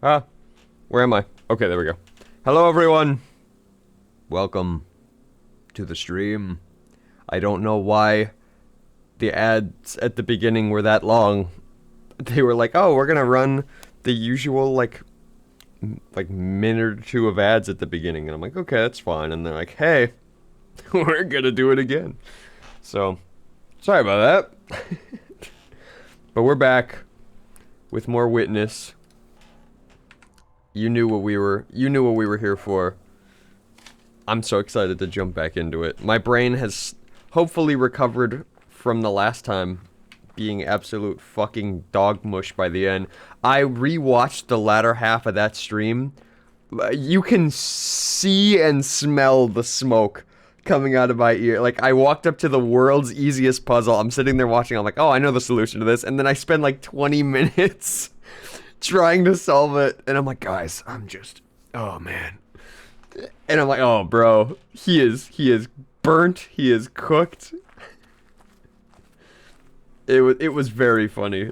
Ah, where am I? Okay, there we go. Hello, everyone. Welcome to the stream. I don't know why the ads at the beginning were that long. They were like, "Oh, we're gonna run the usual like minute or two of ads at the beginning," and I'm like, "Okay, that's fine." And they're like, "Hey, we're gonna do it again." So, sorry about that. But we're back with more witness. You knew what we were here for. I'm so excited to jump back into it. My brain has hopefully recovered from the last time being absolute fucking dog mush by the end. I rewatched the latter half of that stream. You can see and smell the smoke coming out of my ear. Like, I walked up to the world's easiest puzzle. I'm sitting there watching. I'm like, oh, I know the solution to this. And then I spend like 20 minutes trying to solve it. And I'm like, guys, oh man. And I'm like, oh, bro, he is burnt. He is cooked. It was very funny.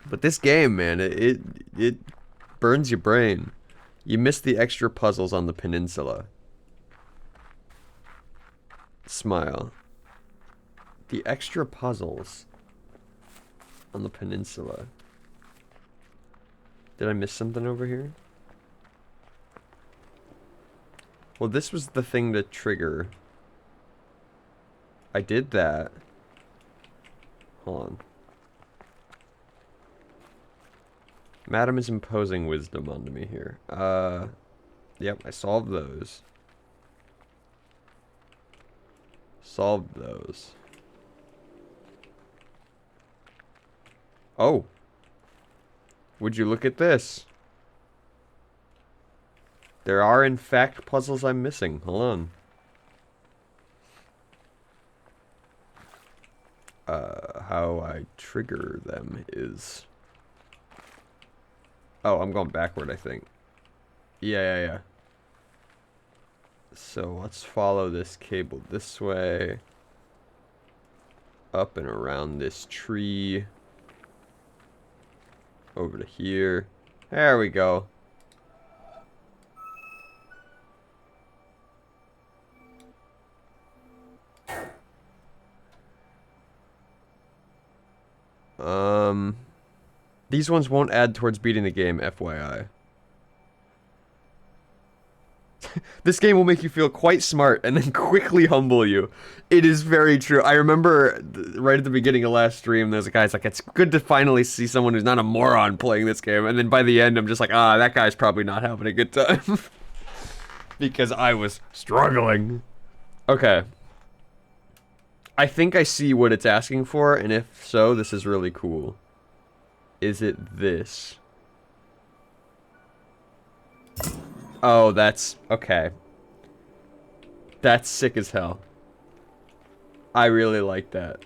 But this game, man, it burns your brain. You miss the extra puzzles on the peninsula. Smile. The extra puzzles on the peninsula. Did I miss something over here? Well, this was the thing to trigger. I did that. Hold on. Madam is imposing wisdom onto me here. Yep, I solved those. Solved those. Oh. Would you look at this? There are, in fact, puzzles I'm missing. Hold on. How I trigger them is... Oh, I'm going backward, I think. Yeah. So let's follow this cable this way. Up and around this tree. Over to here. There we go. These ones won't add towards beating the game, FYI. This game will make you feel quite smart and then quickly humble you. It is very true. I remember right at the beginning of last stream, there's a guy's like, it's good to finally see someone who's not a moron playing this game. And then by the end, I'm just like, that guy's probably not having a good time. Because I was struggling. Okay. I think I see what it's asking for, and if so, this is really cool. Is it this? Oh, that's... okay. That's sick as hell. I really like that.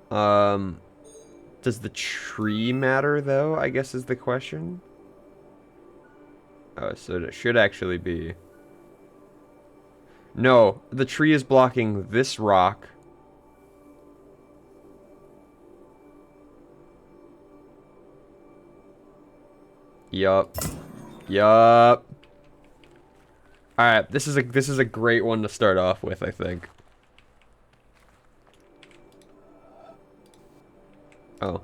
Does the tree matter, though, I guess is the question? Oh, so it should actually be... No, the tree is blocking this rock. Yup. Alright, this is a great one to start off with, I think. Oh.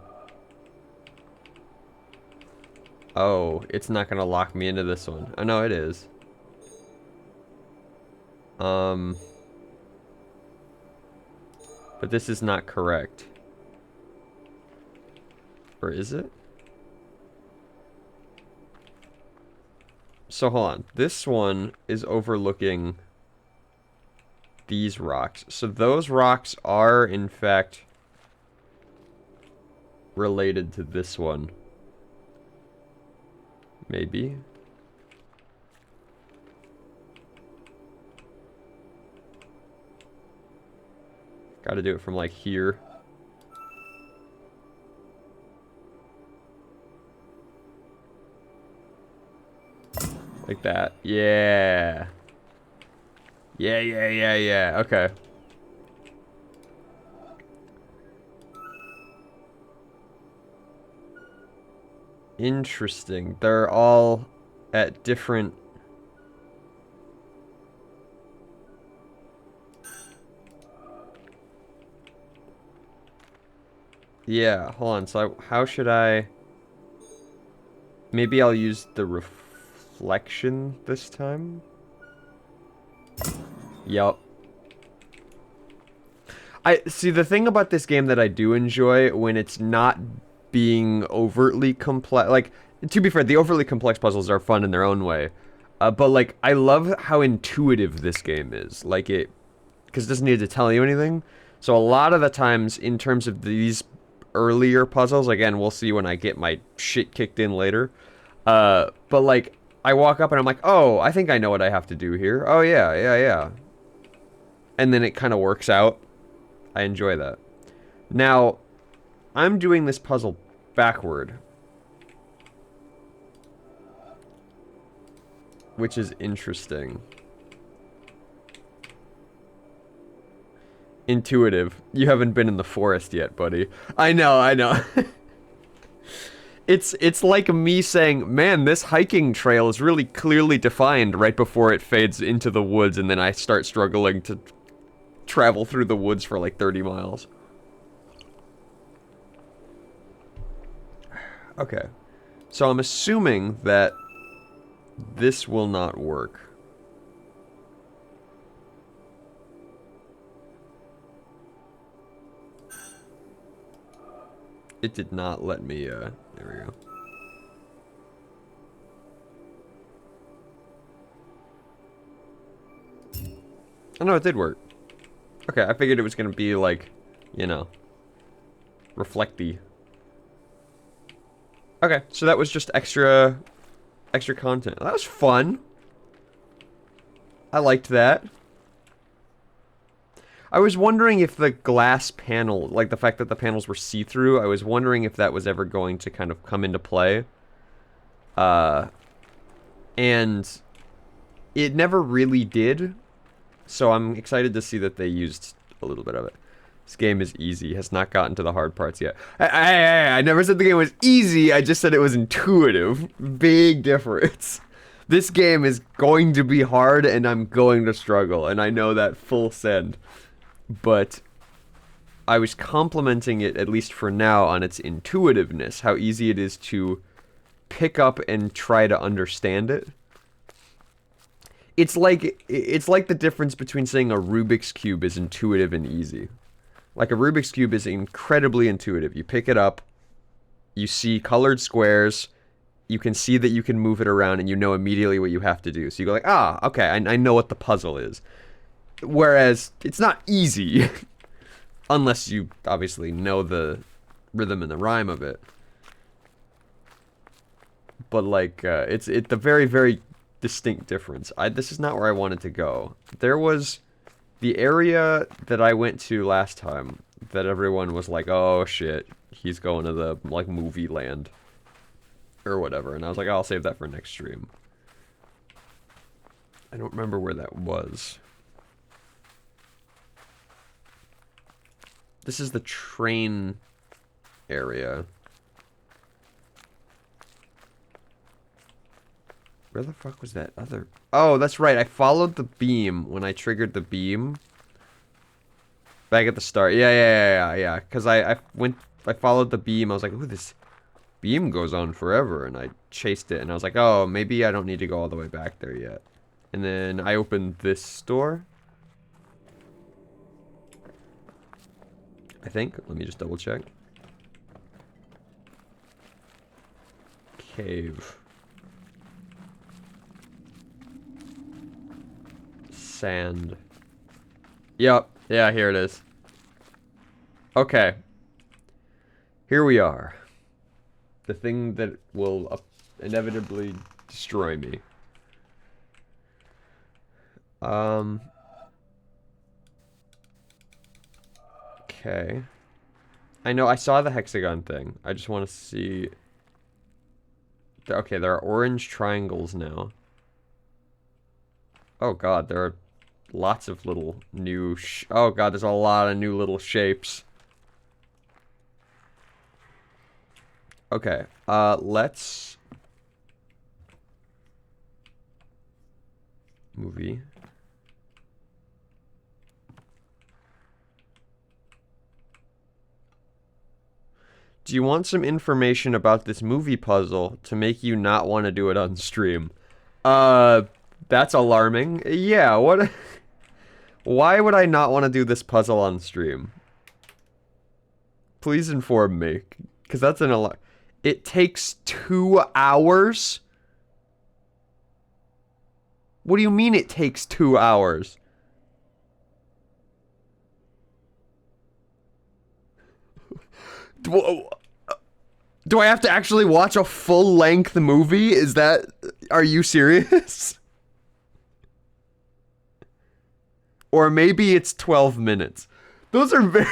Oh, it's not gonna lock me into this one. Oh no, it is. But this is not correct. Or is it? So hold on. This one is overlooking these rocks. So those rocks are, in fact, related to this one. Maybe. Gotta do it from, like, here. Like that. Yeah. Yeah. Okay. Interesting. They're all at different... Yeah, hold on. So how should I... Maybe I'll use the reflection this time? Yup. I see, the thing about this game that I do enjoy when it's not being overtly complex, like, to be fair, the overly complex puzzles are fun in their own way, but like, I love how intuitive this game is, like because it doesn't need to tell you anything. So a lot of the times, in terms of these earlier puzzles, again, we'll see when I get my shit kicked in later, but like, I walk up and I'm like, oh, I think I know what I have to do here. Oh yeah, yeah, yeah. And then it kind of works out. I enjoy that. Now, I'm doing this puzzle backward, which is interesting. Intuitive. You haven't been in the forest yet, buddy. I know, I know. It's like me saying, man, this hiking trail is really clearly defined right before it fades into the woods, and then I start struggling to travel through the woods for like 30 miles. Okay. So I'm assuming that this will not work. It did not let me, there we go. Oh no, it did work. Okay, I figured it was gonna be like, you know, reflecty. Okay, so that was just extra content. That was fun. I liked that. I was wondering if the glass panel, like the fact that the panels were see-through, I was wondering if that was ever going to kind of come into play. And it never really did, so I'm excited to see that they used a little bit of it. This game is easy, has not gotten to the hard parts yet. I never said the game was easy, I just said it was intuitive. Big difference. This game is going to be hard, and I'm going to struggle, and I know that full send. But I was complimenting it, at least for now, on its intuitiveness, how easy it is to pick up and try to understand it. It's like the difference between saying a Rubik's Cube is intuitive and easy. Like, a Rubik's Cube is incredibly intuitive. You pick it up, you see colored squares, you can see that you can move it around, and you know immediately what you have to do. So you go like, ah, okay, I know what the puzzle is. Whereas, it's not easy. Unless you, obviously, know the rhythm and the rhyme of it. But, like, it's a very, very distinct difference. This is not where I wanted to go. There was the area that I went to last time that everyone was like, oh, shit, he's going to the, like, movie land. Or whatever. And I was like, oh, I'll save that for next stream. I don't remember where that was. This is the train area. Where the fuck was that other... Oh, that's right. I followed the beam when I triggered the beam. Back at the start. Yeah. Because I followed the beam. I was like, ooh, this beam goes on forever. And I chased it. And I was like, oh, maybe I don't need to go all the way back there yet. And then I opened this door. I think. Let me just double check. Cave. Sand. Yup. Yeah, here it is. Okay. Here we are. The thing that will inevitably destroy me. Okay. I know, I saw the hexagon thing. I just want to see... Okay, there are orange triangles now. Oh god, there are lots of little new... Oh god, there's a lot of new little shapes. Okay, let's... Movie. Do you want some information about this movie puzzle to make you not want to do it on stream? That's alarming. Yeah, what... Why would I not want to do this puzzle on stream? Please inform me, because that's an alarm. It takes 2 hours? What do you mean it takes 2 hours? Do I have to actually watch a full-length movie? Is that... Are you serious? Or maybe it's 12 minutes. Those are very...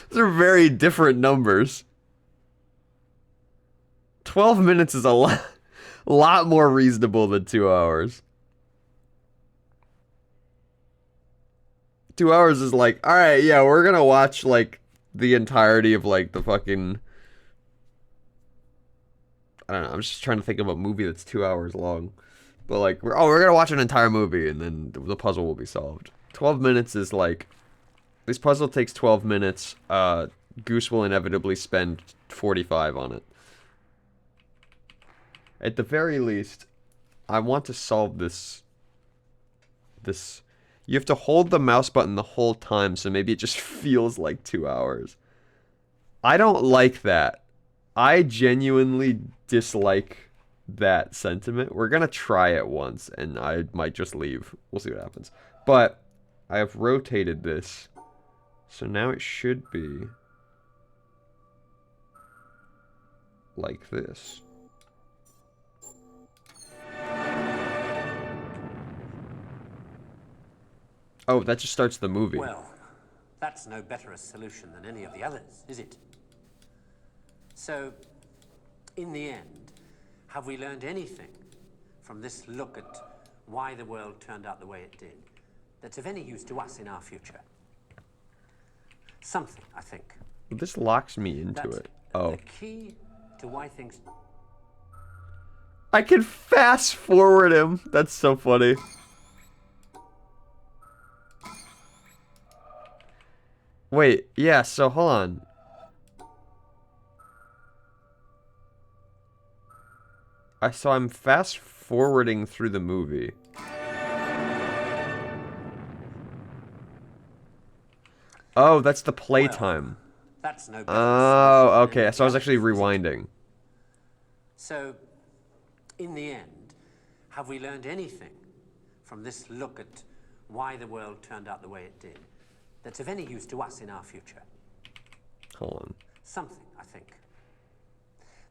Those are very different numbers. 12 minutes is a lot more reasonable than 2 hours. 2 hours is like, alright, yeah, we're gonna watch, like, the entirety of, like, the fucking... I don't know, I'm just trying to think of a movie that's 2 hours long. But, like, we're gonna watch an entire movie, and then the puzzle will be solved. 12 minutes is, like... This puzzle takes 12 minutes. Goose will inevitably spend 45 on it. At the very least, I want to solve this... You have to hold the mouse button the whole time, so maybe it just feels like 2 hours. I don't like that. I genuinely dislike that sentiment. We're gonna try it once, and I might just leave. We'll see what happens. But I have rotated this, so now it should be like this. Oh, that just starts the movie. Well, that's no better a solution than any of the others, is it? So, in the end, have we learned anything from this look at why the world turned out the way it did that's of any use to us in our future? Something, I think. This locks me into it. Oh. The key to why things... I can fast forward him. That's so funny. Wait, yeah, so hold on. So I'm fast forwarding through the movie. Oh, that's the playtime. Well, that's no better. Oh, okay. So I was actually rewinding. So, in the end, have we learned anything from this look at why the world turned out the way it did that's of any use to us in our future? Hold on. Something, I think.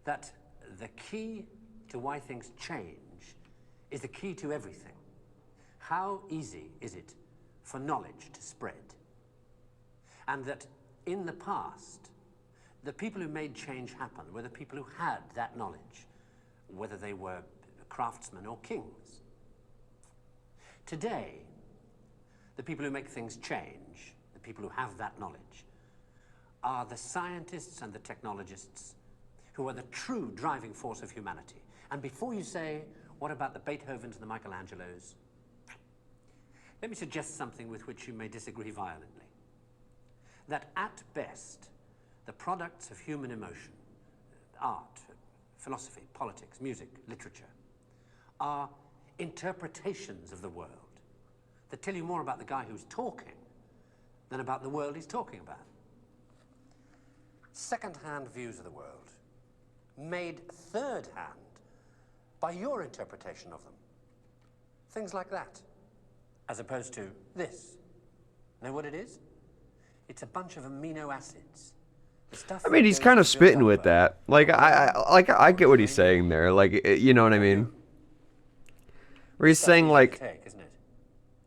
That the key to why things change is the key to everything. How easy is it for knowledge to spread? And that in the past, the people who made change happen were the people who had that knowledge, whether they were craftsmen or kings. Today, the people who make things change, the people who have that knowledge, are the scientists and the technologists who are the true driving force of humanity. And before you say, what about the Beethovens and the Michelangelos? Let me suggest something with which you may disagree violently. That at best, the products of human emotion, art, philosophy, politics, music, literature, are interpretations of the world that tell you more about the guy who's talking than about the world he's talking about. Second-hand views of the world, made third-hand by your interpretation of them. Things like that, as opposed to this. Know what it is? It's a bunch of amino acids. I mean, he's kind of spitting with that. Like, I get what he's saying there. Like, you know what I mean? Where he's saying, like... Take, isn't it?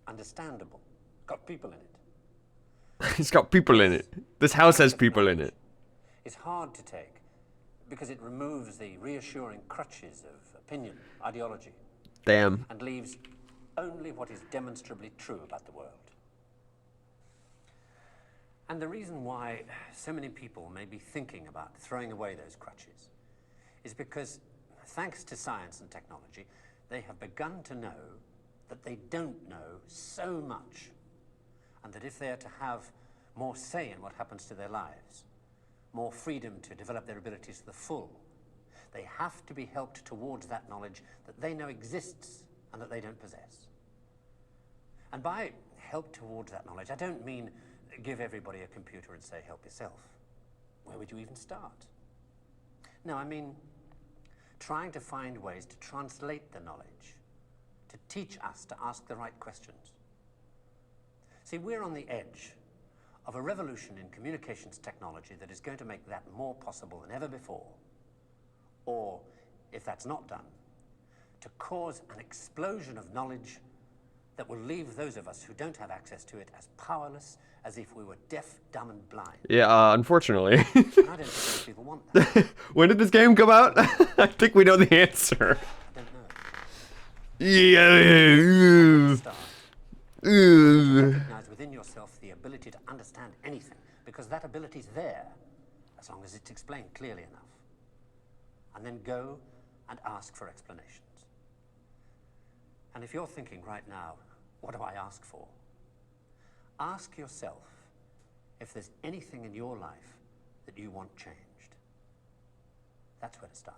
Understandable. Got people in it. He's got people in it. This house has people in it. It's hard to take because it removes the reassuring crutches of opinion, ideology. Damn. And leaves only what is demonstrably true about the world. And the reason why so many people may be thinking about throwing away those crutches is because, thanks to science and technology, they have begun to know that they don't know so much, and that if they are to have more say in what happens to their lives, more freedom to develop their abilities to the full, they have to be helped towards that knowledge that they know exists and that they don't possess. And by help towards that knowledge, I don't mean give everybody a computer and say, help yourself. Where would you even start? No, I mean trying to find ways to translate the knowledge, to teach us to ask the right questions. See, we're on the edge of a revolution in communications technology that is going to make that more possible than ever before. Or, if that's not done, to cause an explosion of knowledge that will leave those of us who don't have access to it as powerless as if we were deaf, dumb, and blind. Yeah, unfortunately. And I don't think most people want that. When did this game come out? I think we know the answer. I don't know. Yeah. Start. Recognize within yourself the ability to understand anything, because that ability is there, as long as it's explained clearly enough. And then go and ask for explanations. And if you're thinking right now, what do I ask for? Ask yourself if there's anything in your life that you want changed. That's where to start.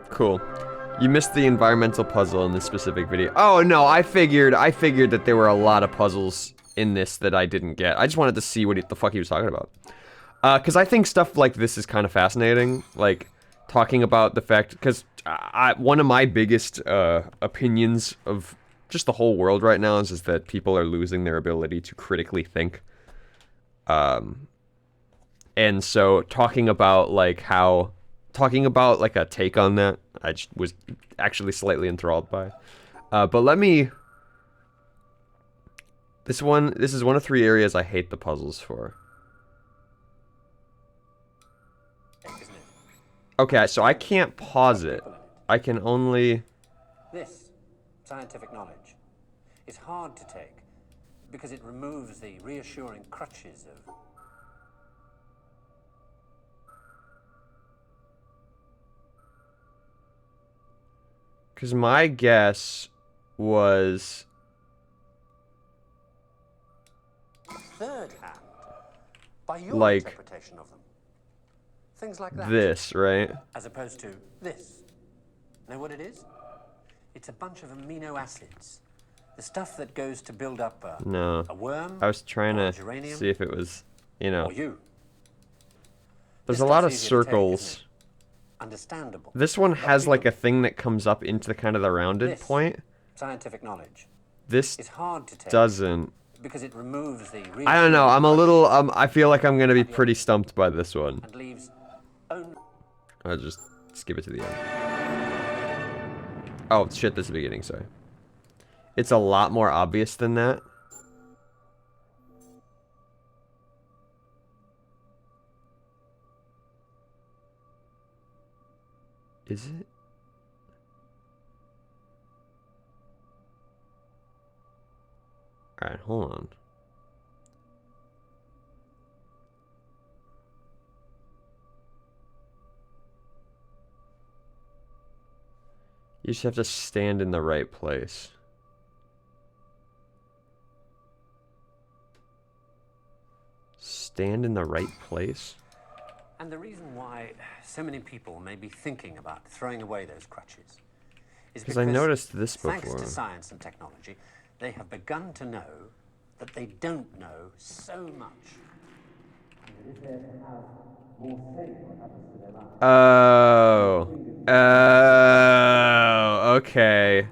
Cool. You missed the environmental puzzle in this specific video. Oh no, I figured that there were a lot of puzzles in this that I didn't get. I just wanted to see what the fuck he was talking about. Cause I think stuff like this is kind of fascinating. Like, talking about the fact, because one of my biggest opinions of just the whole world right now is that people are losing their ability to critically think. And so talking about like a take on that, I just was actually slightly enthralled by. But let me. This is one of 3 areas I hate the puzzles for. Okay, so I can't pause it. I can only... This scientific knowledge is hard to take because it removes the reassuring crutches of... Because my guess was... Third hand, by your like, interpretation of them. Things like that. This, right? As opposed to this. Know what it is? It's a bunch of amino acids. The stuff that goes to build up a worm. I was trying to geranium, see if it was, you know. or you. There's This a lot of stuff's easier to take, circles. isn't it? Understandable. This one has like a thing that comes up into the kind of the rounded This point. scientific knowledge This is hard to take doesn't. because it removes the... I don't know. I'm a little. I feel like I'm gonna be pretty stumped by this one. and leaves only... I'll just skip it to the end. Oh shit! This is the beginning. Sorry. It's a lot more obvious than that. Is it? Alright, hold on. You just have to stand in the right place. Stand in the right place? And the reason why so many people may be thinking about throwing away those crutches is because I noticed this thanks before. to science and technology, they have begun to know that they don't know so much. And that if they're to have more say in what happens to their lives, Oh, okay.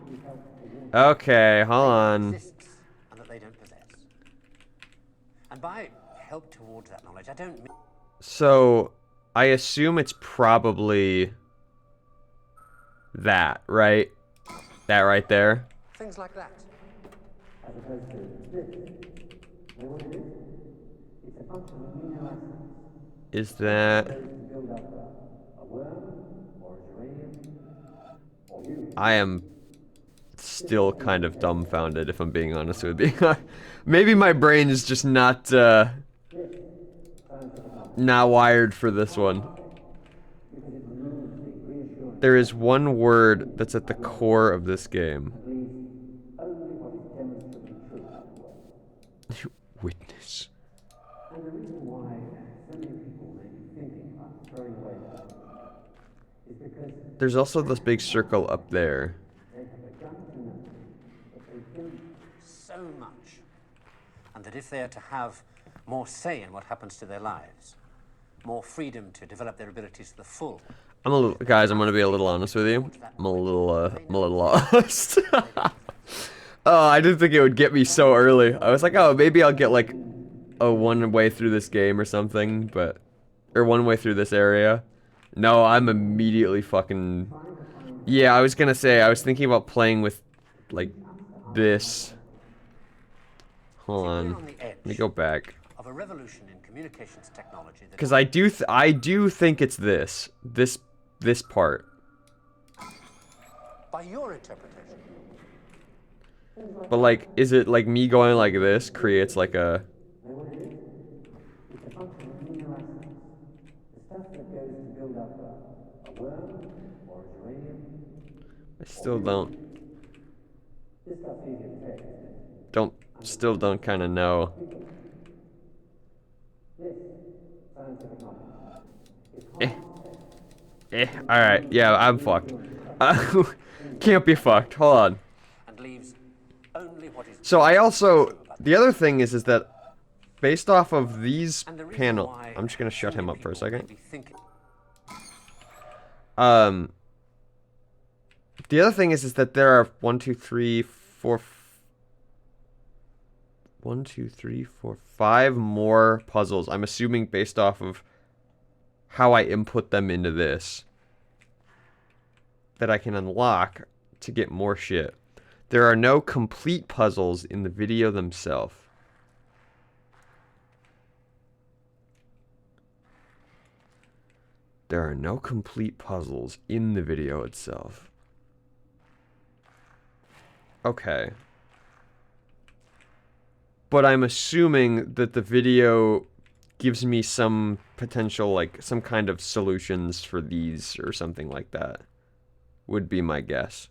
Okay, hold on. exists and that they don't possess. And by help towards that knowledge, I don't mean... So, I assume it's probably that, right? That right there? things like that. As opposed to this. Know what it is? It's a bunch of amino acids. Is that... To build up a worm or a geranium or you. I am still kind of dumbfounded, if I'm being honest with you. Maybe my brain is just not wired for this one. There is one word that's at the core of this game. Witness. And the reason why so many people may be thinking about throwing away that is because There's also this big circle up there. they have begun to know that they do so much, and that if they are to have more say in what happens to their lives, more freedom to develop their abilities to the full. Guys, I'm gonna be a little honest with you. I'm a little lost. Oh, I didn't think it would get me so early. I was like, oh, maybe I'll get like a one way through this game or something, or one way through this area. No, I'm immediately fucking... Yeah, I was gonna say, I was thinking about playing with, like, this. Hold on. Let me go back. Of a revolution in communications technology that Because I do think it's this part. by your interpretation. But like, is it like me going like this creates like a... It's a function of amino acids. The stuff that goes to build up a worm or a geranium. I still don't This stuff's easy to take. still don't kind of know. This scientific knowledge. Alright, yeah, I'm fucked. Can't be fucked, hold on. And leaves only what is So I also, the other thing is that based off of these and the reason panel, why I'm just gonna shut so him many up for a people may second. be thinking. The other thing is that there are 1, 2, 3, 4, 1, 2, 3, 4, 5 more puzzles. I'm assuming based off of how I input them into this, that I can unlock to get more shit. There are no complete puzzles in the video themselves. There are no complete puzzles in the video itself. Okay. But I'm assuming that the video gives me some potential, like, some kind of solutions for these or something like that. Would be my guess.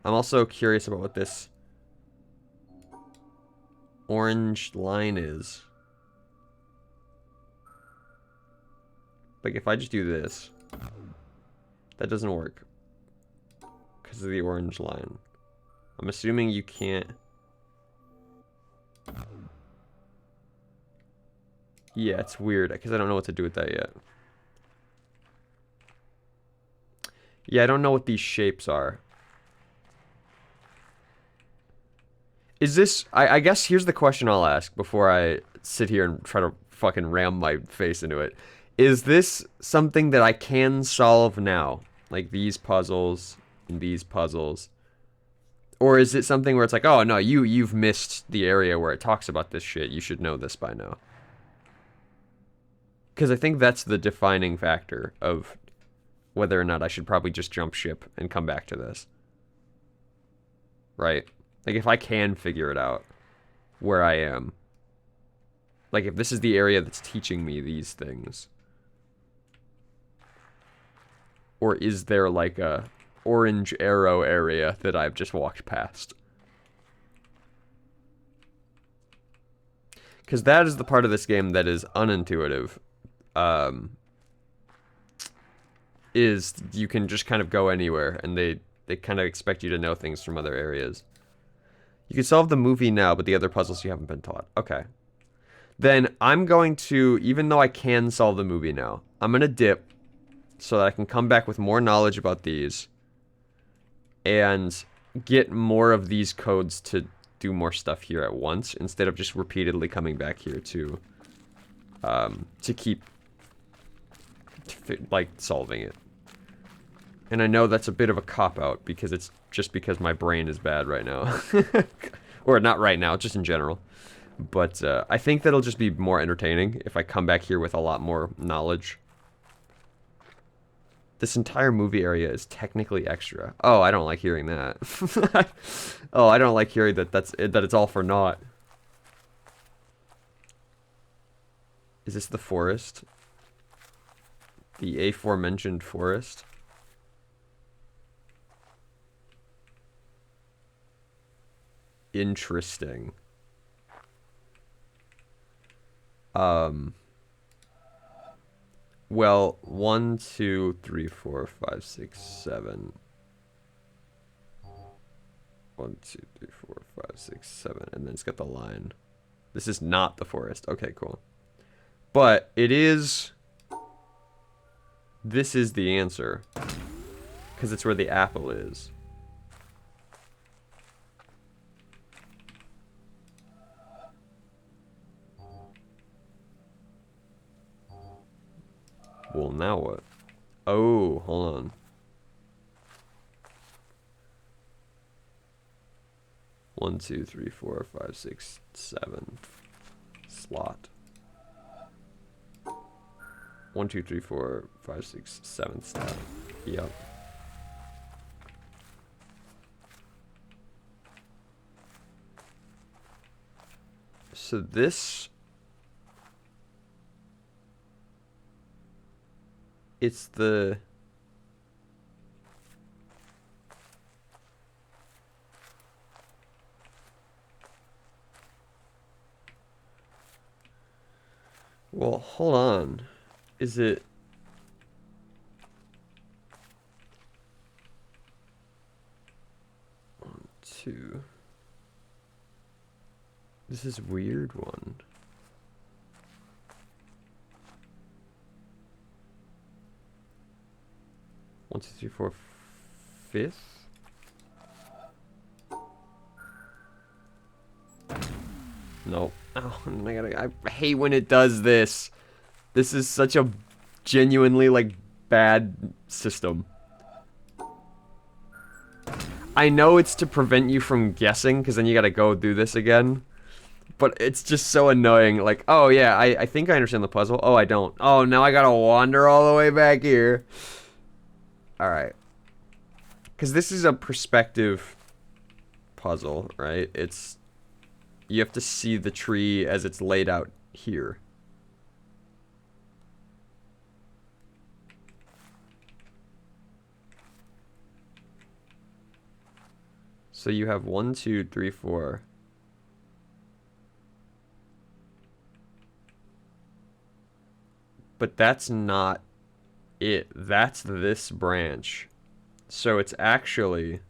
I'm also curious about what this orange line is. Like, if I just do this, that doesn't work because of the orange line. I'm assuming you can't. Yeah, it's weird because I don't know what to do with that yet. Yeah, I don't know what these shapes are. Is this... I guess here's the question I'll ask before I sit here and try to fucking ram my face into it. Is this something that I can solve now? Like these puzzles and these puzzles? Or is it something where it's like, oh no, you've missed the area where it talks about this shit. You should know this by now. Because I think that's the defining factor of whether or not I should probably just jump ship and come back to this. Right? Like, if I can figure it out where I am. Like, if this is the area that's teaching me these things. Or is there, like, a orange arrow area that I've just walked past? Because that is the part of this game that is unintuitive. Is you can just kind of go anywhere, and they kind of expect you to know things from other areas. You can solve the movie now, but the other puzzles you haven't been taught. Okay. Then I'm going to, even though I can solve the movie now, I'm going to dip so that I can come back with more knowledge about these and get more of these codes to do more stuff here at once instead of just repeatedly coming back here to keep like solving it. And I know that's a bit of a cop-out because it's just because my brain is bad right now. Or not right now, just in general. But I think that'll just be more entertaining if I come back here with a lot more knowledge. This entire movie area is technically extra. Oh, I don't like hearing that. Oh, I don't like hearing that that it's all for naught. Is this the forest? The aforementioned forest? Interesting. Well, 1, 2, 3, 4, 5, 6, 7. 1, 2, 3, 4, 5, 6, 7, and then it's got the line. This is not the forest. Okay, cool. But it is. This is the answer, because it's where the apple is. Well, now what? Oh, hold on. 1, 2, 3, 4, 5, 6, 7. Slot. 1, 2, 3, 4, 5, 6, 7 slot. Yep. So this. It's the. Well, hold on. Is it... One, two... This is a weird one. One, two, three, four, fifth? Nope. Oh, I hate when it does this. This is such a genuinely, like, bad system. I know it's to prevent you from guessing, because then you gotta go do this again. But it's just so annoying. Like, oh yeah, I think I understand the puzzle. Oh, I don't. Oh, now I gotta wander all the way back here. Alright. Because this is a perspective puzzle, right? It's... You have to see the tree as it's laid out here. So you have 1, 2, 3, 4. But that's not it. That's this branch. So it's actually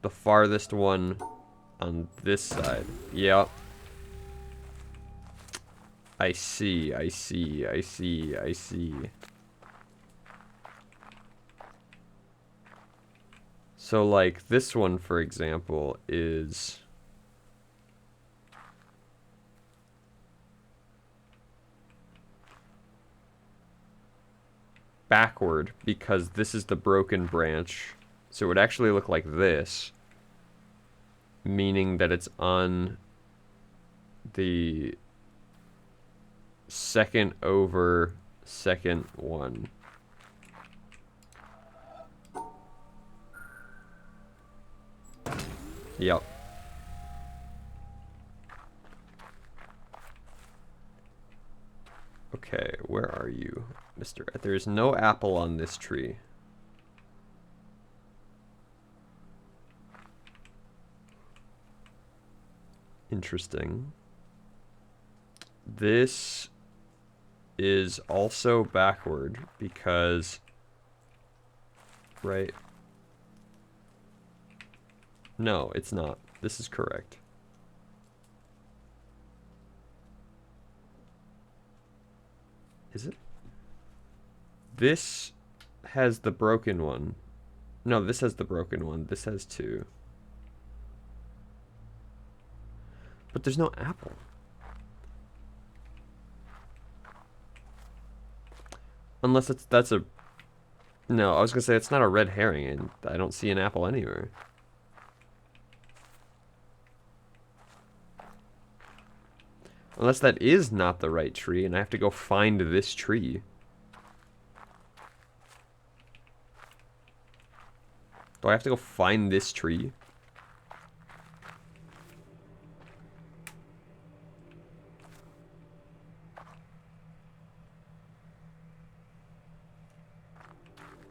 the farthest one on this side. Yep. I see, I see, I see, I see. So, like, this one, for example, is... backward, because this is the broken branch. So it would actually look like this. Meaning that it's on the second over second one. Yep. Okay, where are you, Mr. There's no apple on this tree. Interesting. This is also backward because... Right? No, it's not. This is correct. Is it? This has the broken one. No, this has the broken one. This has two. But there's no apple. Unless that's a... No, I was gonna say it's not a red herring, and I don't see an apple anywhere. Unless that is not the right tree, and I have to go find this tree. Do I have to go find this tree?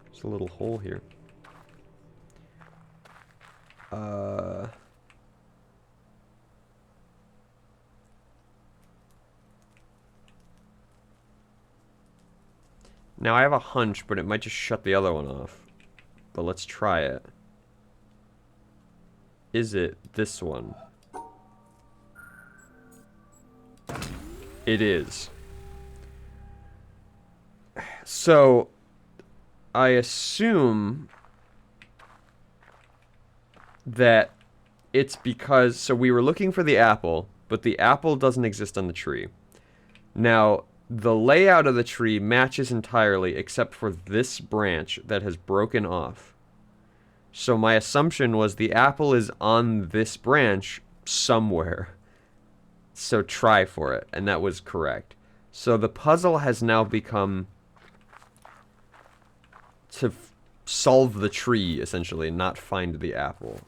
There's a little hole here. Now I have a hunch, but it might just shut the other one off. But let's try it. Is it this one? It is. So, I assume that it's because... So we were looking for the apple, but the apple doesn't exist on the tree. Now, the layout of the tree matches entirely except for this branch that has broken off. So my assumption was the apple is on this branch somewhere. So try for it, and that was correct. So the puzzle has now become to solve the tree, essentially, not find the apple.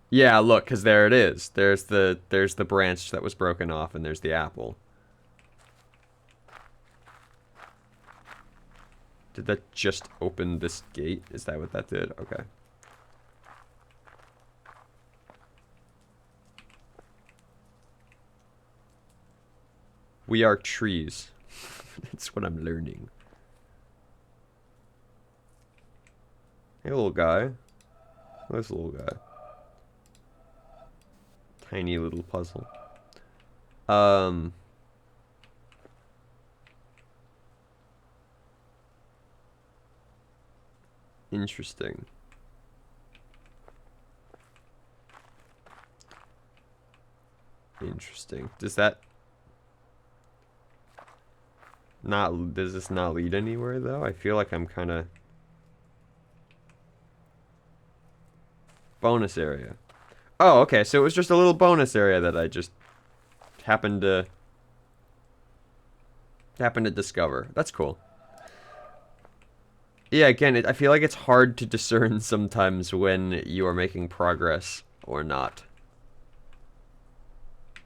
Yeah, look, because there it is. There's the branch that was broken off, and there's the apple. Did that just open this gate? Is that what that did? Okay. We are trees. That's what I'm learning. Hey, little guy. This little guy. Tiny little puzzle. Interesting. Interesting. Does that not... Does this not lead anywhere, though? I feel like I'm kind of... Bonus area. Oh, okay. So it was just a little bonus area that I just happened to discover. That's cool. Yeah, again, I feel like it's hard to discern sometimes when you are making progress or not.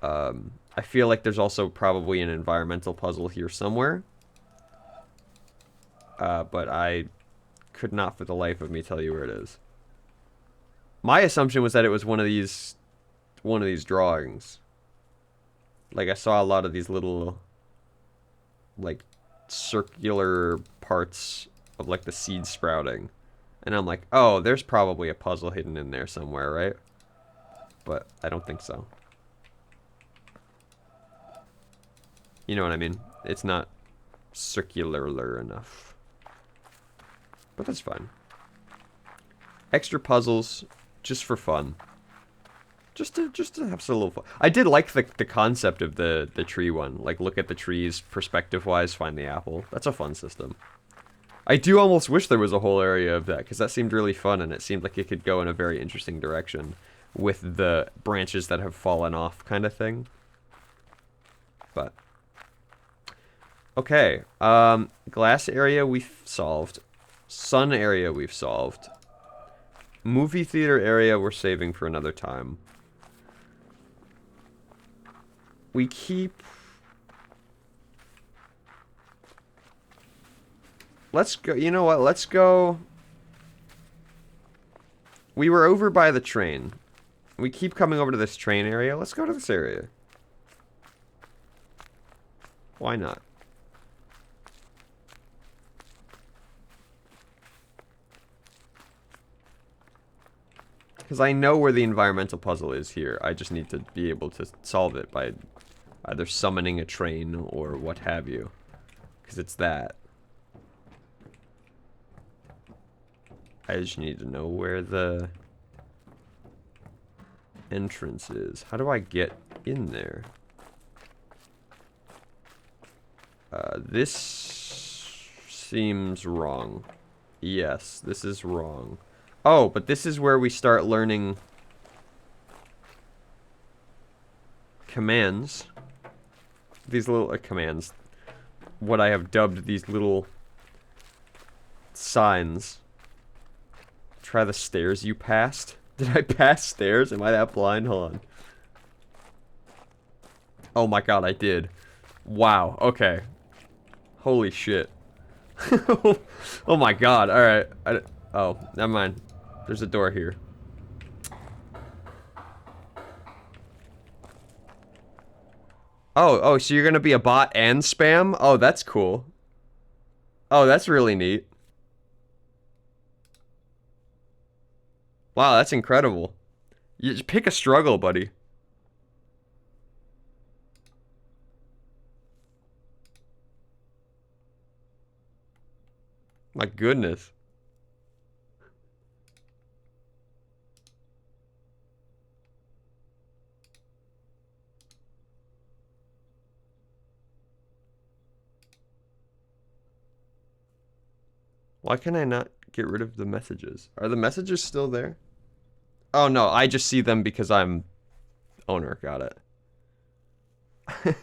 I feel like there's also probably an environmental puzzle here somewhere. But I could not for the life of me tell you where it is. My assumption was that it was one of these drawings. Like, I saw a lot of these little, like, circular parts of, like, the seed sprouting. And I'm like, oh, there's probably a puzzle hidden in there somewhere, right? But I don't think so. You know what I mean? It's not circular enough. But that's fine. Extra puzzles, just for fun. Just to have some little fun. I did like the concept of the tree one. Like, look at the trees perspective-wise, find the apple. That's a fun system. I do almost wish there was a whole area of that, because that seemed really fun, and it seemed like it could go in a very interesting direction with the branches that have fallen off kind of thing. But... okay. Glass area we've solved. Sun area we've solved. Movie theater area we're saving for another time. We keep... let's go... you know what? Let's go... we were over by the train. We keep coming over to this train area. Let's go to this area. Why not? Because I know where the environmental puzzle is here. I just need to be able to solve it by either summoning a train or what have you. Because it's that. I just need to know where the entrance is. How do I get in there? This seems wrong. Yes, this is wrong. Oh, but this is where we start learning commands. These little commands. What I have dubbed these little signs. Try the stairs you passed. Did I pass stairs? Am I that blind? Hold on. Oh my god, I did. Wow, okay. Holy shit. Oh my god, alright. Oh, never mind. There's a door here. Oh, so you're gonna be a bot and spam? Oh, that's cool. Oh, that's really neat. Wow, that's incredible. You just pick a struggle, buddy. My goodness. Why can I not get rid of the messages? Are the messages still there? Oh no, I just see them because I'm owner. Got it.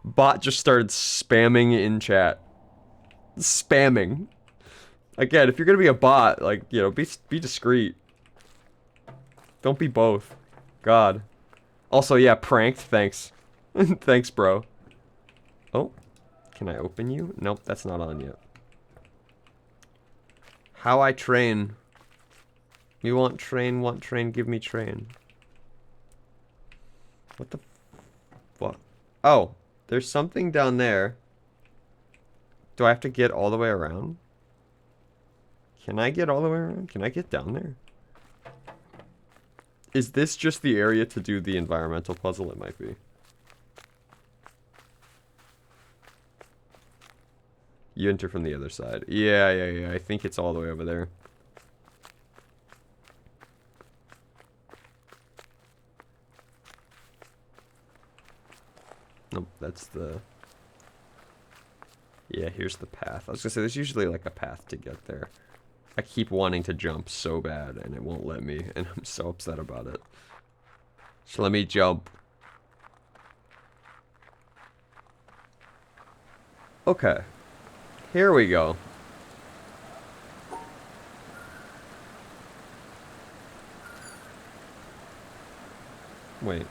Bot just started spamming in chat. Spamming. Again, if you're gonna be a bot, like, you know, be discreet. Don't be both. God. Also, yeah, pranked. Thanks. Thanks, bro. Oh. Can I open you? Nope, that's not on yet. How I train. You want train, give me train. What the fuck? Oh, there's something down there. Do I have to get all the way around? Can I get all the way around? Can I get down there? Is this just the area to do the environmental puzzle? It might be. You enter from the other side. Yeah. I think it's all the way over there. Nope, that's the... Yeah, here's the path. I was gonna say, there's usually like a path to get there. I keep wanting to jump so bad, and it won't let me, and I'm so upset about it. Just let me jump. Okay. Here we go. Wait.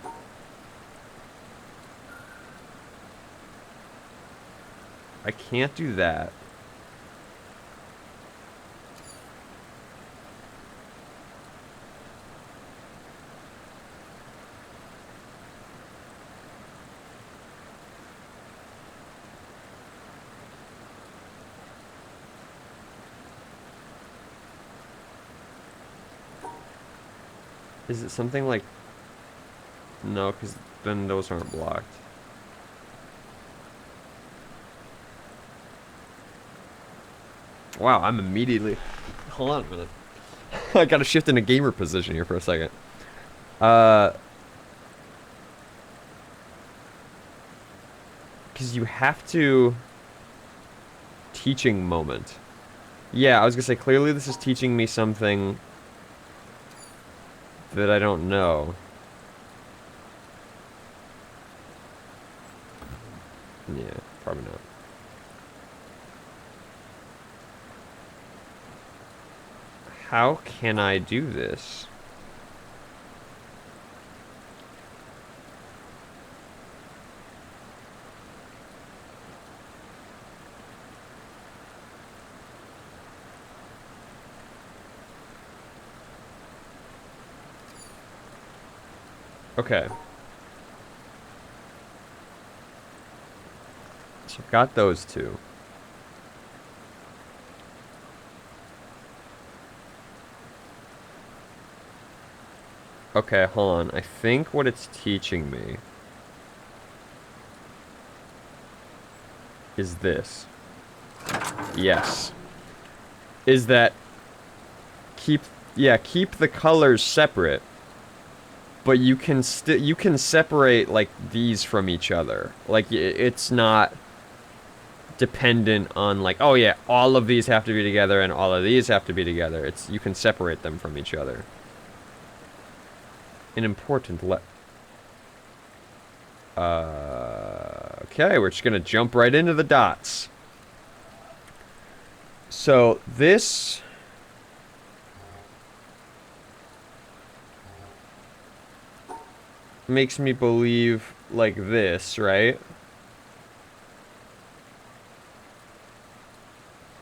I can't do that. Is it something like... No, because then those aren't blocked. Wow, I'm immediately... Hold on a minute. I gotta shift into gamer position here for a second. Because you have to... Teaching moment. Yeah, I was gonna say, clearly this is teaching me something... that I don't know. Yeah, probably not. How can I do this? Okay. So I've got those two. Okay, hold on. I think what it's teaching me is this. Yes. Is that keep the colors separate. But you can separate like these from each other. Like it's not dependent on like, oh yeah, all of these have to be together and all of these have to be together. It's you can separate them from each other. An important okay, we're just gonna jump right into the dots. So this makes me believe like this, right?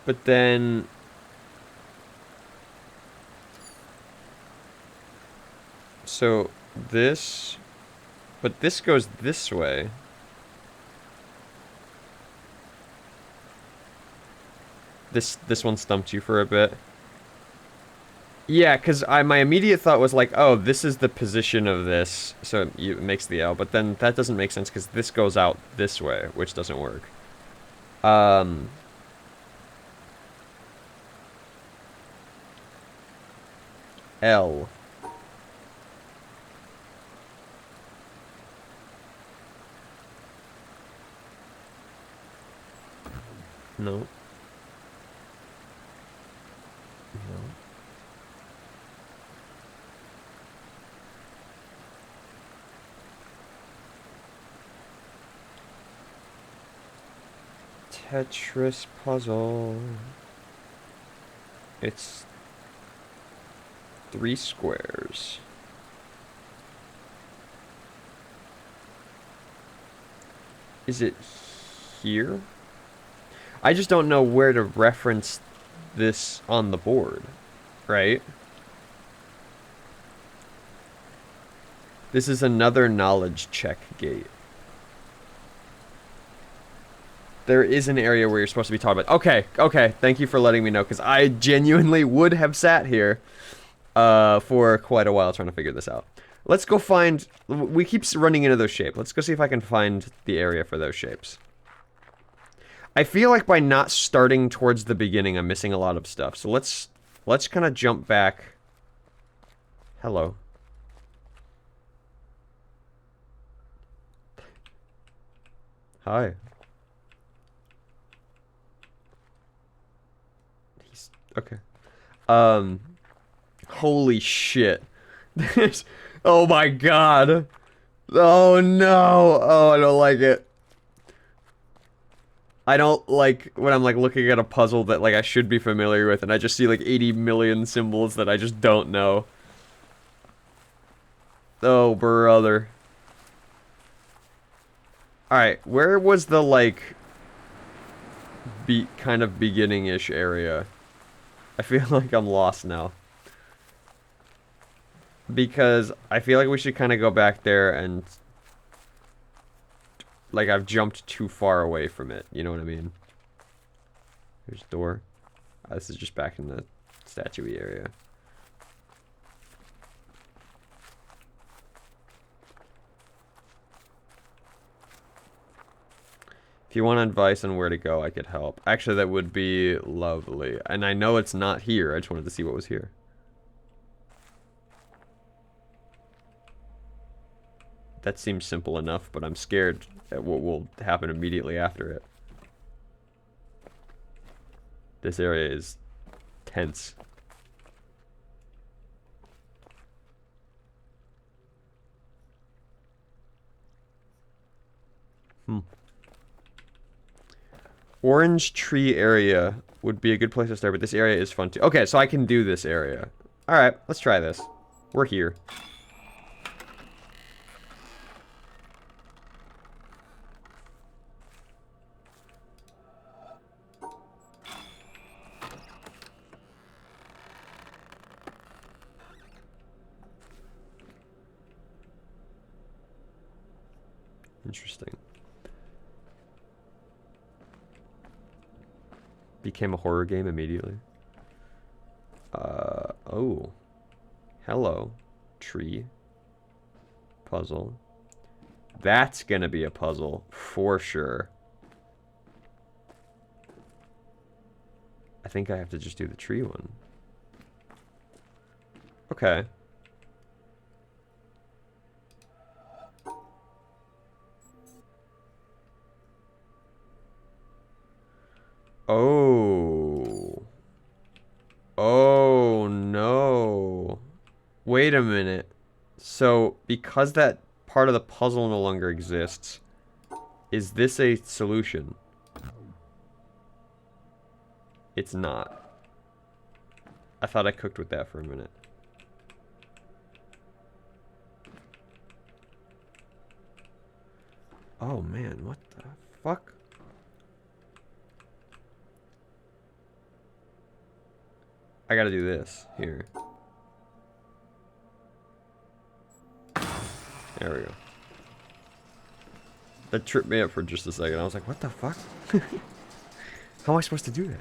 But then so this, but this goes this way. This one stumped you for a bit. Yeah, because my immediate thought was like, oh, this is the position of this, so it makes the L. But then that doesn't make sense because this goes out this way, which doesn't work. Um, L. No. No. Tetris puzzle. It's 3 squares. Is it here? I just don't know where to reference this on the board, right? This is another knowledge check gate. There is an area where you're supposed to be talking about. Okay, okay. Thank you for letting me know, because I genuinely would have sat here for quite a while trying to figure this out. Let's go find... We keep running into those shapes. Let's go see if I can find the area for those shapes. I feel like by not starting towards the beginning, I'm missing a lot of stuff. So let's kind of jump back. Hello. Hi. He's okay. Holy shit. Oh my god. Oh no. Oh, I don't like it. I don't like when I'm like looking at a puzzle that like I should be familiar with and I just see like 80 million symbols that I just don't know. Oh, brother. Alright, where was the like kind of beginning-ish area? I feel like I'm lost now. Because I feel like we should kind of go back there and like I've jumped too far away from it, you know what I mean? Here's the door. This is just back in the statue-y area. If you want advice on where to go, I could help. Actually, that would be lovely. And I know it's not here. I just wanted to see what was here. That seems simple enough, but I'm scared at what will happen immediately after it. This area is tense. Orange tree area would be a good place to start, but this area is fun too. Okay, so I can do this area. Alright, let's try this. We're here. Interesting. Became a horror game immediately. Oh. Hello. Tree. Puzzle. That's gonna be a puzzle, for sure. I think I have to just do the tree one. Okay. Oh. Oh, no. Wait a minute. So, because that part of the puzzle no longer exists, is this a solution? It's not. I thought I cooked with that for a minute. Oh man, what the fuck? I gotta do this here. There we go. That tripped me up for just a second. I was like, what the fuck? How am I supposed to do that?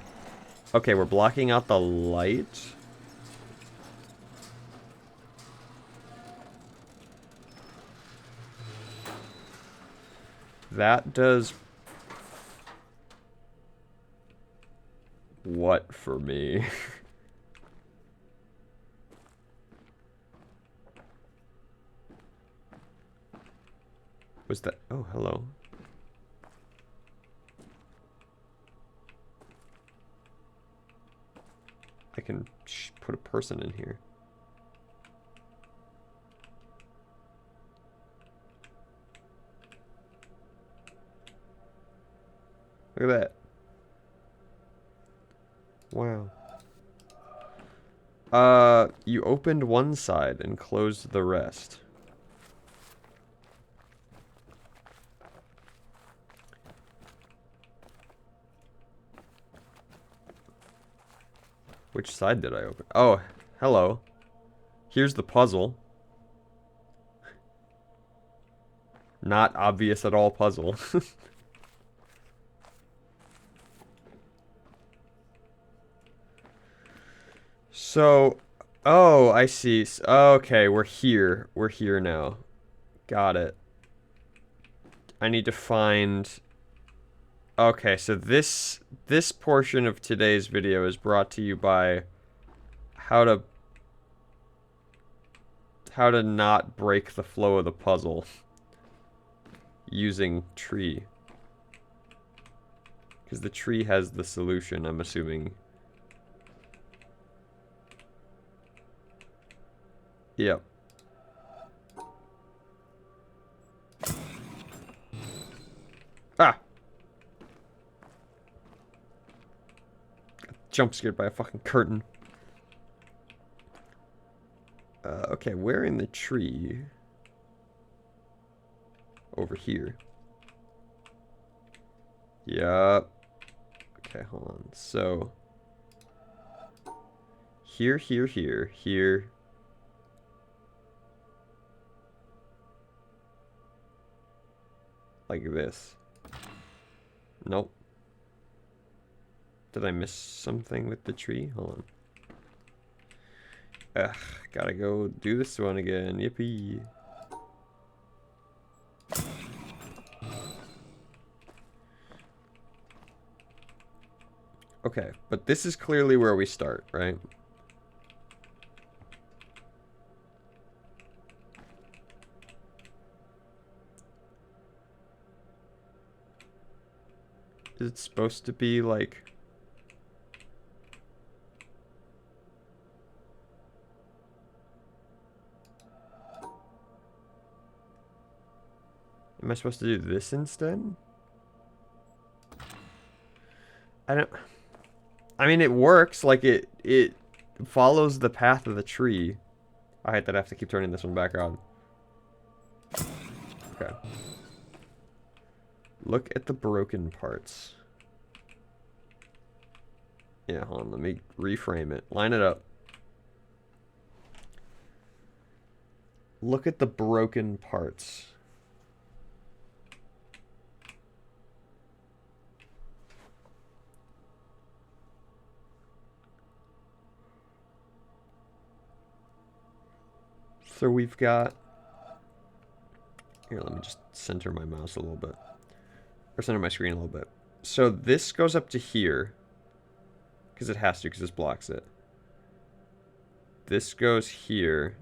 Okay, we're blocking out the light. That does what for me? Was that? Oh, hello. I can put a person in here. Look at that. Wow. You opened one side and closed the rest. Which side did I open? Oh, hello. Here's the puzzle. Not obvious at all puzzle. So, oh, I see. Okay, we're here. We're here now. Got it. I need to find... Okay, so this portion of today's video is brought to you by how to not break the flow of the puzzle using tree. Because the tree has the solution, I'm assuming. Yep. Ah! Jump scared by a fucking curtain. Okay, where in the tree? Over here. Yup. Okay, hold on. So, here, here. Like this. Nope. Did I miss something with the tree? Hold on. Ugh, gotta go do this one again. Yippee. Okay, but this is clearly where we start, right? Is it supposed to be like... Am I supposed to do this instead? I don't... I mean, it works. Like, it follows the path of the tree. I hate that I have to keep turning this one back on. Okay. Look at the broken parts. Yeah, hold on. Let me reframe it. Line it up. Look at the broken parts. So we've got... Here, let me just center my mouse a little bit. Or center my screen a little bit. So this goes up to here. Because it has to, because this blocks it. This goes here.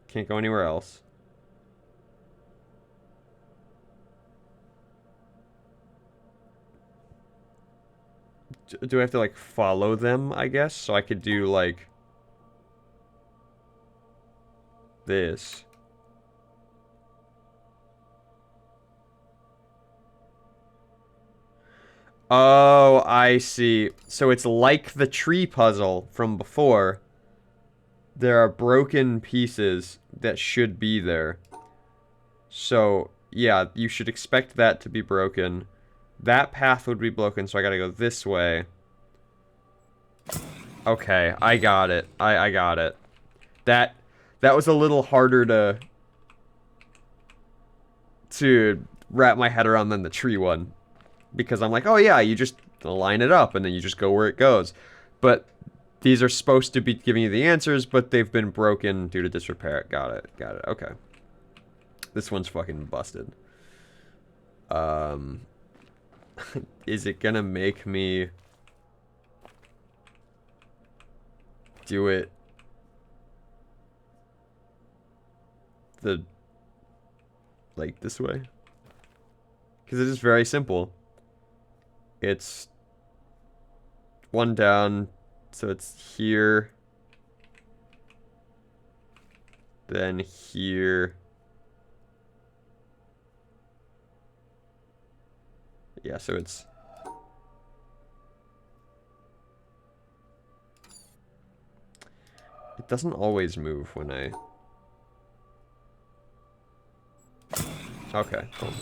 Can't go anywhere else. Do I have to, like, follow them, I guess? So I could do, like... this. Oh, I see. So it's like the tree puzzle from before. There are broken pieces that should be there. So yeah, you should expect that to be broken. That path would be broken, so I gotta go this way. Okay, I got it. I got it. That was a little harder to wrap my head around than the tree one. Because I'm like, oh yeah, you just line it up and then you just go where it goes. But these are supposed to be giving you the answers, but they've been broken due to disrepair. Got it. Got it. Okay. This one's fucking busted. Is it gonna make me do it like this way? Because it is very simple. It's one down, so it's here, then here. Yeah, so it's... It doesn't always move when I... Okay, cool.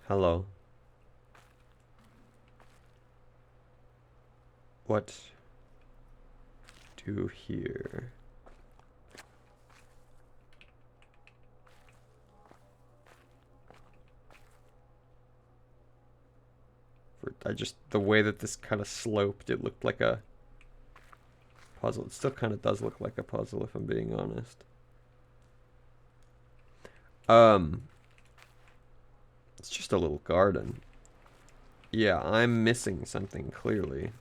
Hello. What do here? The way that this kind of sloped, it looked like a puzzle. It still kind of does look like a puzzle, if I'm being honest. It's just a little garden. Yeah, I'm missing something, clearly.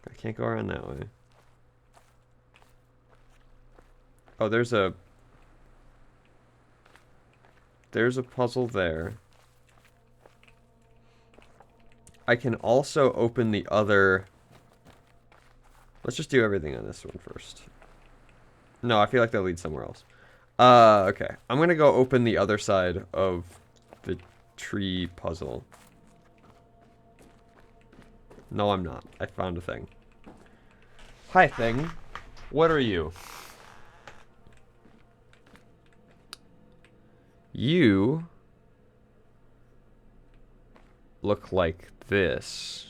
I can't go around that way. Oh, there's a puzzle there. I can also open the other... Let's just do everything on this one first. No, I feel like that leads somewhere else. Okay. I'm gonna go open the other side of the tree puzzle. No, I'm not. I found a thing. Hi, thing. What are you? You look like this,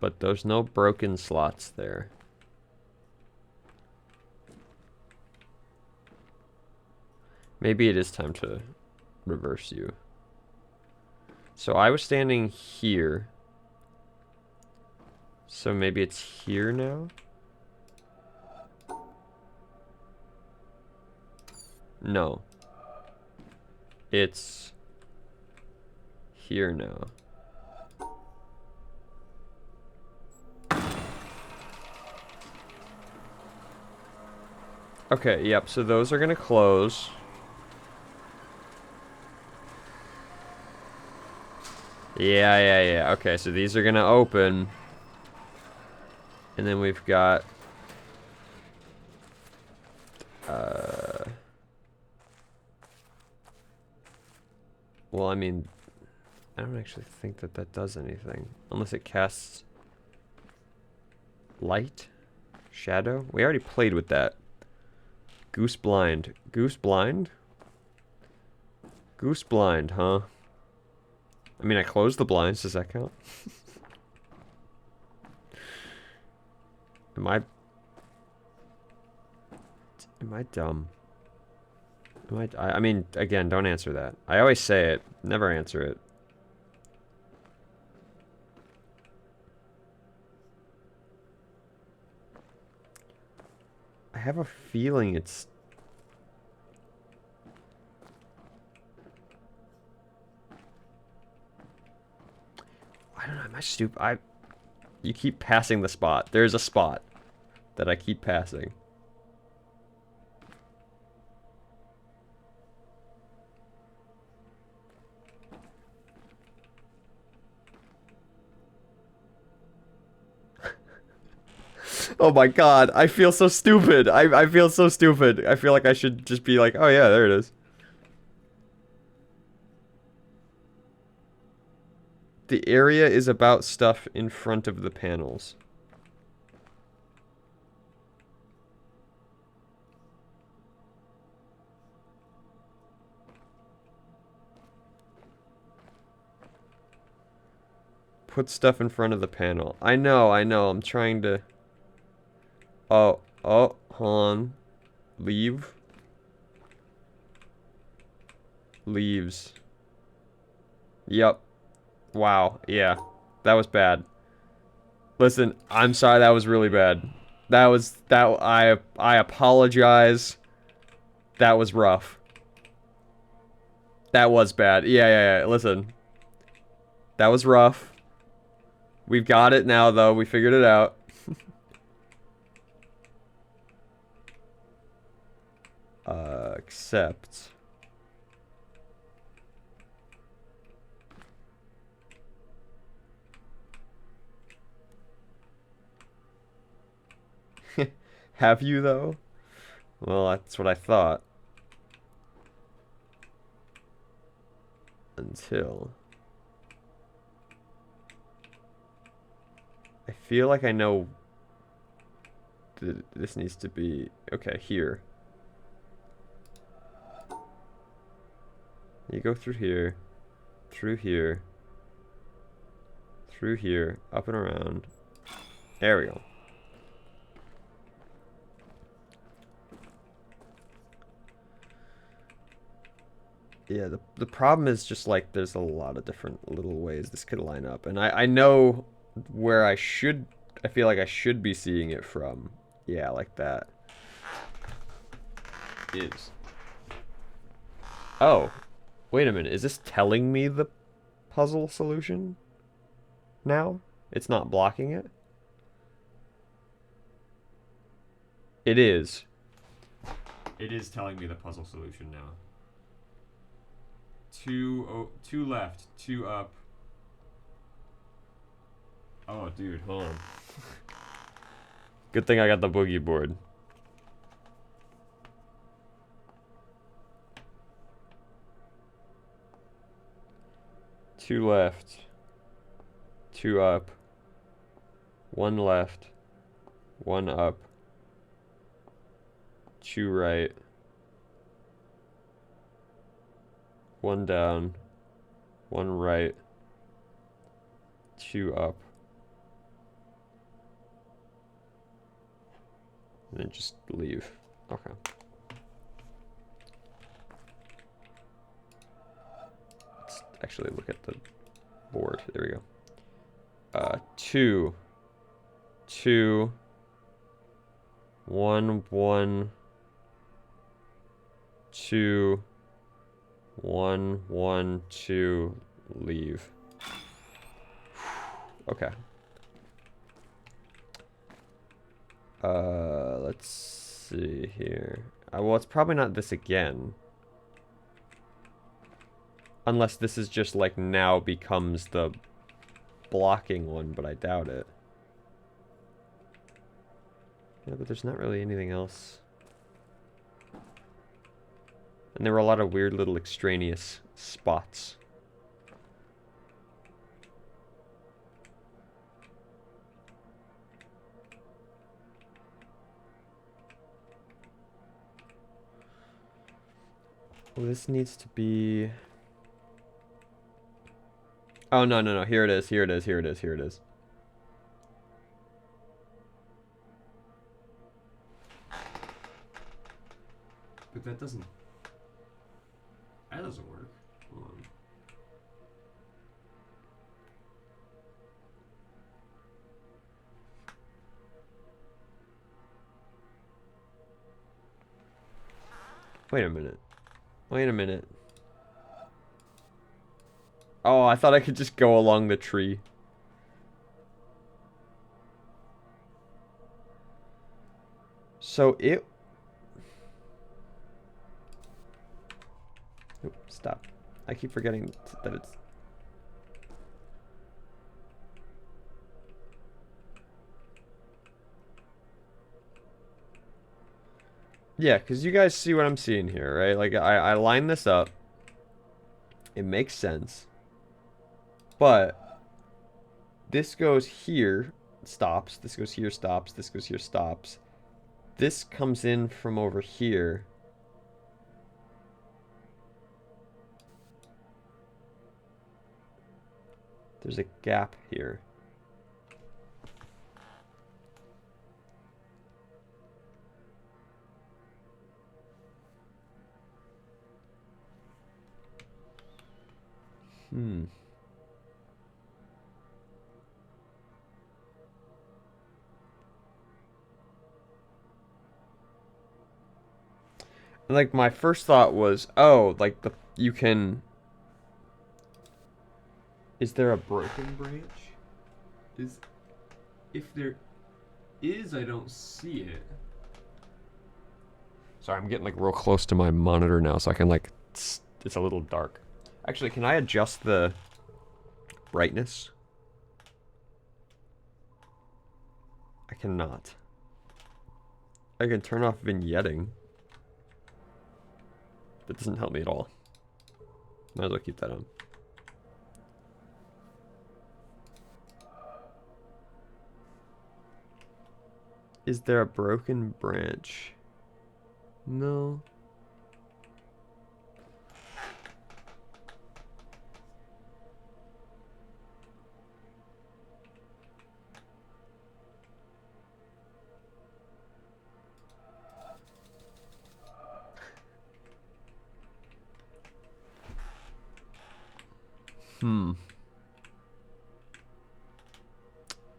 but there's no broken slots there. Maybe it is time to reverse you. So I was standing here. So maybe it's here now? No. It's here now. Okay, yep, so those are gonna close. Yeah. Okay, so these are gonna open. And then we've got... Well, I mean... I don't actually think that that does anything. Unless it casts... Light? Shadow? We already played with that. Goose blind. Goose blind? Goose blind, huh? I mean, I closed the blinds. Does that count? Am I dumb? I mean, again, don't answer that. I always say it. Never answer it. I have a feeling it's... I don't know, am I stupid? You keep passing the spot. There's a spot that I keep passing. Oh my god, I feel so stupid. I feel so stupid. I feel like I should just be like, oh yeah, there it is. The area is about stuff in front of the panels. Put stuff in front of the panel. I know. I'm trying to... Oh, hold on. Leave. Leaves. Yep. Wow, yeah. That was bad. Listen, I'm sorry, that was really bad. I apologize. That was rough. That was bad. Yeah. Listen. That was rough. We've got it now, though. We figured it out. Except... Have you, though? Well, that's what I thought. Until... I feel like I know... This needs to be... Okay, here. You go through here. Through here. Through here. Up and around. There we go. Yeah, the problem is just like there's a lot of different little ways this could line up. And I know where I feel like I should be seeing it from. Yeah, like that. Is. Oh, wait a minute. Is this telling me the puzzle solution now? It's not blocking it? It is. It is telling me the puzzle solution now. Two left, two up. Oh, dude, hold on. Good thing I got the boogie board. Two left. Two up. One left. One up. Two right. One down. One right. Two up. And then just leave. Okay. Let's actually look at the board. There we go. Two. Two. One. Two. 1, 1, 2, leave. Okay. Let's see here. Well, it's probably not this again. Unless this is just like now becomes the blocking one, but I doubt it. Yeah, but there's not really anything else. And there were a lot of weird little extraneous spots. Well, this needs to be... Oh, no. Here it is. But that doesn't... That doesn't work. Hold on. Wait a minute. Oh, I thought I could just go along the tree. So it... Oop, stop. I keep forgetting that it's... Yeah, because you guys see what I'm seeing here, right? Like, I line this up. It makes sense. But This goes here, stops. This goes here, stops. This goes here, stops. This comes in from over here. There's a gap here. Like, my first thought was, oh, like, you can... Is there a broken branch? If there is, I don't see it. Sorry, I'm getting, like, real close to my monitor now, so I can, like, it's a little dark. Actually, can I adjust the brightness? I cannot. I can turn off vignetting. That doesn't help me at all. Might as well keep that on. Is there a broken branch? No.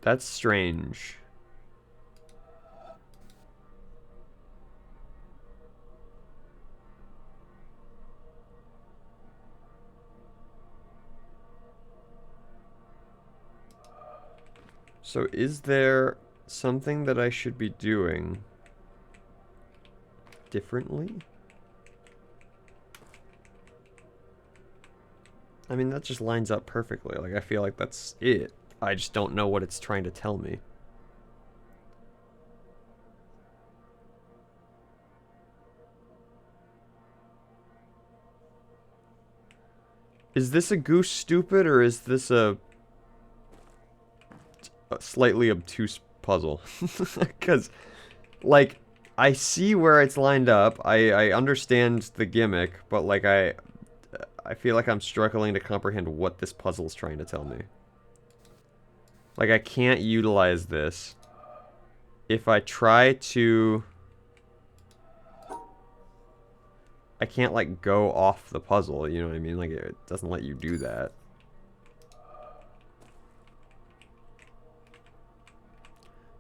That's strange. So is there something that I should be doing differently? I mean, that just lines up perfectly. Like, I feel like that's it. I just don't know what it's trying to tell me. Is this a goose stupid, or is this a slightly obtuse puzzle? Because, like, I see where it's lined up. I understand the gimmick, but, like, I feel like I'm struggling to comprehend what this puzzle is trying to tell me. Like, I can't utilize this. If I try to... I can't, like, go off the puzzle, you know what I mean? Like, it doesn't let you do that.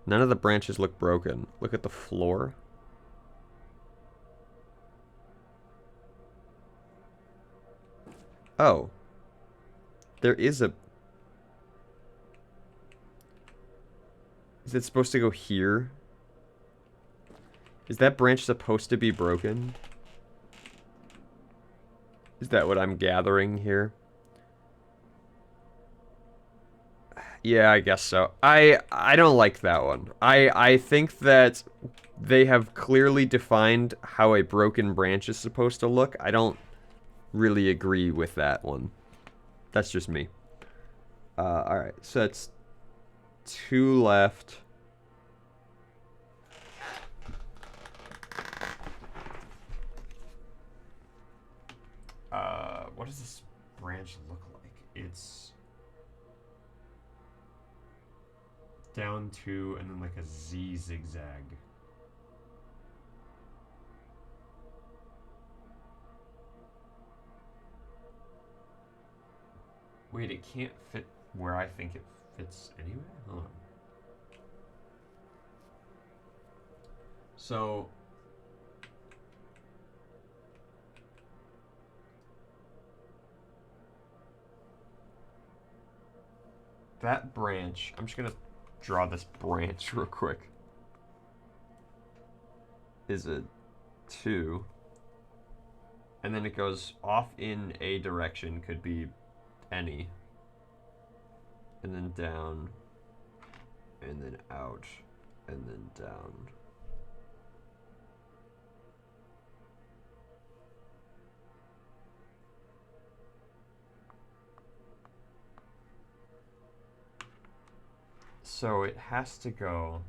None of the branches look broken. Look at the floor. Oh. There is a... Is it supposed to go here? Is that branch supposed to be broken? Is that what I'm gathering here? Yeah, I guess so. I don't like that one. I think that they have clearly defined how a broken branch is supposed to look. I don't really agree with that one. That's just me. Alright, so that's 2 left. What does this branch look like? It's down 2 and then like a Z zigzag. Wait, it can't fit where I think it fits anyway? Hold on. So... that branch... I'm just gonna draw this branch real quick. Is a 2. And then it goes off in a direction, could be any. And then down. And then out. And then down. So it has to go...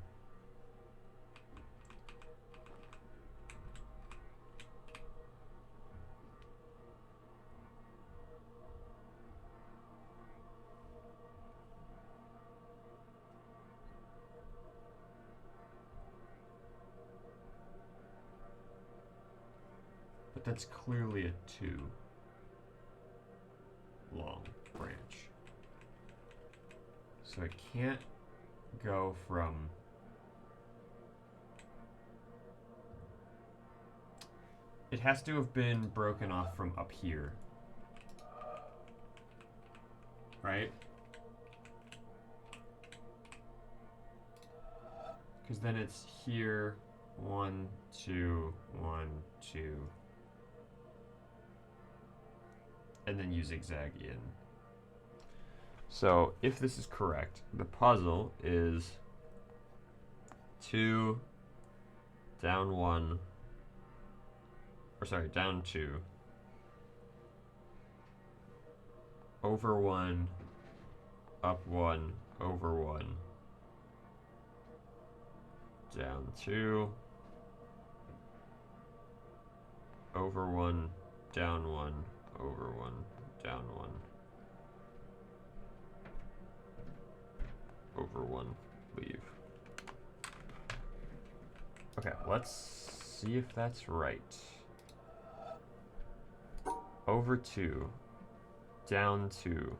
But that's clearly a 2 long branch. So it can't go from... It has to have been broken off from up here. Right? Because then it's here, 1, 2, 1, 2. And then you zigzag in. So, if this is correct, the puzzle is 2, down 1, or sorry, down 2, over 1, up 1, over 1, down 2, over 1, down 1, over 1, down 1, over 1, leave. Okay, let's see if that's right. Over 2, down 2,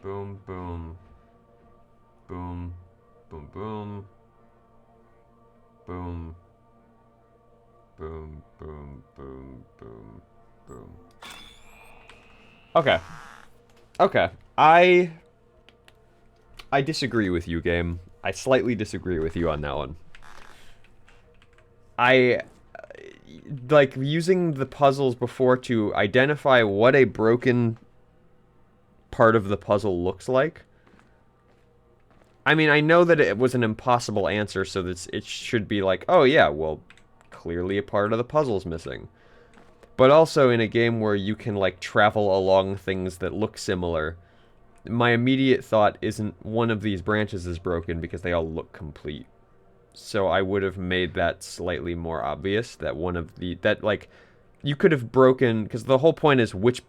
boom, boom, boom, boom, boom, boom, boom, boom, boom, boom, boom. Okay. Okay. I disagree with you, game. I slightly disagree with you on that one. I like using the puzzles before to identify what a broken part of the puzzle looks like. I mean, I know that it was an impossible answer, so that it should be like, oh yeah, well, clearly a part of the puzzle's missing. But also in a game where you can like travel along things that look similar, my immediate thought isn't one of these branches is broken because they all look complete. So I would have made that slightly more obvious that one of the, that like, you could have broken, because the whole point is which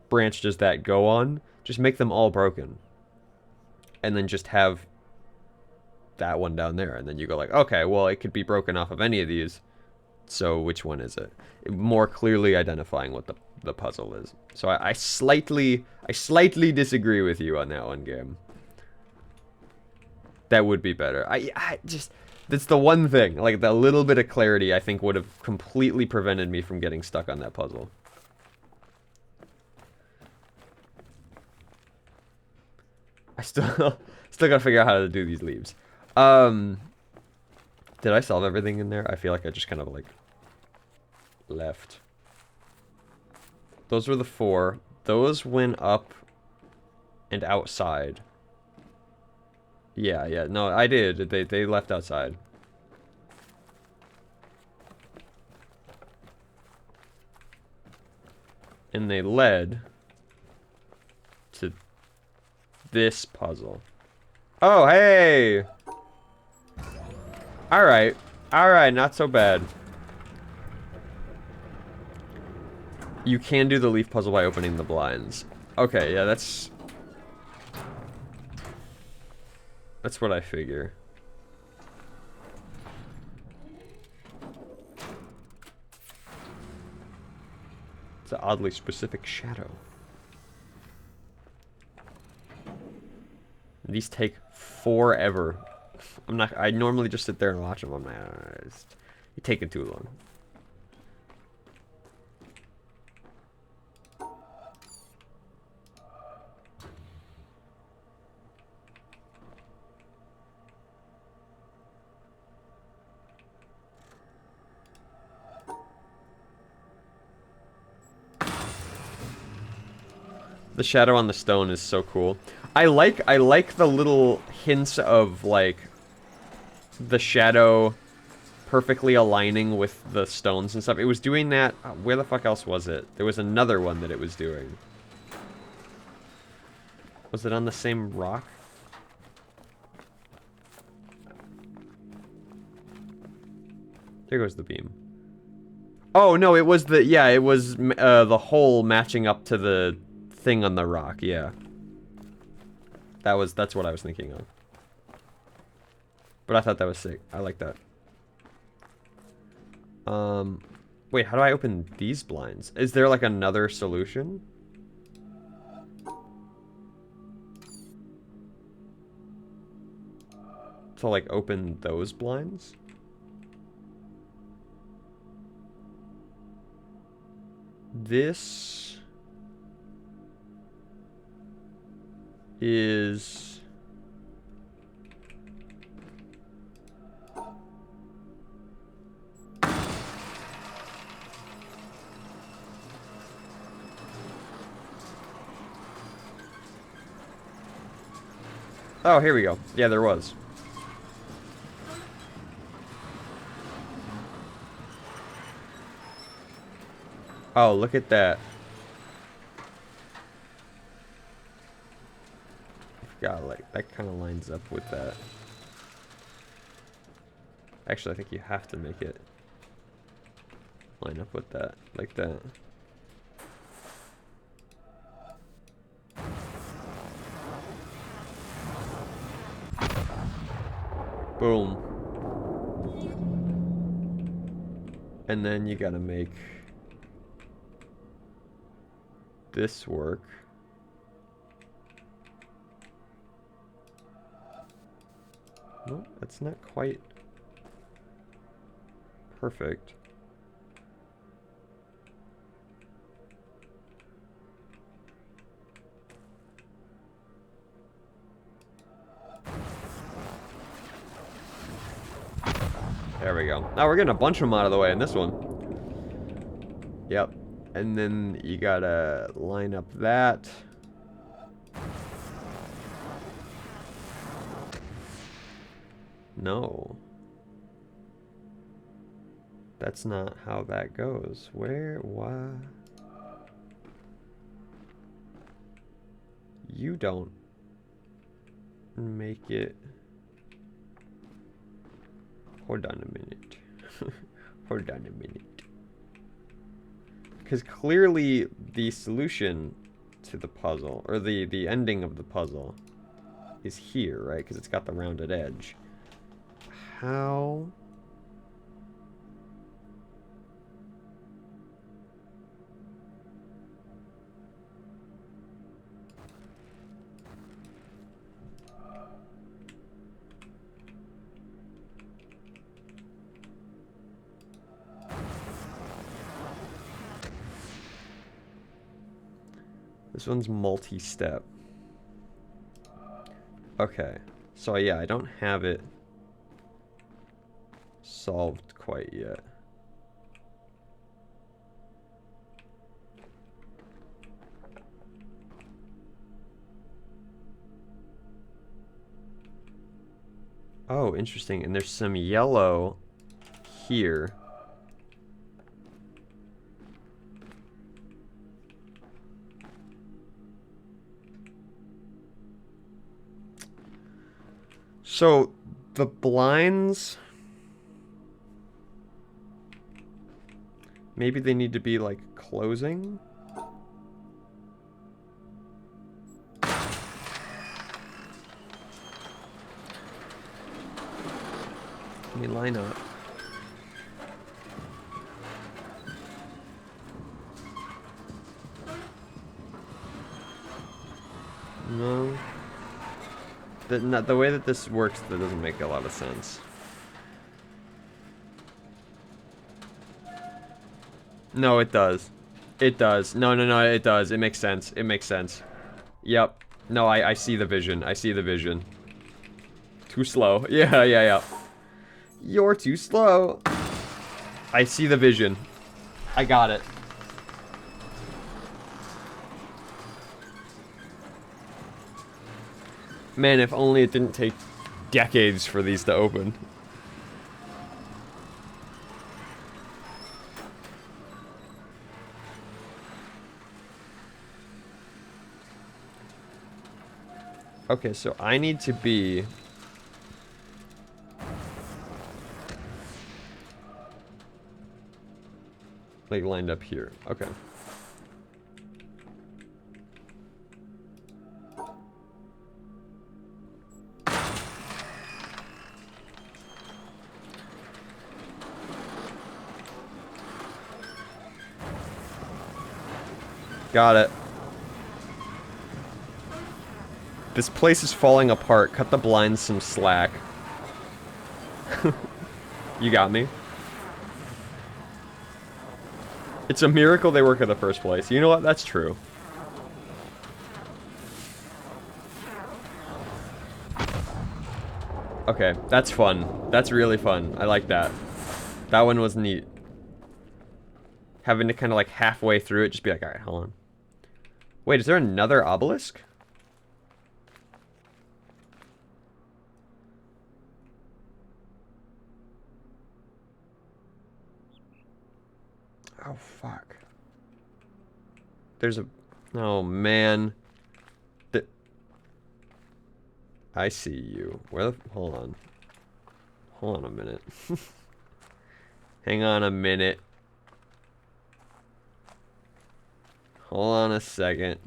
branch does that go on? Just make them all broken. And then just have that one down there. And then you go like, okay, well, it could be broken off of any of these. So which one is it? More clearly identifying what the puzzle is. So I slightly disagree with you on that one, game. That would be better. I just, that's the one thing. Like, the little bit of clarity I think would have completely prevented me from getting stuck on that puzzle. I still gotta figure out how to do these leaves. Did I solve everything in there? I feel like I just kind of like left. Those were the 4. Those went up and outside. Yeah, no, I did. They left outside. And they led to this puzzle. Oh, hey! Alright, not so bad. You can do the leaf puzzle by opening the blinds. Okay, yeah, that's what I figure. It's an oddly specific shadow. These take forever. I normally just sit there and watch them. I'm like, you're taking too long. The shadow on the stone is so cool. I like the little hints of like the shadow perfectly aligning with the stones and stuff. It was doing that. Where the fuck else was it? There was another one that it was doing. Was it on the same rock? There goes the beam. Oh, no, it was the... Yeah, it was the hole matching up to the thing on the rock, yeah. That's what I was thinking of. But I thought that was sick. I like that. Wait, how do I open these blinds? Is there, like, another solution? To, like, open those blinds? This is... Oh, here we go. Yeah, there was. Oh, look at that. God, like, that kind of lines up with that. Actually, I think you have to make it line up with that, like that. Boom. And then you gotta make this work. No, that's not quite perfect. There we go. Now we're getting a bunch of them out of the way in this one. Yep. And then you gotta line up that. No. That's not how that goes. Where? Why? You don't make it. Hold on a minute. Hold on a minute. Because clearly the solution to the puzzle, or the ending of the puzzle, is here, right? Because it's got the rounded edge. How? This one's multi-step. Okay. So yeah, I don't have it solved quite yet. Oh, interesting. And there's some yellow here. So the blinds, maybe they need to be like closing. Let me line up. No. The way that this works, that doesn't make a lot of sense. No, it does. It does. No, it does. It makes sense. It makes sense. Yep. No, I see the vision. I see the vision. Too slow. Yeah. You're too slow. I see the vision. I got it. Man, if only it didn't take decades for these to open. Okay, so I need to be... Like, lined up here. Okay. Got it. This place is falling apart. Cut the blinds some slack. You got me. It's a miracle they work in the first place. You know what? That's true. Okay, that's fun. That's really fun. I like that. That one was neat. Having to kind of like halfway through it, just be like, alright, hold on. Wait, is there another obelisk? Oh, fuck. There's a... Oh, man. I see you. Where the... Hold on. Hold on a minute. Hang on a minute. Hold on a second.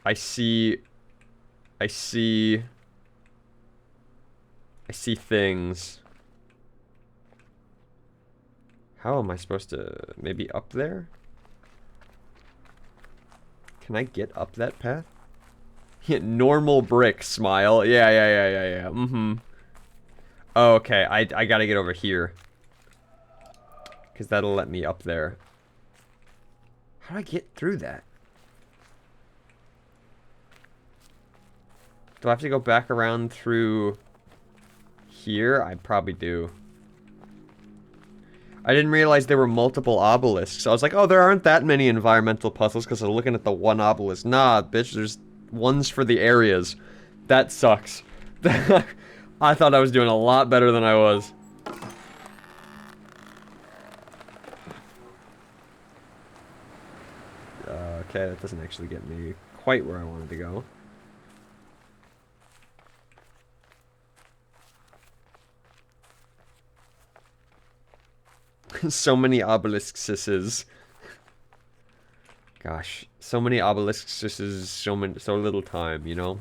I see things. How am I supposed to... Maybe up there? Can I get up that path? Yeah, normal brick, smile. Yeah. Mm-hmm. Oh, okay, I gotta get over here. Because that'll let me up there. How do I get through that? Do I have to go back around through here? I probably do. I didn't realize there were multiple obelisks. I was like, oh, there aren't that many environmental puzzles because I'm looking at the one obelisk. Nah, bitch, there's ones for the areas. That sucks. I thought I was doing a lot better than I was. Okay, that doesn't actually get me quite where I wanted to go. So many obelisks. Gosh, so many obelisks, so little time, you know?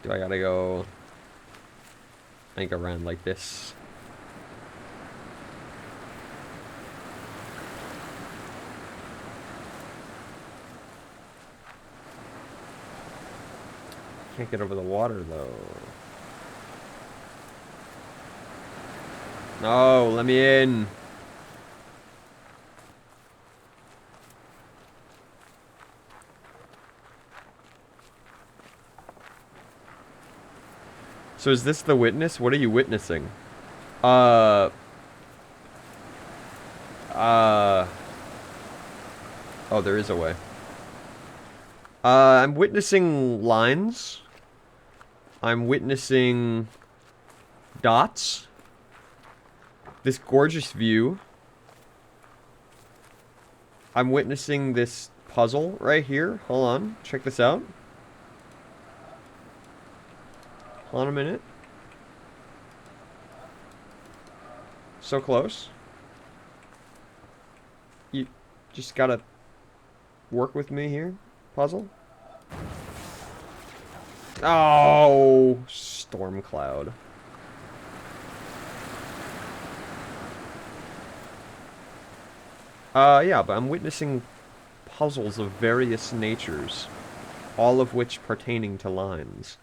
Do I gotta go... I think around like this. Can't get over the water, though. No, let me in. So is this the witness? What are you witnessing? Oh, there is a way. I'm witnessing lines. I'm witnessing dots. This gorgeous view. I'm witnessing this puzzle right here. Hold on. Check this out. Hold on a minute. So close. You just gotta work with me here. Puzzle. Oh, storm cloud. Yeah, but I'm witnessing puzzles of various natures, all of which pertaining to lines.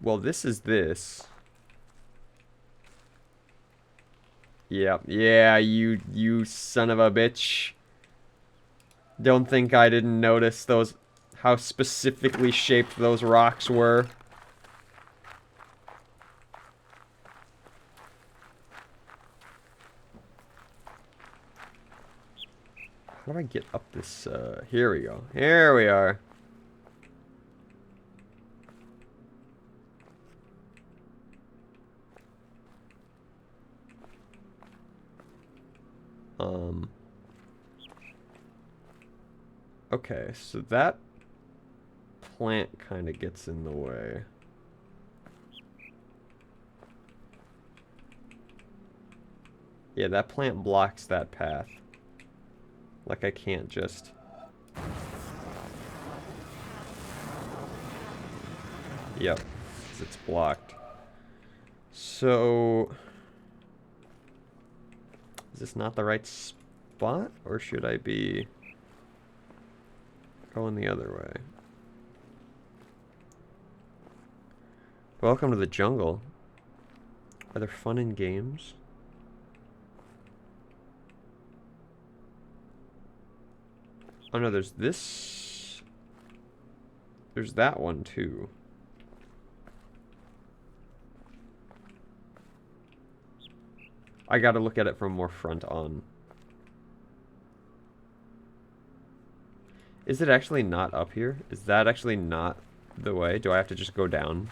Well, this is this. Yep, yeah, you son of a bitch. Don't think I didn't notice those, how specifically shaped those rocks were. How do I get up this, here we go. Here we are. Um. Okay, so that plant kind of gets in the way. Yeah, that plant blocks that path. Like I can't just... Yep, 'cause it's blocked. So... Is this not the right spot? Or should I be going the other way? Welcome to the jungle. Are there fun in games? Oh no, there's this... There's that one too. I gotta look at it from more front on. Is it actually not up here? Is that actually not the way? Do I have to just go down?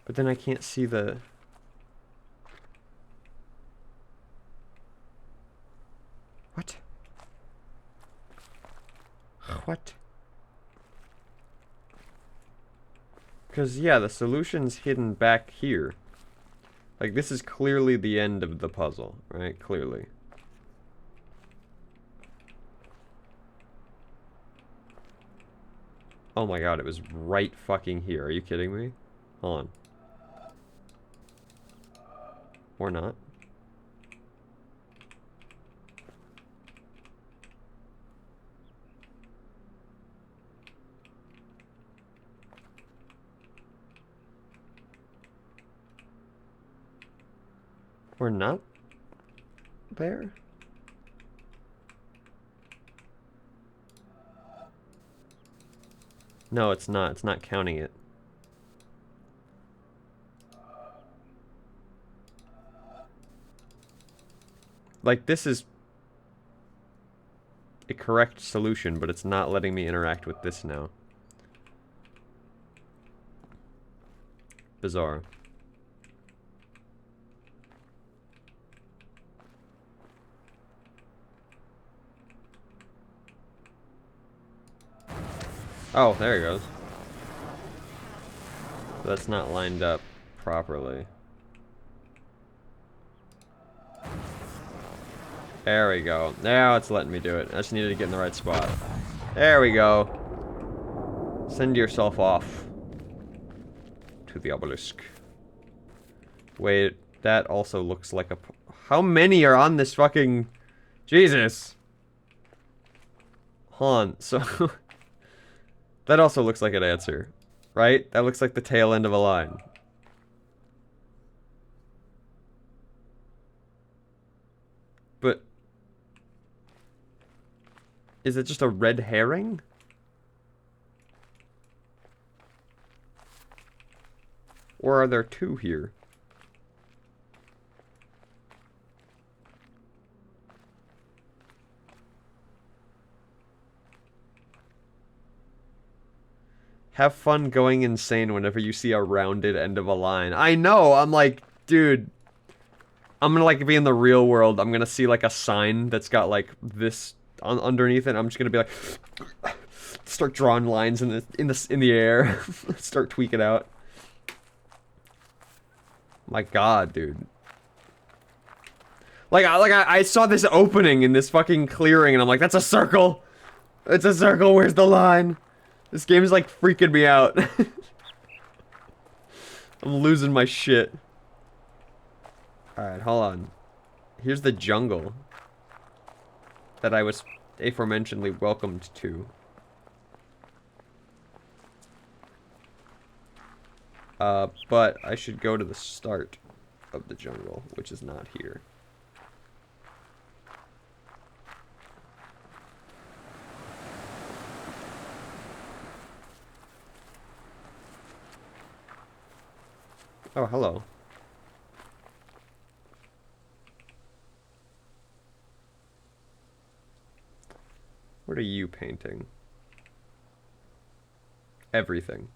But then I can't see the... What? What? Because, yeah, the solution's hidden back here. Like, this is clearly the end of the puzzle, right? Clearly. Oh my god, it was right fucking here. Are you kidding me? Hold on. Or not. Or not there? No, it's not. It's not counting it. Like, this is a correct solution, but it's not letting me interact with this now. Bizarre. Oh, there it goes. That's not lined up properly. There we go. Now it's letting me do it. I just needed to get in the right spot. There we go. Send yourself off to the obelisk. Wait, that also looks like a... How many are on this fucking... Jesus! Hold on, so... That also looks like an answer, right? That looks like the tail end of a line. But... Is it just a red herring? Or are there two here? Have fun going insane whenever you see a rounded end of a line. I know, I'm like, dude. I'm gonna like be in the real world. I'm gonna see like a sign that's got like this underneath it. I'm just gonna be like, start drawing lines in the air, start tweaking out. My God, dude. I saw this opening in this fucking clearing, and I'm like, that's a circle. It's a circle. Where's the line? This game is like freaking me out. I'm losing my shit. Alright, hold on. Here's the jungle that I was aforementionedly welcomed to. But I should go to the start of the jungle, which is not here. Oh, hello. What are you painting? Everything.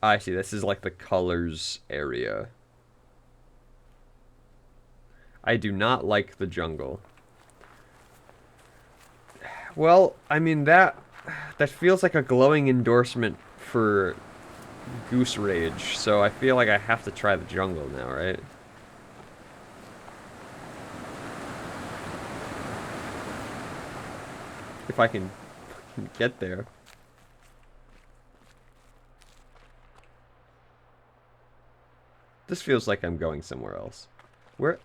I see, this is like the colors area. I do not like the jungle. Well, I mean, that feels like a glowing endorsement for Goose Rage, so I feel like I have to try the jungle now, right? If I can get there. This feels like I'm going somewhere else. Where?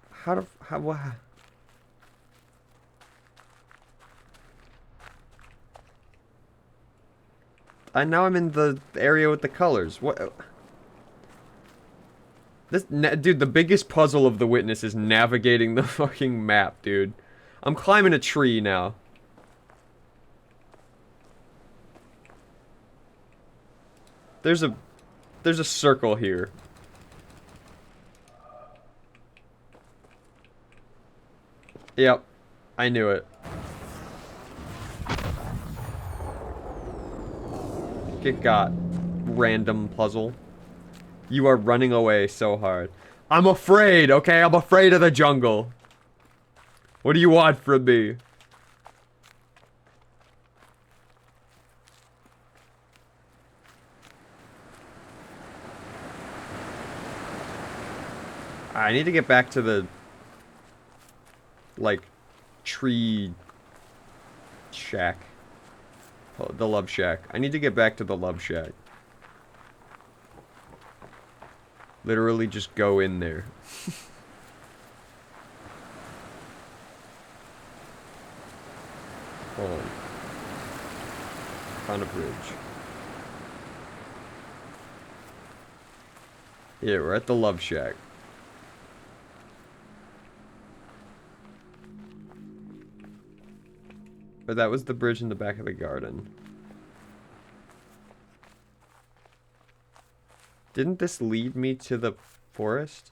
How? Now I'm in the area with the colors. What? Dude, the biggest puzzle of The Witness is navigating the fucking map, dude. I'm climbing a tree now. There's a circle here. Yep. I knew it. Get got. Random puzzle. You are running away so hard. I'm afraid, okay? I'm afraid of the jungle. What do you want from me? I need to get back to the, like, tree shack. Oh, the love shack. I need to get back to the love shack. Literally just go in there. Hold on. Found a bridge. Yeah, we're at the love shack. But that was the bridge in the back of the garden. Didn't this lead me to the forest?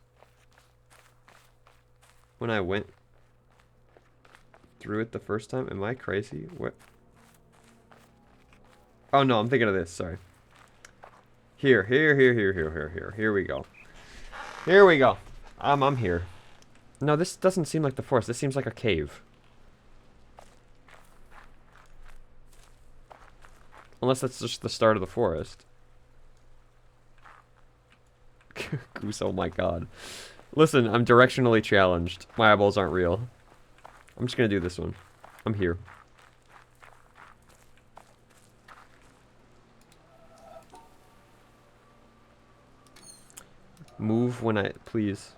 When I went through it the first time? Am I crazy? What? Oh no, I'm thinking of this, sorry. Here we go. Here we go. I'm here. No, this doesn't seem like the forest. This seems like a cave. Unless that's just the start of the forest. Goose, oh my god. Listen, I'm directionally challenged. My eyeballs aren't real. I'm just gonna do this one. I'm here. Move when I... please.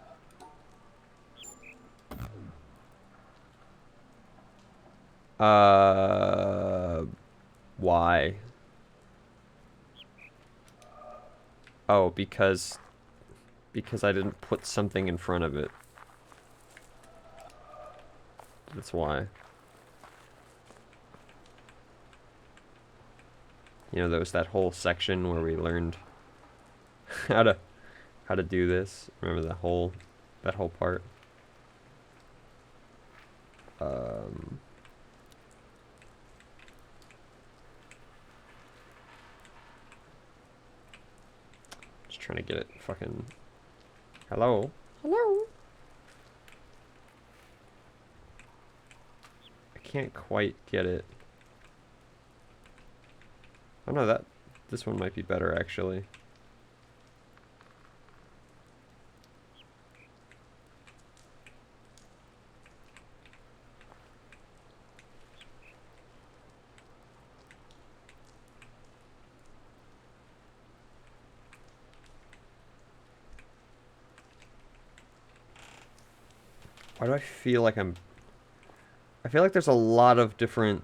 Why? Oh, because I didn't put something in front of it. That's why. You know, there was that whole section where we learned how to do this. Remember that whole part? Just trying to get it fucking... Hello? Hello? I can't quite get it. Oh no, this one might be better actually. Why do I feel like I feel like there's a lot of different,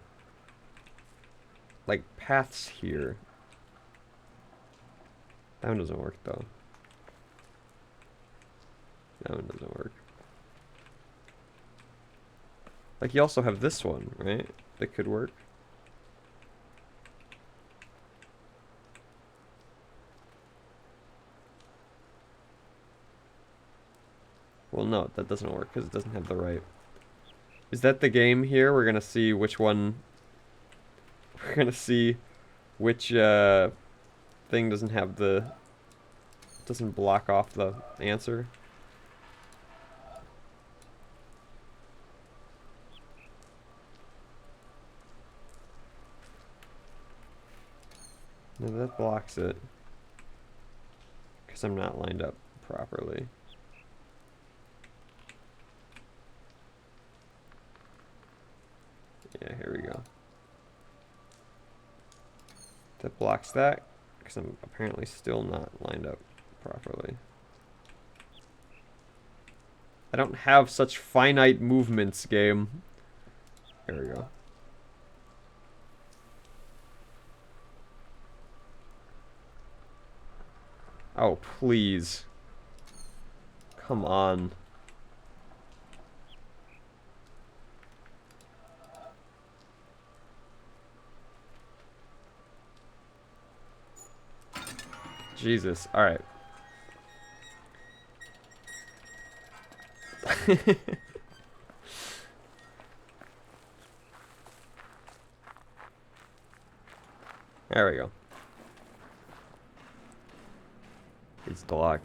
like, paths here. That one doesn't work, though. That one doesn't work. Like, you also have this one, right? That could work. Well, no, that doesn't work because it doesn't have the right Is that the game here? We're gonna see which one... We're gonna see which, thing doesn't have the... Doesn't block off the answer. No, that blocks it. Because I'm not lined up properly. Yeah, here we go. That blocks that, because I'm apparently still not lined up properly. I don't have such finite movements, game. There we go. Oh, please. Come on. Jesus. Alright. There we go. It's the lock.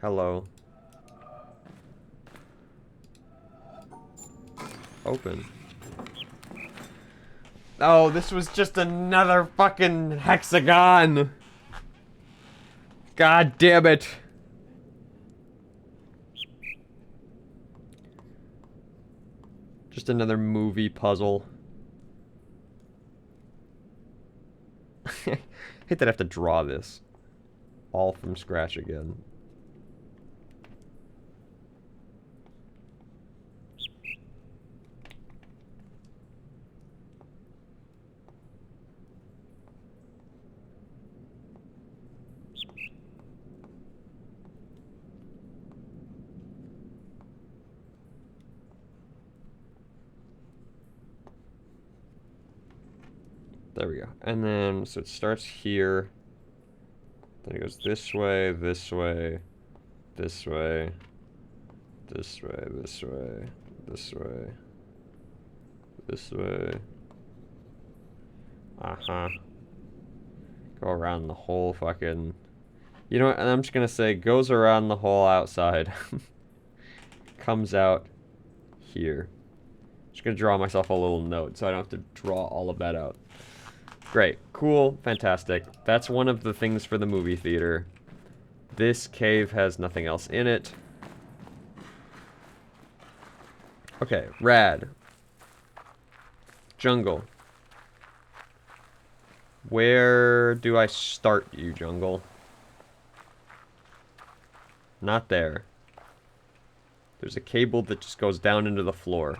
Hello. Open. Oh, this was just another fucking hexagon. God damn it. Just another movie puzzle. I hate that I have to draw this all from scratch again. There we go. And then, so it starts here. Then it goes this way, this way, this way, this way, this way, this way, this way. Uh-huh. Go around the whole fucking... You know what? And I'm just gonna say, goes around the whole outside. Comes out here. Just gonna draw myself a little note so I don't have to draw all of that out. Great. Cool. Fantastic. That's one of the things for the movie theater. This cave has nothing else in it. Okay. Rad. Jungle. Where do I start you, jungle? Not there. There's a cable that just goes down into the floor.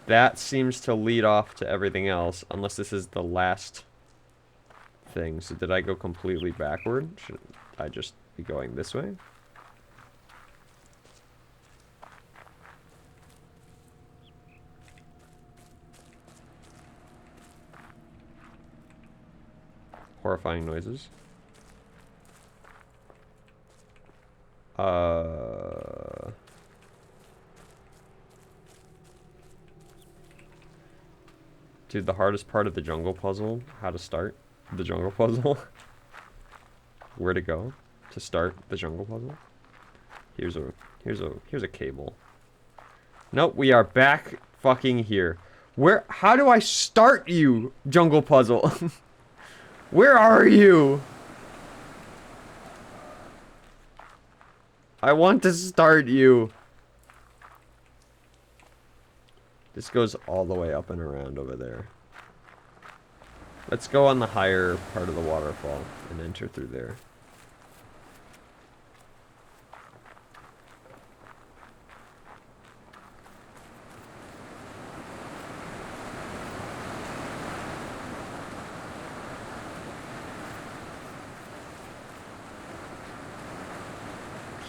That seems to lead off to everything else, unless this is the last thing. So did I go completely backward? Should I just be going this way? Horrifying noises. Dude, the hardest part of the jungle puzzle, how to start the jungle puzzle. Where to go to start the jungle puzzle. Here's a cable. Nope, we are back fucking here. How do I start you, jungle puzzle? Where are you? I want to start you. This goes all the way up and around over there. Let's go on the higher part of the waterfall and enter through there.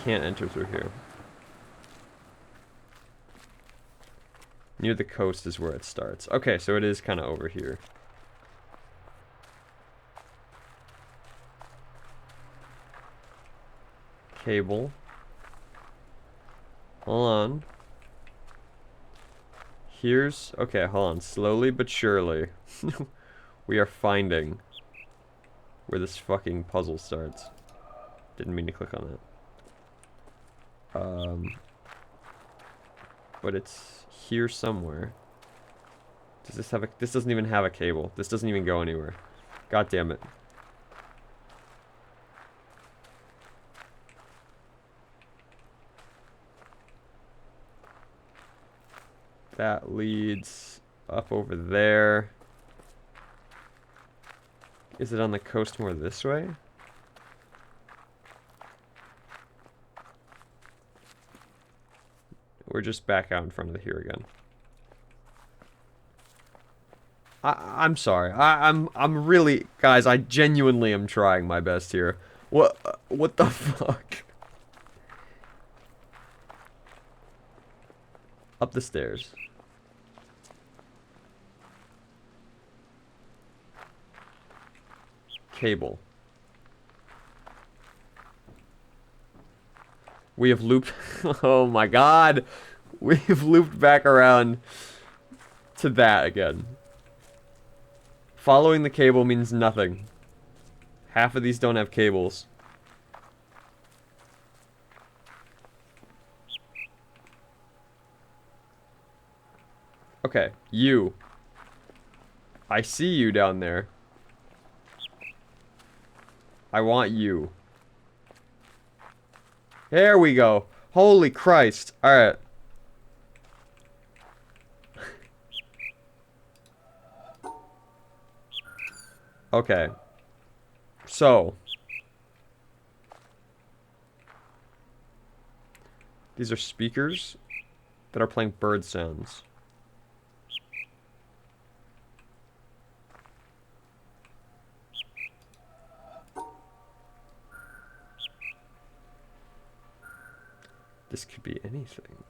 Can't enter through here. Near the coast is where it starts. Okay, so it is kind of over here. Cable. Hold on. Here's... Okay, hold on. Slowly but surely. We are finding where this fucking puzzle starts. Didn't mean to click on that. But it's here somewhere. Does this have a... This doesn't even have a cable. This doesn't even go anywhere. God damn it. That leads up over there. Is it on the coast more this way? We're just back out in front of here again. I'm sorry. I'm really, guys, I genuinely am trying my best here. What the fuck? Up the stairs. Cable. We have looped. Oh my god. We have looped back around to that again. Following the cable means nothing. Half of these don't have cables. Okay, you. I see you down there. I want you. There we go. Holy Christ. Alright. Okay. So. These are speakers that are playing bird sounds. This could be anything.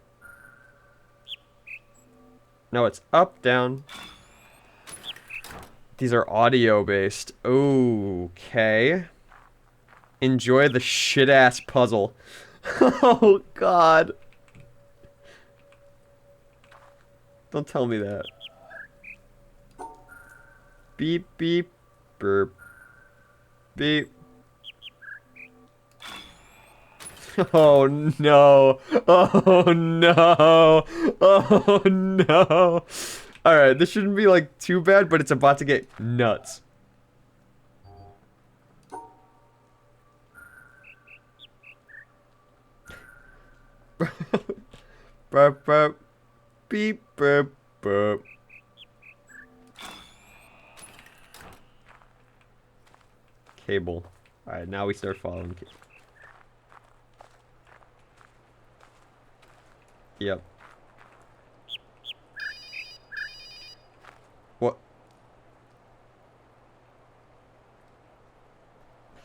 No, it's up, down. These are audio based. Okay. Enjoy the shit ass puzzle. Oh god. Don't tell me that. Beep beep burp. Beep. Oh no. Oh no. Oh no. Alright, this shouldn't be like too bad, but it's about to get nuts. Burp burp. Beep burp burp. Cable. Alright, now we start following. Yep. What?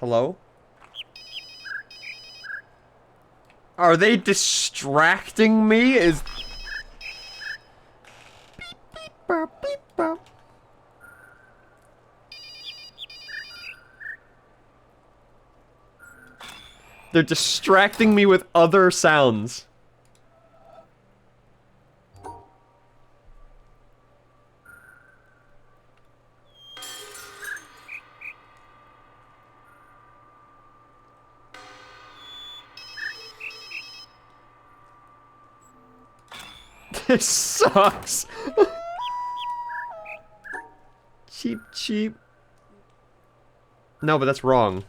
Hello? Are they distracting me? Is... Beep, beep, burp, beep, burp. They're distracting me with other sounds. This sucks. Cheap, cheap. No, but that's wrong.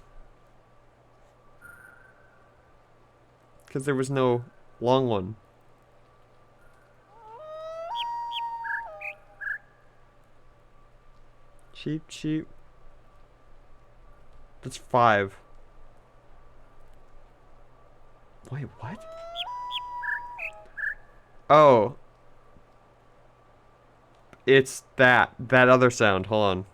Because there was no long one. Cheap, cheap. That's 5. Wait, what? Oh. It's that other sound. Hold on.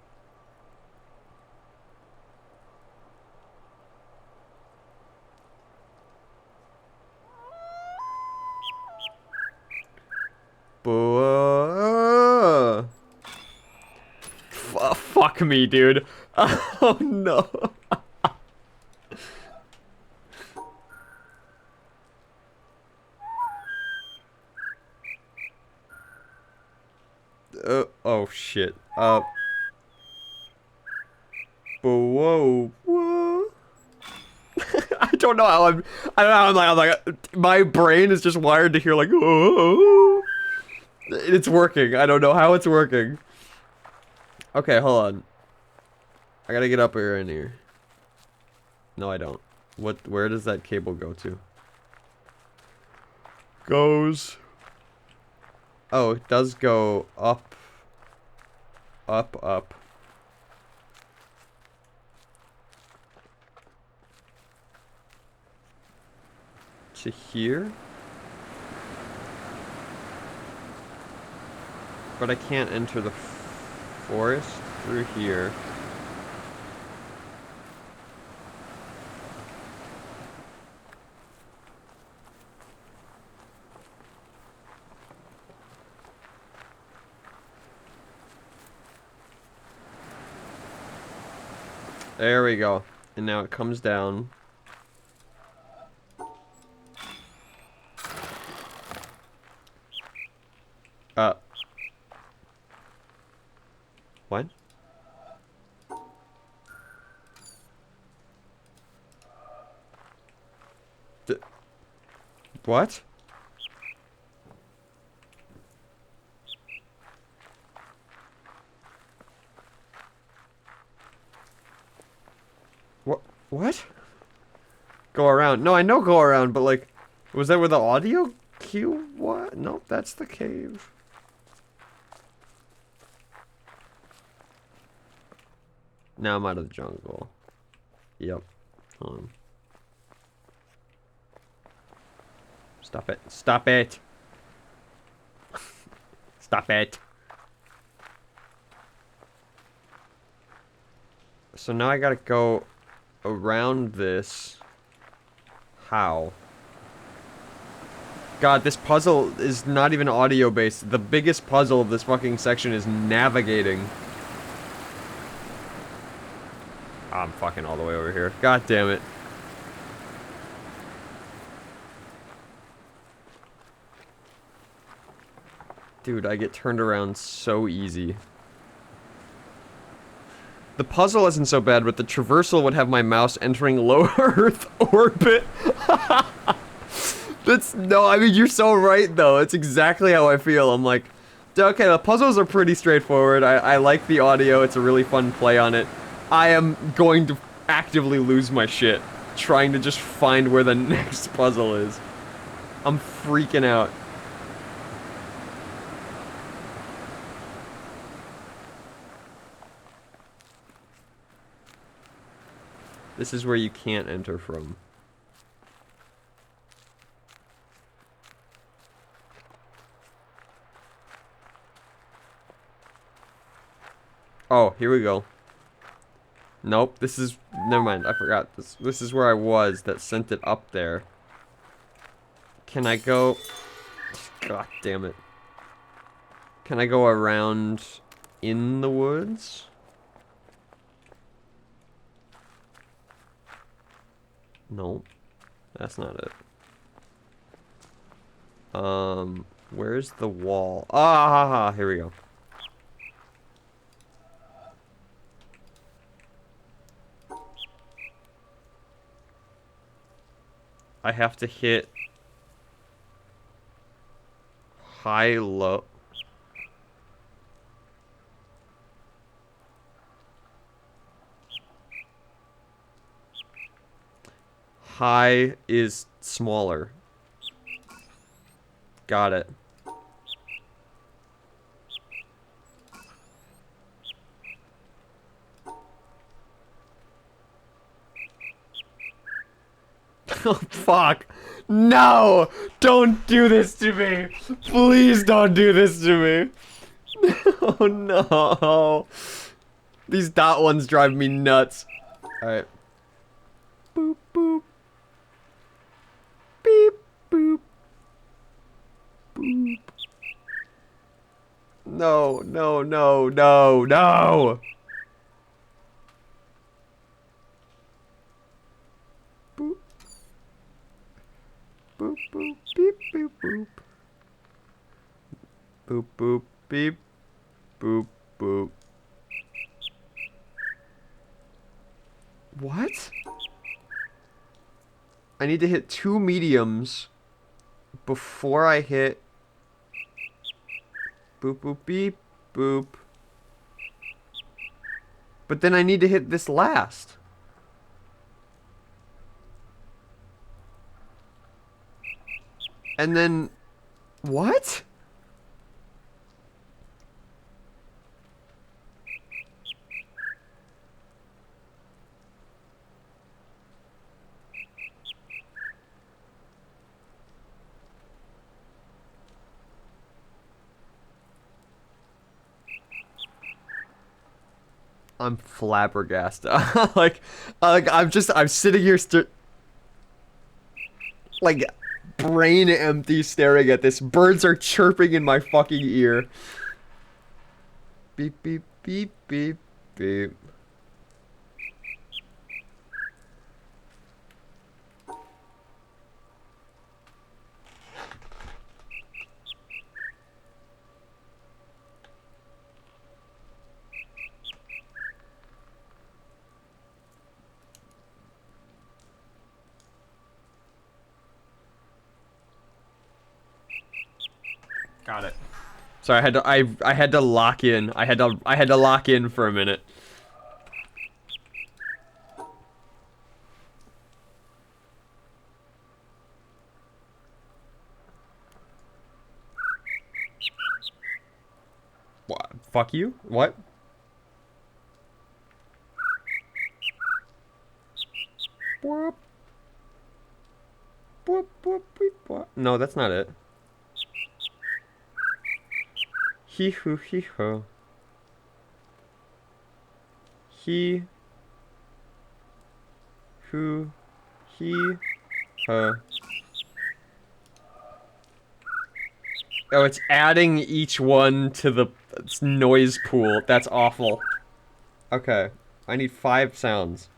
Fuck me, dude. Oh no. Oh shit. Whoa, whoa. I don't know how I don't know how I'm like, my brain is just wired to hear like, oh. It's working. I don't know how it's working. Okay, hold on. I gotta get up here in here. No, I don't. Where does that cable go to? Goes. Oh, it does go up. Up. To here? But I can't enter the forest through here. There we go. And now it comes down. What? What? What? Go around. No, I know go around, but like, was that where the audio cue? What? Nope, that's the cave. Now I'm out of the jungle. Yep. Hold on. Stop it. Stop it. Stop it. So now I gotta go around this. How? God, this puzzle is not even audio based. The biggest puzzle of this fucking section is navigating. I'm fucking all the way over here. God damn it. Dude, I get turned around so easy. The puzzle isn't so bad, but the traversal would have my mouse entering low Earth orbit. No, I mean, you're so right, though. It's exactly how I feel. I'm like, okay, the puzzles are pretty straightforward. I like the audio. It's a really fun play on it. I am going to actively lose my shit trying to just find where the next puzzle is. I'm freaking out. This is where you can't enter from. Oh, here we go. Nope, this is... Never mind, I forgot. This is where I was that sent it up there. Can I go... God damn it. Can I go around in the woods? Nope. That's not it. Where's the wall? Ah, here we go. I have to hit high, low. High is smaller. Got it. Oh, fuck. No! Don't do this to me! Please don't do this to me! Oh, no. These dot ones drive me nuts. Alright. Boop, boop. Beep, boop. Boop. No, no, no, no, no! Boop. Boop, boop, beep, boop, boop. Boop, boop, beep, boop, boop. What? I need to hit 2 mediums before I hit boop, boop, beep, boop. But then I need to hit this last. And then... What? I'm flabbergasted. I'm sitting here like brain empty staring at this. Birds are chirping in my fucking ear. Beep beep beep beep beep. Got it. Sorry, I had to lock in. I had to lock in for a minute. What? Fuck you? What? Boop. Boop, boop, beep, boop. No, that's not it. Hee hoo hee ho. He who he her. Oh, it's adding each one to the noise pool. That's awful. Okay, I need 5 sounds.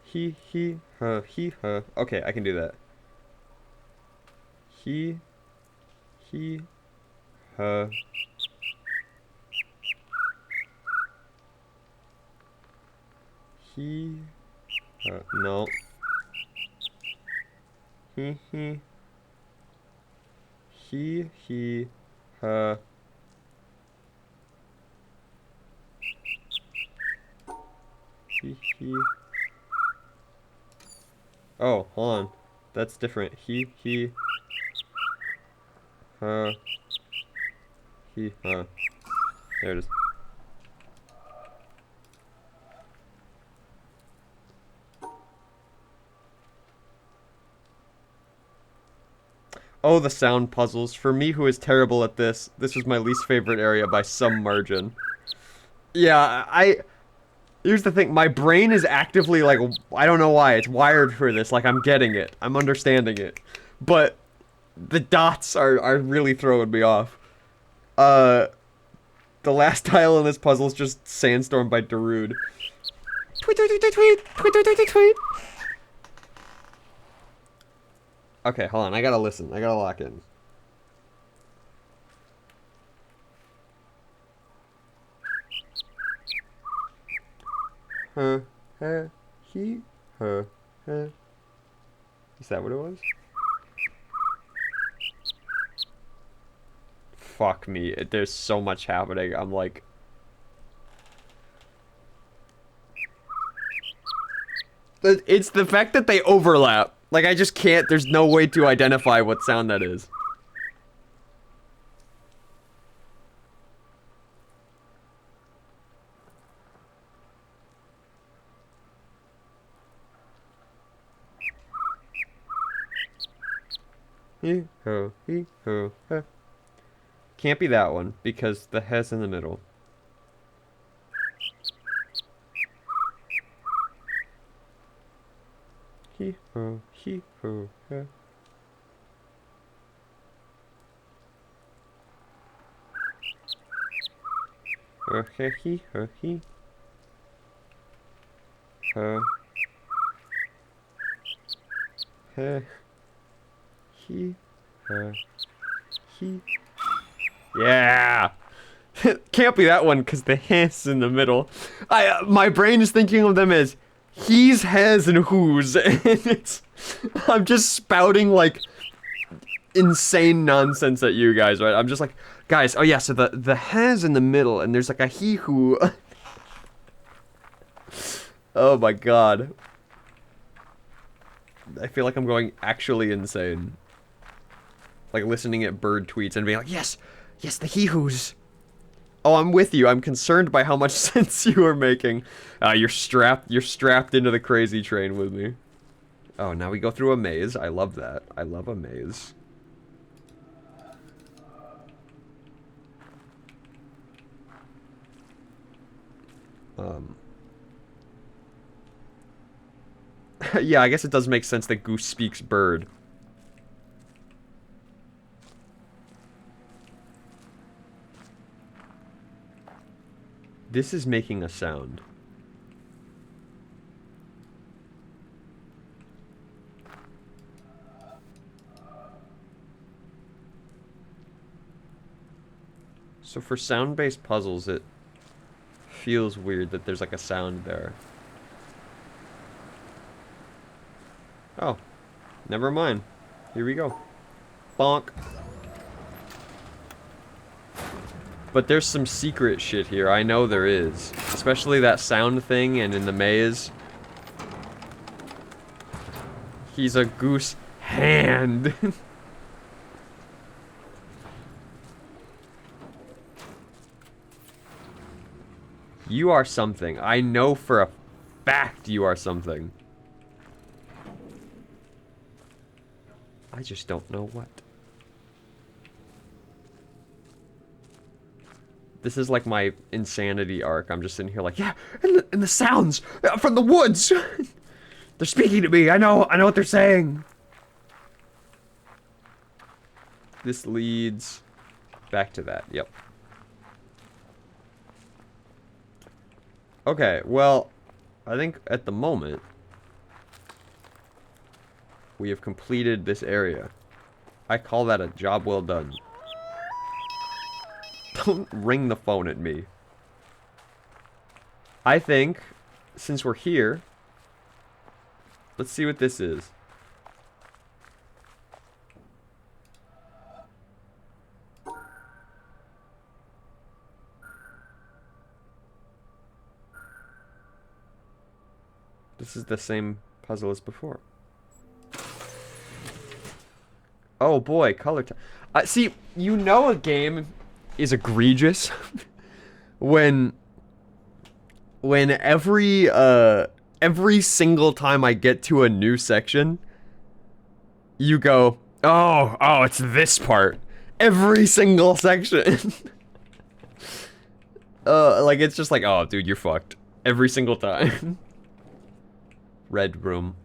He her. Okay, I can do that. He her. He no. He her. He. Oh, hold on. That's different. He her. He her. There it is. Oh, the sound puzzles. For me, who is terrible at this was my least favorite area by some margin. Yeah, here's the thing. My brain is actively, like, I don't know why. It's wired for this. Like, I'm getting it. I'm understanding it. But the dots are really throwing me off. The last tile in this puzzle is just Sandstorm by Darude. Tweet, tweet, tweet, tweet, tweet, tweet, tweet, tweet, tweet. Okay, hold on. I gotta listen. I gotta lock in. He, her. Is that what it was? Fuck me. There's so much happening. I'm like... It's the fact that they overlap. Like, I just can't... There's no way to identify what sound that is. He, ho, he. Can't be that one, because the he's in the middle. He, ho, he. He, he. He, her, he. Yeah! Can't be that one because the has in the middle. My brain is thinking of them as he's, has, and who's. And I'm just spouting like insane nonsense at you guys, right? I'm just like, guys, oh yeah, so the has in the middle and there's like a he who. Oh my god. I feel like I'm going actually insane. Like listening at bird tweets and being like, yes, yes, the he who's. Oh, I'm with you. I'm concerned by how much sense you are making. You're strapped into the crazy train with me. Oh, now we go through a maze. I love that. I love a maze. Yeah, I guess it does make sense that Goose speaks bird. This is making a sound. So for sound-based puzzles, it feels weird that there's like a sound there. Oh, never mind. Here we go. Bonk. But there's some secret shit here. I know there is. Especially that sound thing and in the maze. He's a goose hand. You are something. I know for a fact you are something. I just don't know what. This is like my insanity arc. I'm just sitting here like, yeah, and the sounds from the woods. They're speaking to me. I know what they're saying. This leads back to that. Yep. Okay, well, I think at the moment we have completed this area. I call that a job well done. Don't ring the phone at me. I think, since we're here, let's see what this is. This is the same puzzle as before. Oh boy, color time. See, you know a game is egregious when every single time I get to a new section, you go, oh, it's this part. Every single section. Like it's just like, oh, dude, you're fucked. Every single time. Red room.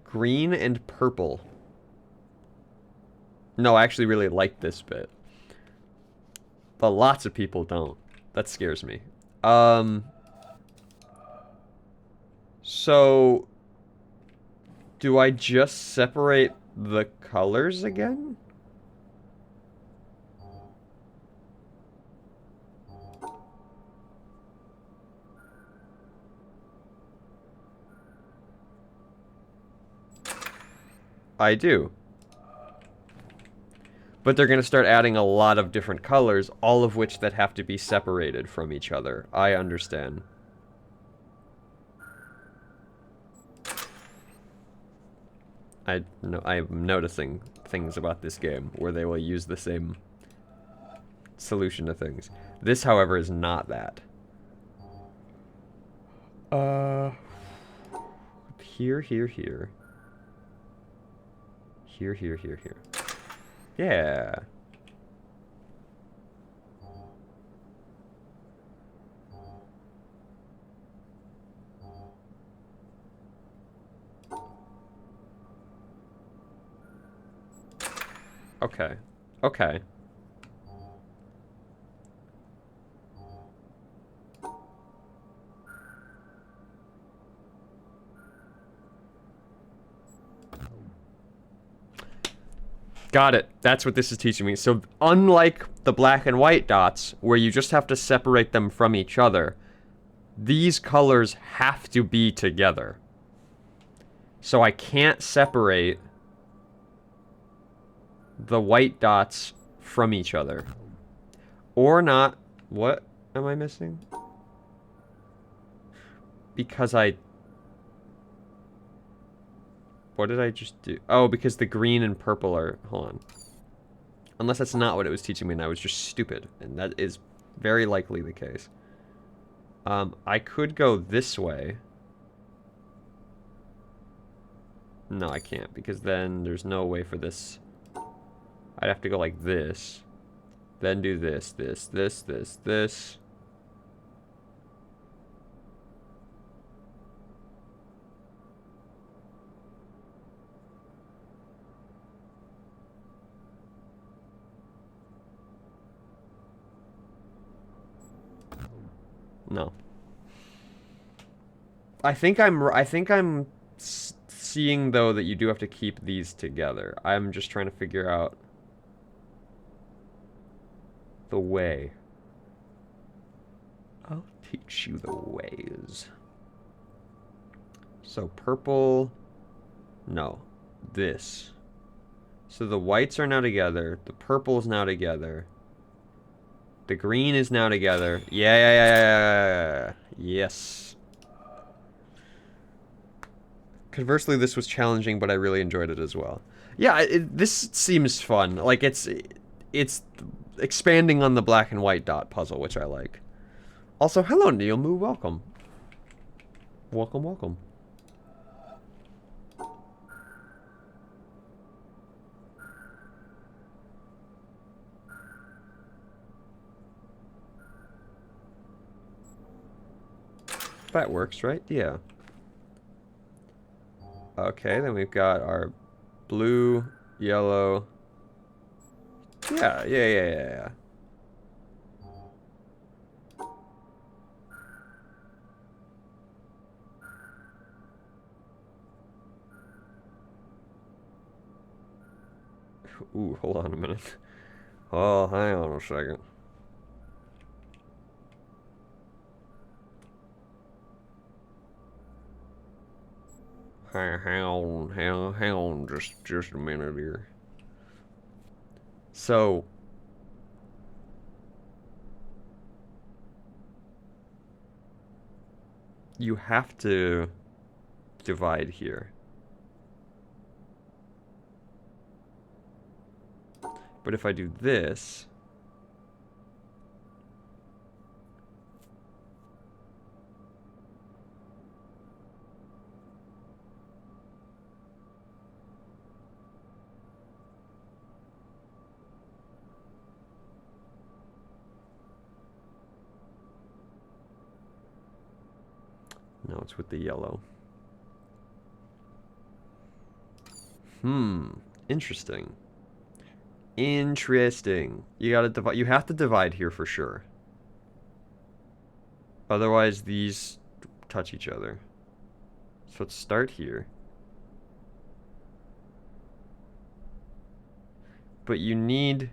Green and purple. No, I actually really like this bit. But lots of people don't. That scares me. So do I just separate the colors again? I do. But they're going to start adding a lot of different colors, all of which that have to be separated from each other. I understand. I'm noticing things about this game where they will use the same solution to things. This, however, is not that. Here. Here. Yeah. Okay. Okay. Got it. That's what this is teaching me. So unlike the black and white dots, where you just have to separate them from each other, these colors have to be together. So I can't separate the white dots from each other. Or not. What am I missing? Because what did I just do? Oh, because the green and purple are... Hold on. Unless that's not what it was teaching me and I was just stupid. And that is very likely the case. I could go this way. No, I can't, because then there's no way for this. I'd have to go like this. Then do this, this, this, this, this. No. I think I'm seeing though that you do have to keep these together. I'm just trying to figure out the way. I'll teach you the ways. So purple, no, this. So the whites are now together, the purple is now together. The green is now together. Yeah. Yes. Conversely, this was challenging, but I really enjoyed it as well. Yeah, this seems fun. Like, it's expanding on the black and white dot puzzle, which I like. Also, hello, Neil Moo. Welcome. Welcome. That works, right? Yeah. Okay, then we've got our blue, yellow. Yeah. Ooh, hold on a minute. Oh, hang on a second. Hang on just a minute here. So, you have to divide here. But if I do this, no, it's with the yellow. Interesting. You gotta divide. You have to divide here for sure. Otherwise, these touch each other. So let's start here. But you need...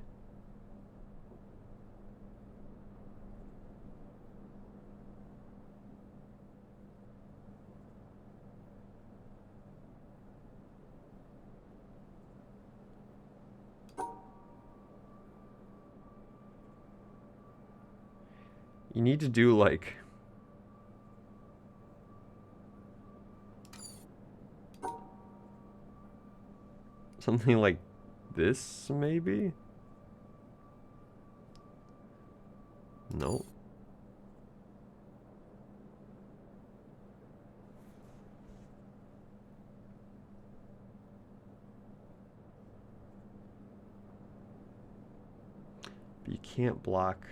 You need to do, like... something like this, maybe? No. But you can't block...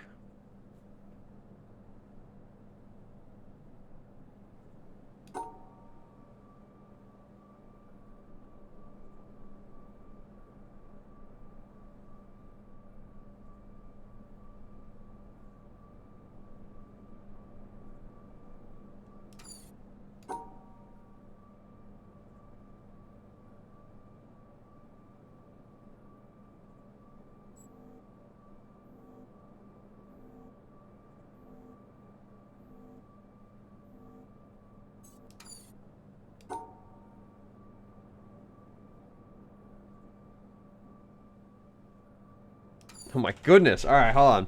Oh my goodness. Alright, hold on.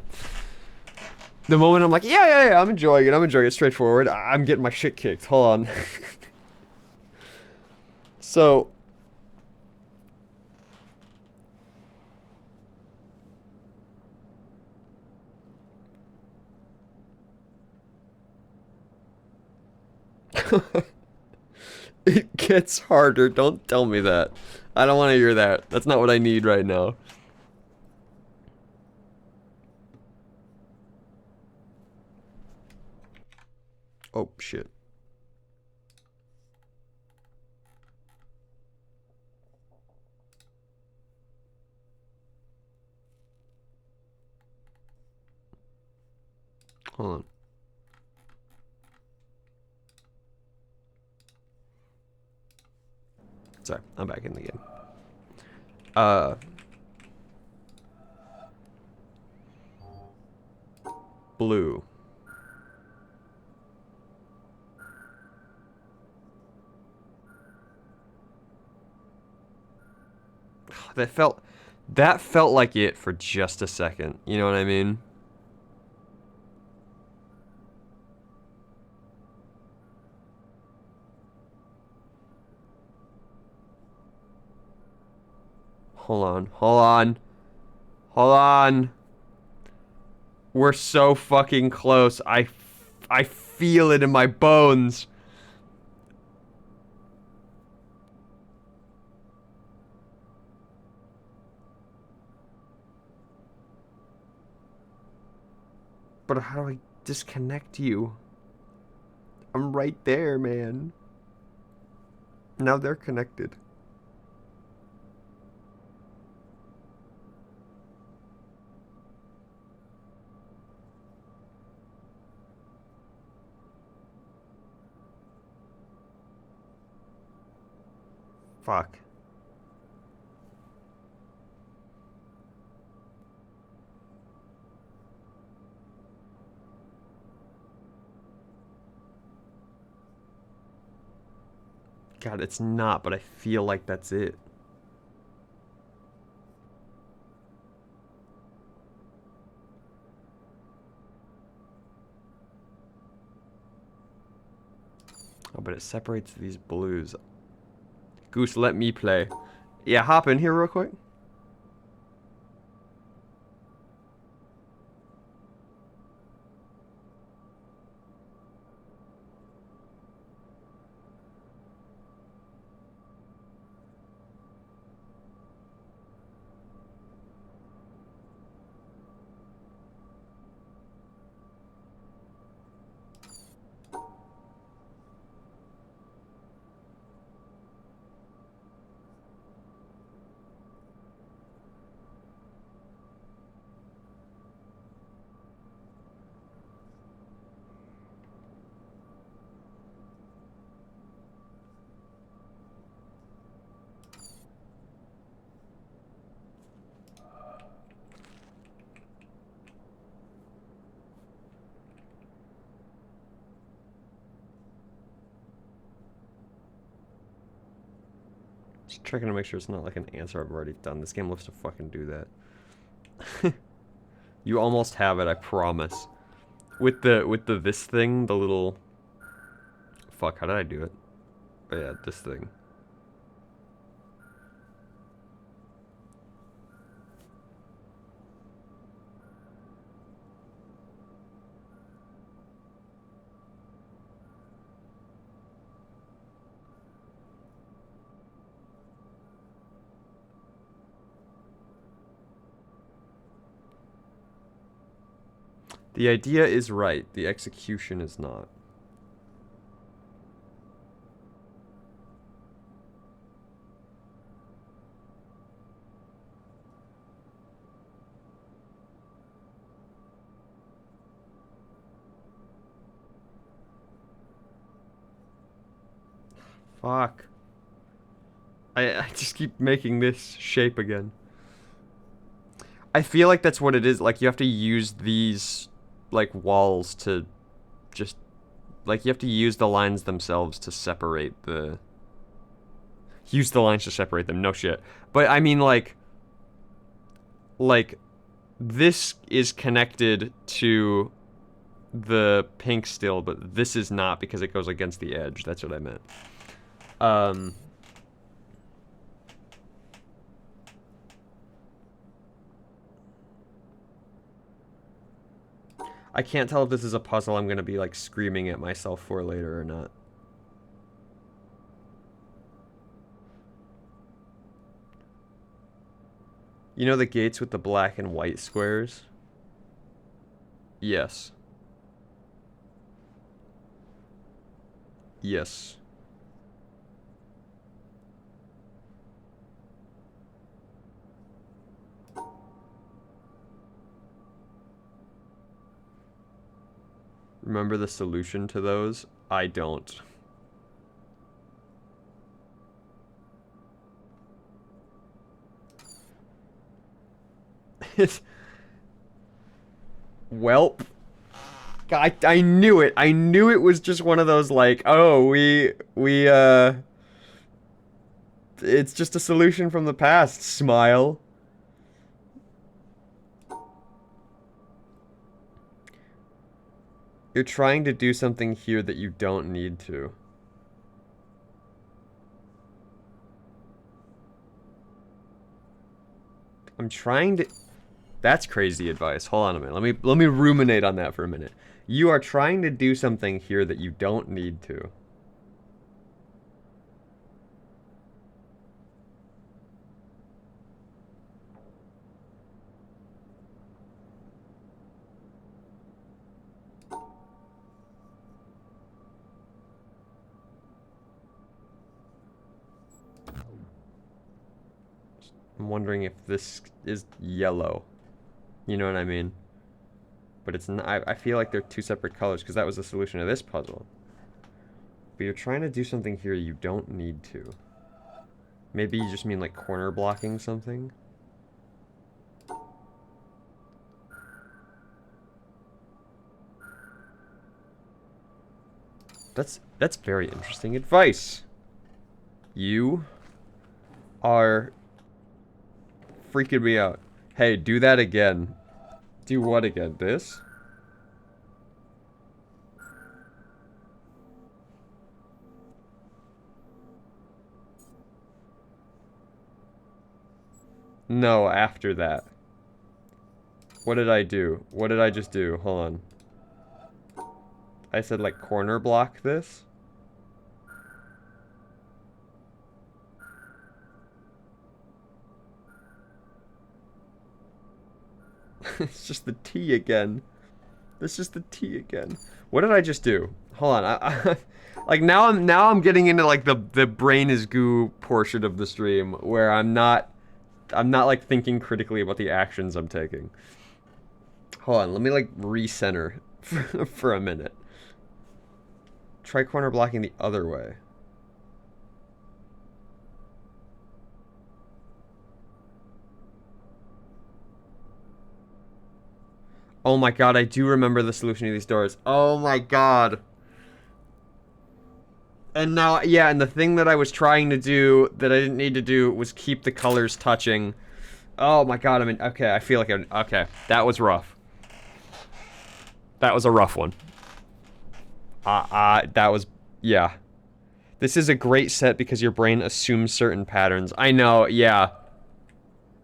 The moment I'm like, yeah, I'm enjoying it. I'm enjoying it. Straightforward. I'm getting my shit kicked. Hold on. So... It gets harder. Don't tell me that. I don't want to hear that. That's not what I need right now. Oh, shit. Hold on. Sorry, I'm back in the game. Blue. That felt like it for just a second. You know what I mean? Hold on. Hold on. Hold on. We're so fucking close. I feel it in my bones. But how do I disconnect you? I'm right there, man. Now they're connected. Fuck. God, it's not, but I feel like that's it. Oh, but it separates these blues. Goose, let me play. Yeah, hop in here real quick. Just checking to make sure it's not like an answer I've already done. This game loves to fucking do that. You almost have it, I promise. With the this thing, the little... Fuck, how did I do it? Oh yeah, this thing. The idea is right, the execution is not. Fuck. I just keep making this shape again. I feel like that's what it is. Like, you have to use these, like, walls to just... Like, you have to use the lines themselves to separate the... Use the lines to separate them, no shit. But, I mean, like... Like... this is connected to the pink still, but this is not because it goes against the edge. That's what I meant. I can't tell if this is a puzzle I'm gonna be like screaming at myself for later or not. You know the gates with the black and white squares? Yes. Yes. Remember the solution to those? I don't. Welp. I knew it. I knew it was just one of those like, oh, it's just a solution from the past. Smile. You're trying to do something here that you don't need to. I'm trying to... That's crazy advice. Hold on a minute. Let me ruminate on that for a minute. You are trying to do something here that you don't need to. I'm wondering if this is yellow. You know what I mean? But it's not, I feel like they're two separate colors because that was the solution to this puzzle. But you're trying to do something here you don't need to. Maybe you just mean like corner blocking something? That's very interesting advice. You are freaking me out. Hey, do that again. Do what again? This? No, after that. What did I do? What did I just do? Hold on. I said like corner block this? It's just the T again. It's just the T again. What did I just do? Hold on. Like now I'm getting into like the brain is goo portion of the stream where I'm not like thinking critically about the actions I'm taking. Hold on, let me like recenter for a minute. Try corner blocking the other way. Oh my god, I do remember the solution to these doors. Oh my god. And now, yeah, and the thing that I was trying to do that I didn't need to do was keep the colors touching. Oh my god, I mean, okay, I feel like okay, that was rough. That was a rough one. That was, yeah. This is a great set because your brain assumes certain patterns. I know, yeah.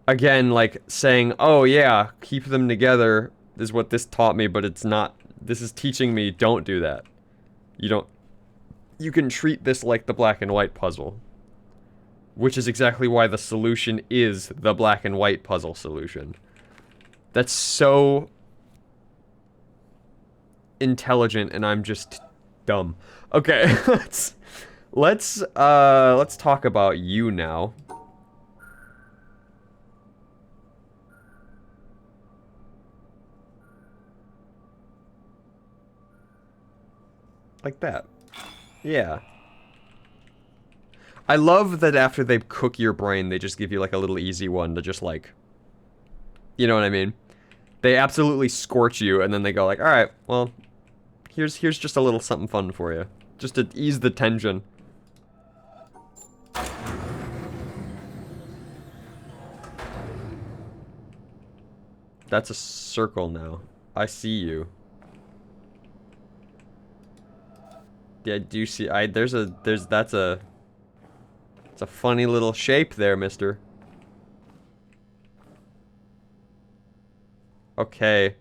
Again, like saying, oh yeah, keep them together is what this taught me, but it's not. This is teaching me don't do that. You can treat this like the black and white puzzle. Which is exactly why the solution is the black and white puzzle solution. That's so intelligent and I'm just dumb. Okay, let's talk about you now. Like that. Yeah. I love that after they cook your brain, they just give you like a little easy one to just like, you know what I mean? They absolutely scorch you and then they go like, all right, well, here's just a little something fun for you. Just to ease the tension. That's a circle now. I see you. Yeah, do you see? It's a funny little shape there, mister. Okay.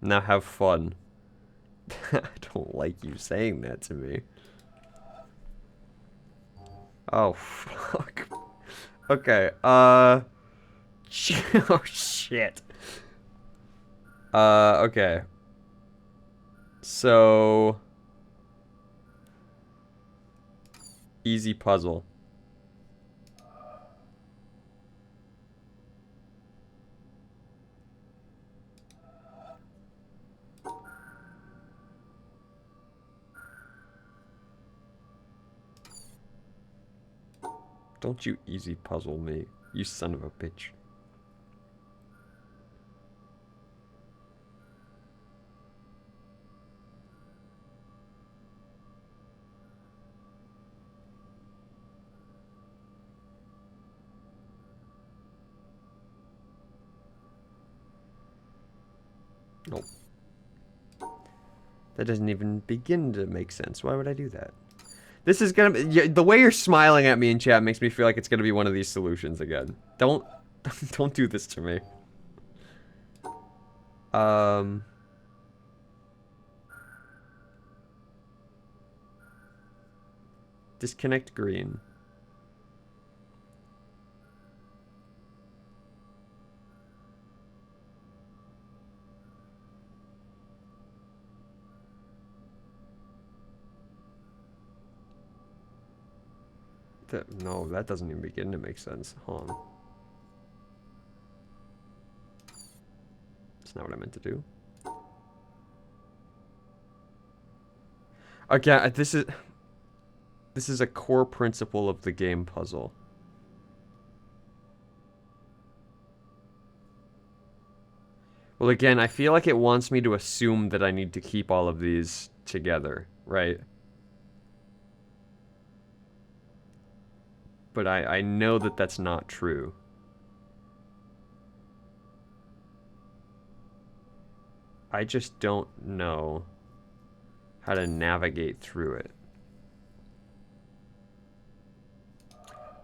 Now have fun. I don't like you saying that to me. Oh, fuck. Okay, oh, shit. Okay. So... Easy puzzle. Don't you easy puzzle me, you son of a bitch. Nope. That doesn't even begin to make sense. Why would I do that? This is gonna be... The way you're smiling at me in chat makes me feel like it's gonna be one of these solutions again. Don't... Don't do this to me. Disconnect green. No, that doesn't even begin to make sense. Hold on. That's not what I meant to do. Again, this is a core principle of the game puzzle. Well, again, I feel like it wants me to assume that I need to keep all of these together, right? But I know that that's not true. I just don't know how to navigate through it.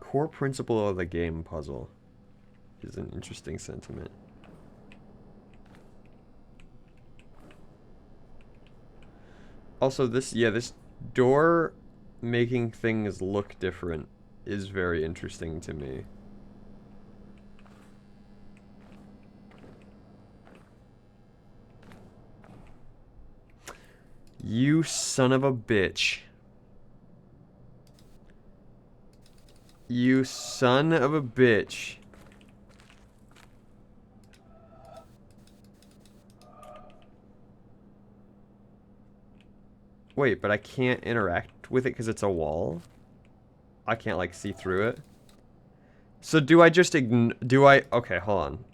Core principle of the game puzzle is an interesting sentiment. Also, this door making things look different is very interesting to me. You son of a bitch. You son of a bitch. Wait, but I can't interact with it because it's a wall? I can't, like, see through it? So do I just okay, hold on.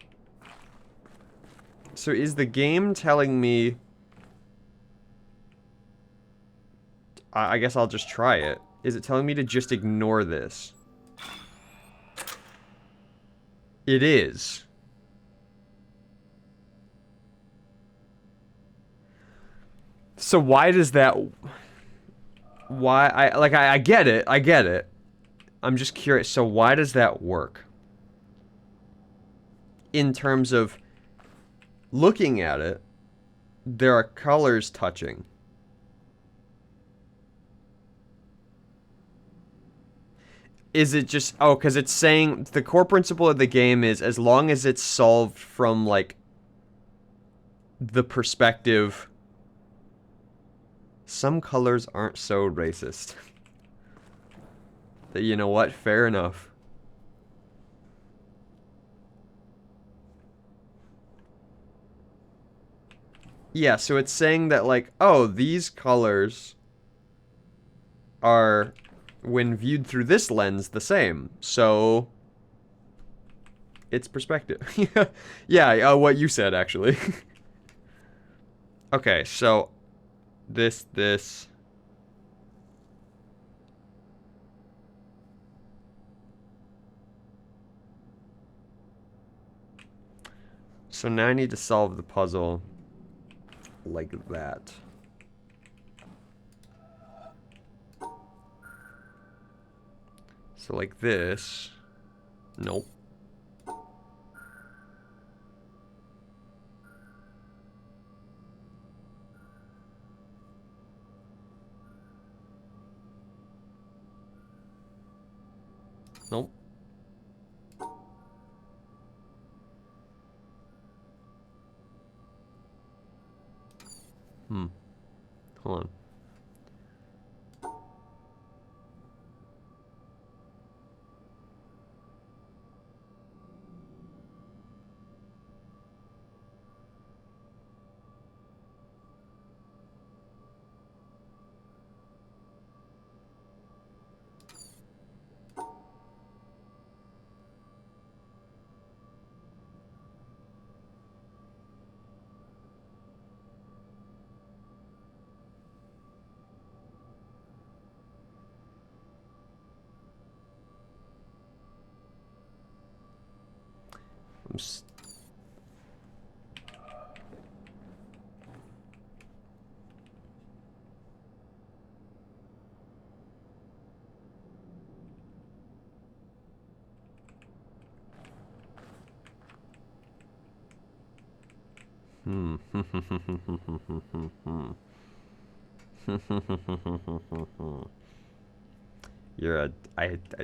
So is the game telling me... I guess I'll just try it. Is it telling me to just ignore this? It is. So why does that... Why... I get it. I get it. I'm just curious. So why does that work? In terms of looking at it, there are colors touching. Is it just... Oh, because it's saying... The core principle of the game is as long as it's solved from, like, the perspective... Some colors aren't so racist. That, you know what? Fair enough. Yeah, so it's saying that, like, oh, these colors are, when viewed through this lens, the same. So, it's perspective. Yeah, what you said, actually. Okay, so, this. So now I need to solve the puzzle like that. So like this. Nope. Nope. Hold on.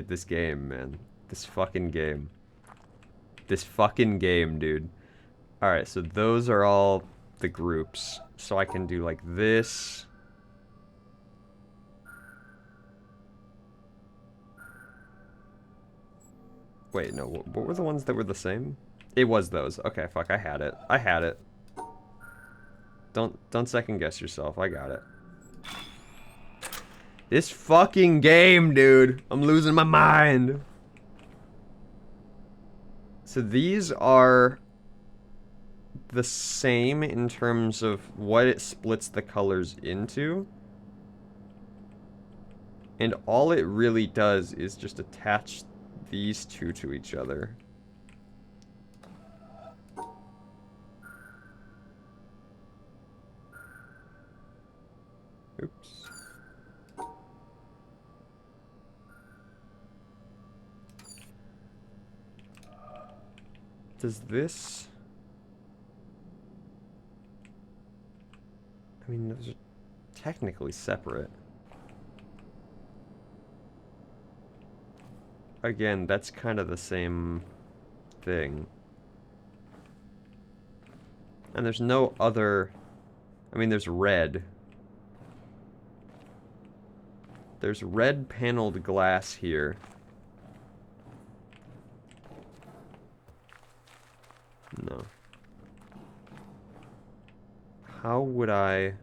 This game, man. This fucking game. This fucking game, dude. Alright, so those are all the groups. So I can do like this. Wait, no, what were the ones that were the same? It was those. Okay, fuck, I had it. I had it. Don't second guess yourself. I got it. This fucking game, dude. I'm losing my mind. So these are the same in terms of what it splits the colors into. And all it really does is just attach these two to each other. Oops. Does this... I mean, those are technically separate. Again, that's kind of the same thing. And there's no other... I mean, there's red. There's red paneled glass here. No. How would I...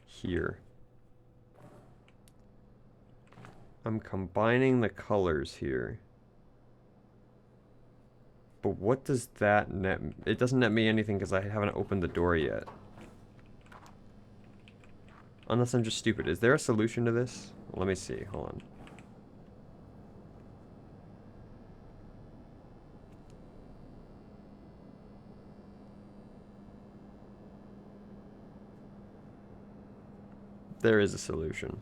Here. I'm combining the colors here. But what does that net... It doesn't net me anything because I haven't opened the door yet. Unless I'm just stupid. Is there a solution to this? Let me see. Hold on. There is a solution.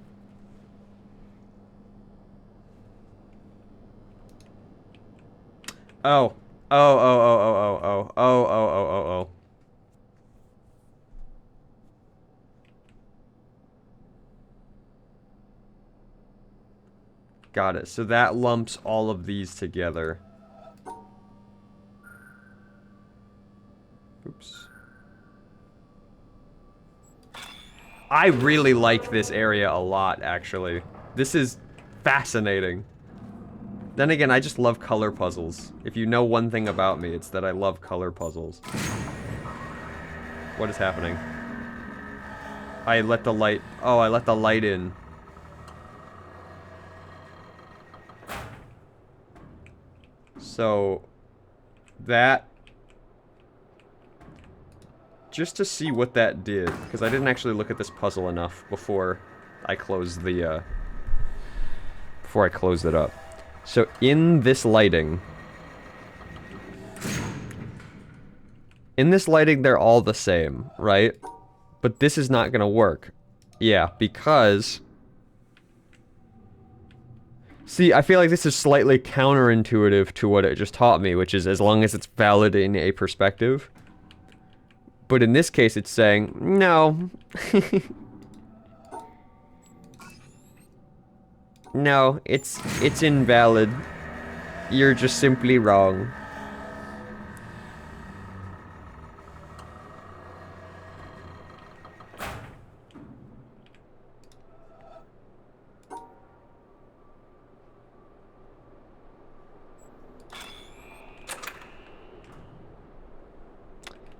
Oh. Oh. Got it. So that lumps all of these together. Oops. I really like this area a lot, actually. This is fascinating. Then again, I just love color puzzles. If you know one thing about me, it's that I love color puzzles. What is happening? I let the light... Oh, I let the light in. So... That... Just to see what that did, because I didn't actually look at this puzzle enough before I closed the before I close it up. So in this lighting, they're all the same, right? But this is not gonna work. Yeah, because... See, I feel like this is slightly counterintuitive to what it just taught me, which is as long as it's valid in a perspective. But in this case, it's saying, no. No, it's invalid. You're just simply wrong.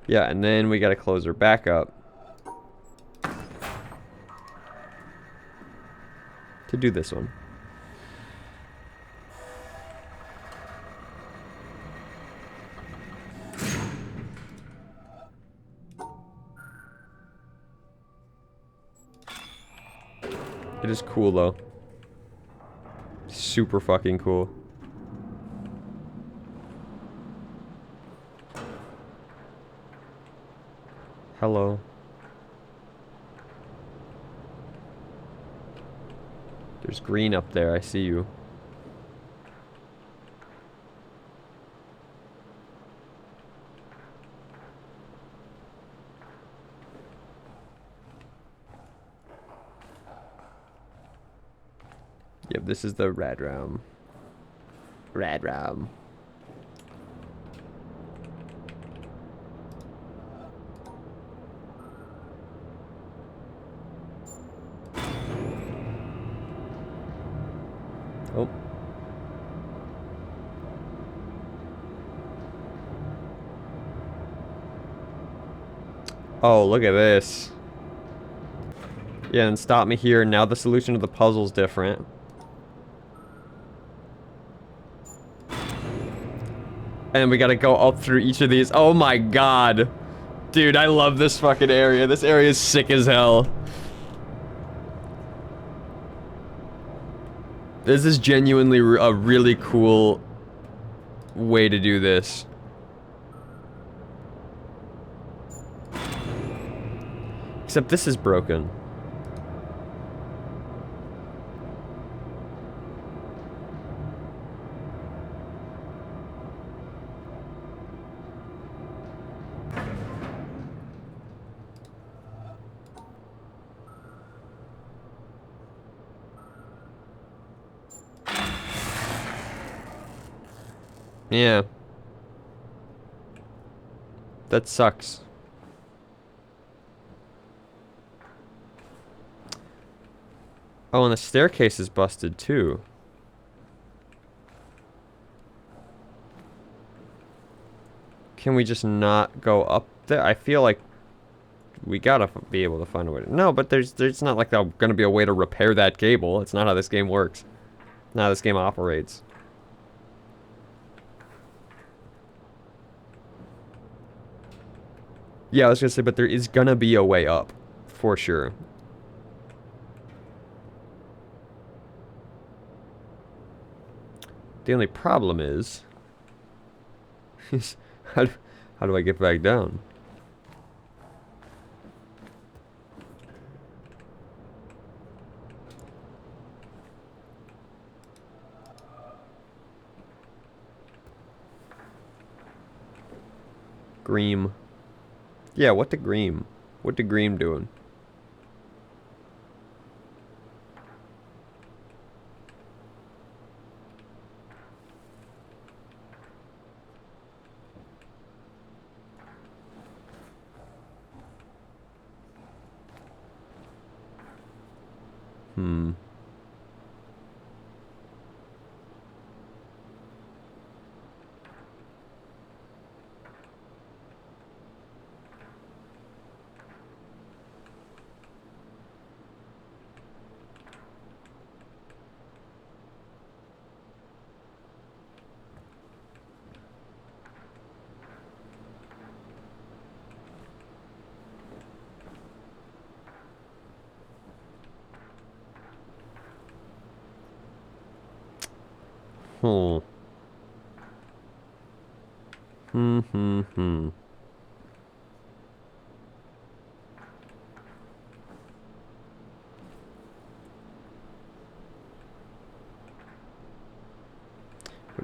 Yeah, and then we gotta close her back up to do this one. It is cool, though. Super fucking cool. Hello. There's green up there, I see you. Yep, this is the red room. Red room. Oh. Oh, look at this. Yeah, and stop me here. Now the solution to the puzzle's different. And we gotta go up through each of these. Oh my god. Dude, I love this fucking area. This area is sick as hell. This is genuinely a really cool way to do this. Except this is broken. Yeah. That sucks. Oh, and the staircase is busted too. Can we just not go up there? I feel like we gotta be able to find a way to... No, but there's not like gonna be a way to repair that cable. It's not how this game works. Not how this game operates. Yeah, I was gonna say, but there is gonna be a way up. For sure. The only problem is how do I get back down? Greem. Yeah, what the Greem? What the Greem doing? Hmm. Hmm. Hmm. I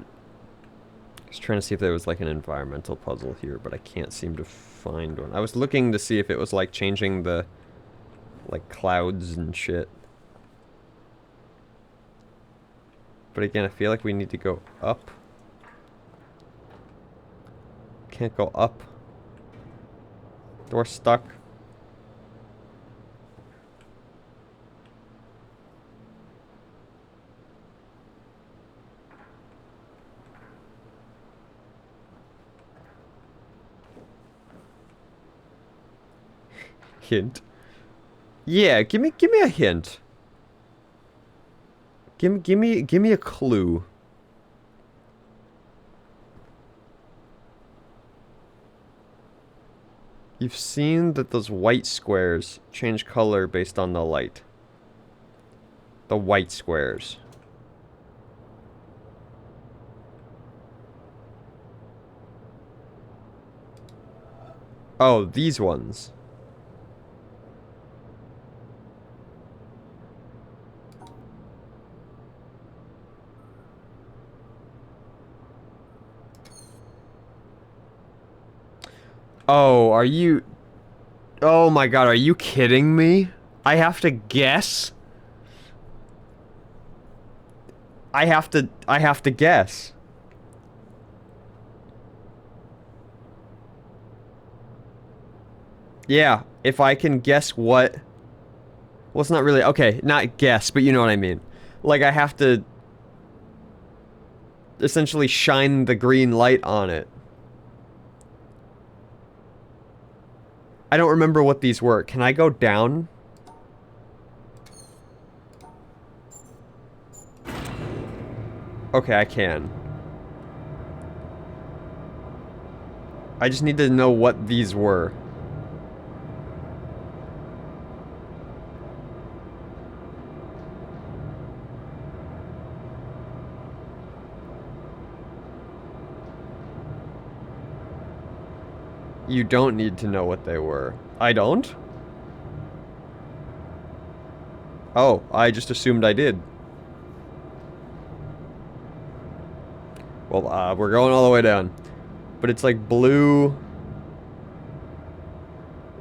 was trying to see if there was like an environmental puzzle here, but I can't seem to find one. I was looking to see if it was like changing the like clouds and shit. But again, I feel like we need to go up. Can't go up. Door stuck. Hint. Yeah, give me a hint. Give me a clue. You've seen that those white squares change color based on the light. The white squares. Oh, these ones. Oh, are you... Oh my god, are you kidding me? I have to guess? I have to guess. Yeah, if I can guess what... Well, it's not really... Okay, not guess, but you know what I mean. Like, I have to... essentially shine the green light on it. I don't remember what these were. Can I go down? Okay, I can. I just need to know what these were. You don't need to know what they were. I don't? Oh, I just assumed I did. Well, we're going all the way down. But it's like blue,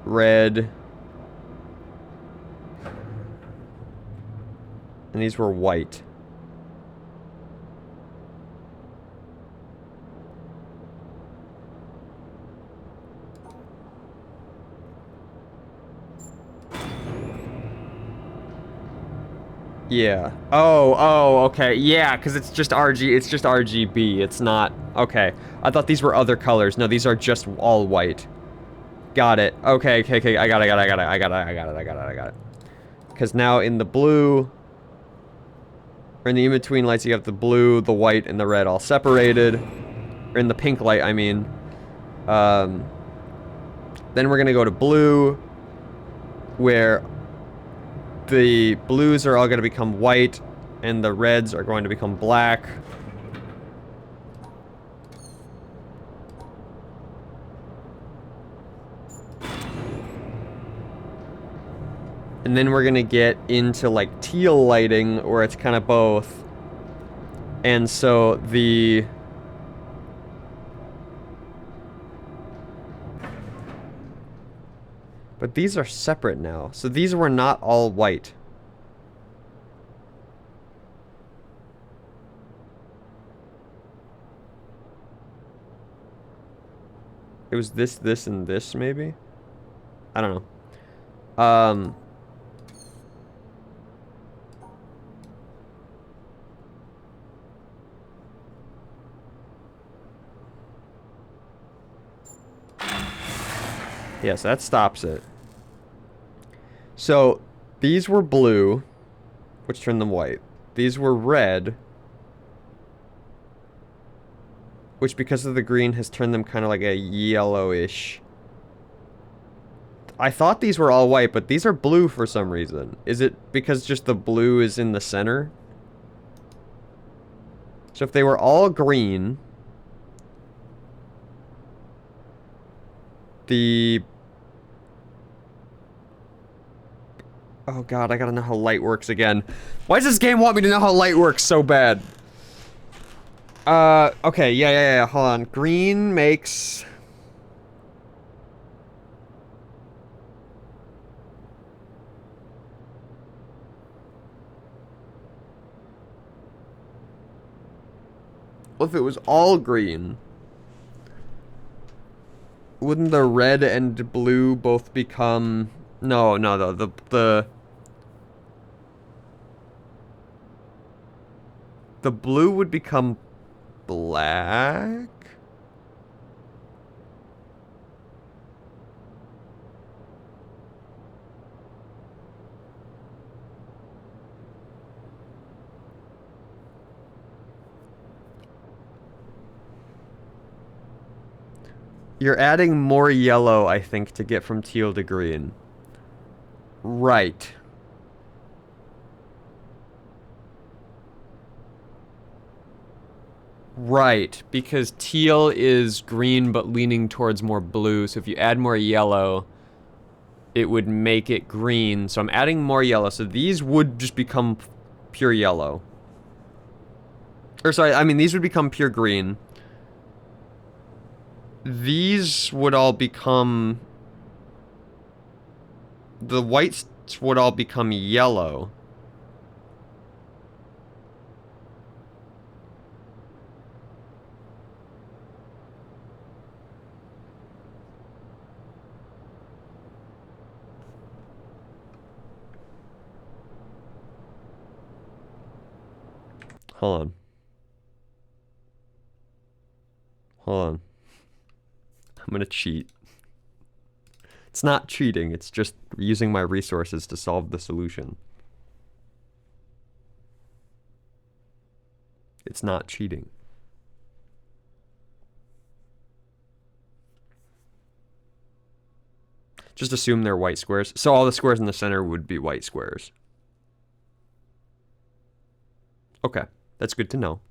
red, and these were white. Yeah. Oh, okay. Yeah, because it's just RGB. It's not... Okay. I thought these were other colors. No, these are just all white. Got it. Okay. I got it. Because now in the blue... Or in the in-between lights, you have the blue, the white, and the red all separated. Or in the pink light, I mean. Then we're gonna go to blue, where the blues are all going to become white, and the reds are going to become black. And then we're going to get into, like, teal lighting, where it's kind of both. And so the... But these are separate now. So these were not all white. It was this, and this, maybe? I don't know. Yes, that stops it. So, these were blue, which turned them white. These were red, which because of the green has turned them kind of like a yellowish. I thought these were all white, but these are blue for some reason. Is it because just the blue is in the center? So if they were all green, the... Oh god, I gotta know how light works again. Why does this game want me to know how light works so bad? Okay, yeah, hold on. Green makes... Well, if it was all green, wouldn't the red and blue both become... No, the blue would become black? You're adding more yellow, I think, to get from teal to green. Right. Right, because teal is green but leaning towards more blue, so if you add more yellow, it would make it green. So I'm adding more yellow, so these would just become pure yellow. Or sorry, I mean these would become pure green. These would all become... The whites would all become yellow. Hold on. Hold on. I'm gonna cheat. It's not cheating, it's just using my resources to solve the solution. It's not cheating. Just assume they're white squares. So all the squares in the center would be white squares. Okay, that's good to know.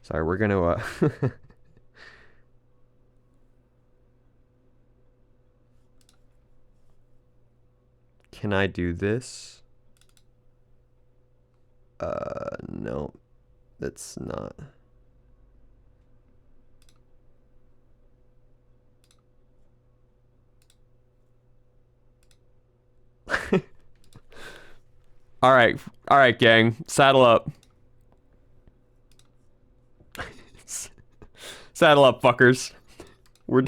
Sorry, we're gonna, Can I do this? No. That's not... Alright, gang. Saddle up. Saddle up, fuckers. We're...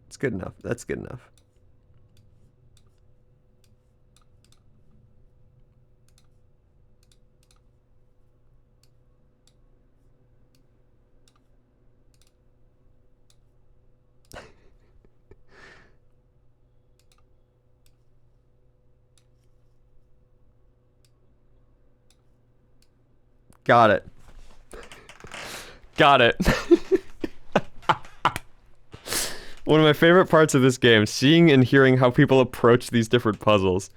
It's good enough. That's good enough. Got it. Got it. One of my favorite parts of this game, seeing and hearing how people approach these different puzzles.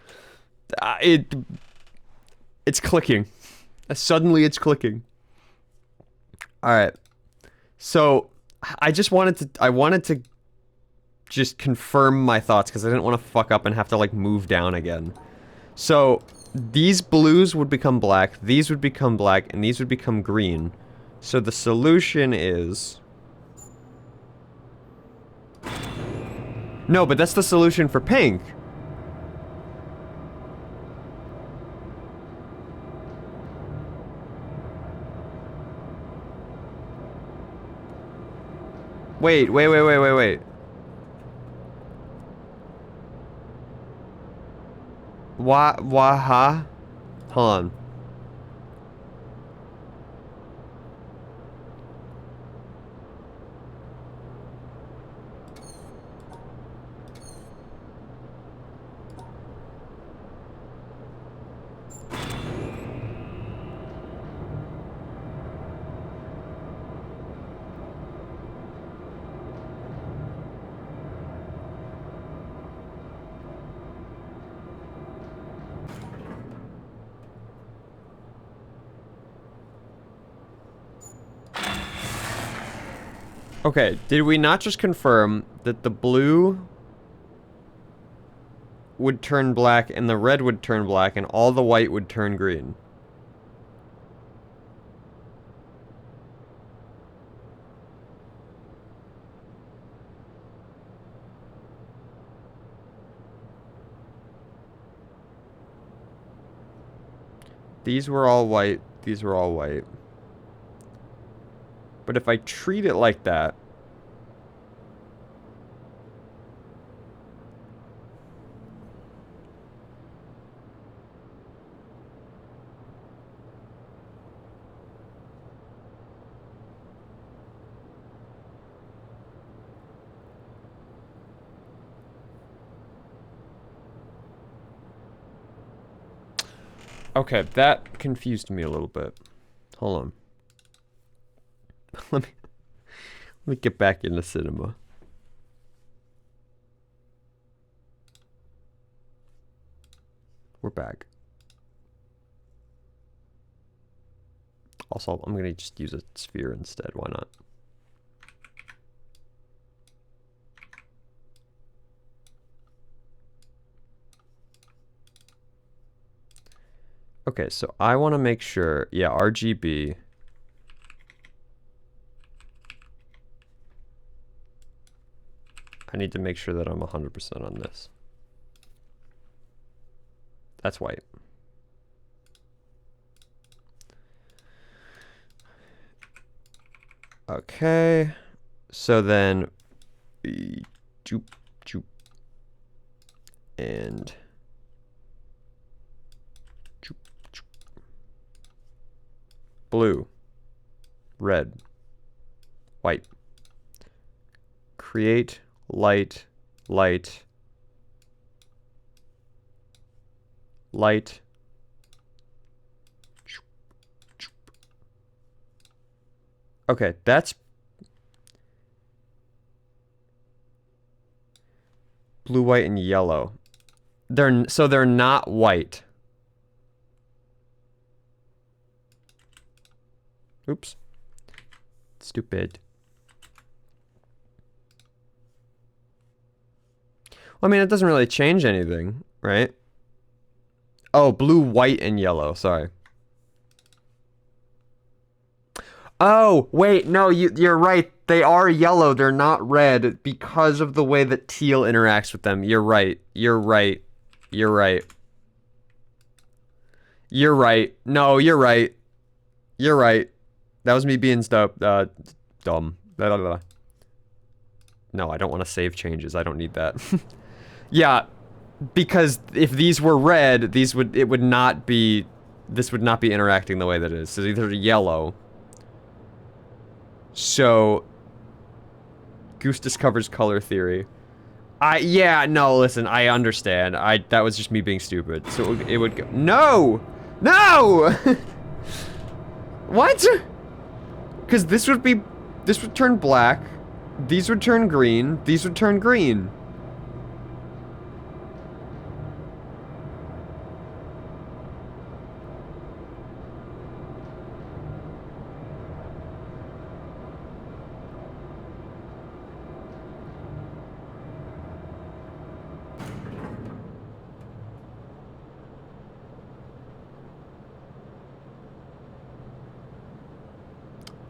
It's clicking. Suddenly it's clicking. Alright. So, I wanted to just confirm my thoughts because I didn't want to fuck up and have to like move down again. So, these blues would become black, these would become black, and these would become green. So the solution is... No, but that's the solution for pink. Wait. Huh? Hold on. Okay, did we not just confirm that the blue would turn black and the red would turn black and all the white would turn green? These were all white, these were all white. But if I treat it like that, okay, that confused me a little bit. Hold on. Let me get back into cinema. We're back. Also, I'm gonna just use a sphere instead. Why not? Okay, so I want to make sure, yeah, RGB. I need to make sure that I'm 100% on this. That's white. Okay, so then, choop, choop, and choop, choop. Blue, red, white. Create light, light, light. Okay, that's blue, white, and yellow. So they're not white. Oops. Stupid. Well, I mean, it doesn't really change anything, right? Oh, blue, white, and yellow. Sorry. Oh, wait, no, you're right. They are yellow. They're not red because of the way that teal interacts with them. You're right. You're right. You're right. You're right. No, you're right. You're right. That was me being dumb. Blah, blah, blah. No, I don't want to save changes. I don't need that. Yeah, because if these were red, this would not be interacting the way that it is. So these are yellow. So Goose discovers color theory. Yeah, no, listen, I understand. That was just me being stupid. So it would go. No! No! What? Because this would turn black. These would turn green. These would turn green.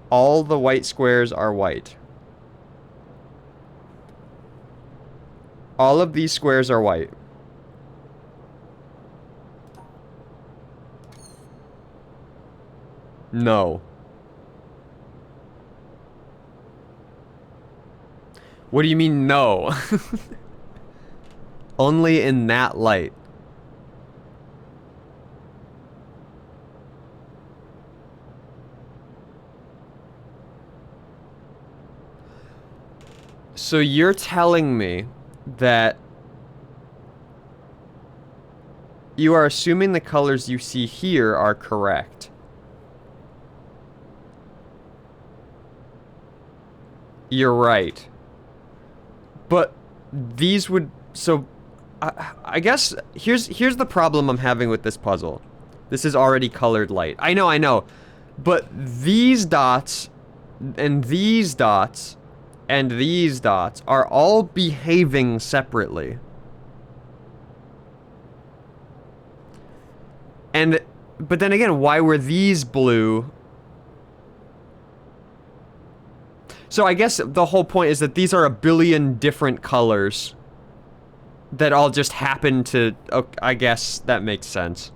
All the white squares are white. All of these squares are white. No. What do you mean, no? Only in that light. So you're telling me that you are assuming the colors you see here are correct. You're right. But these would... So, I guess here's the problem I'm having with this puzzle. This is already colored light. I know. But these dots and these dots and these dots are all behaving separately. But then again, why were these blue? So I guess the whole point is that these are a billion different colors that all just happen to... Okay, I guess that makes sense.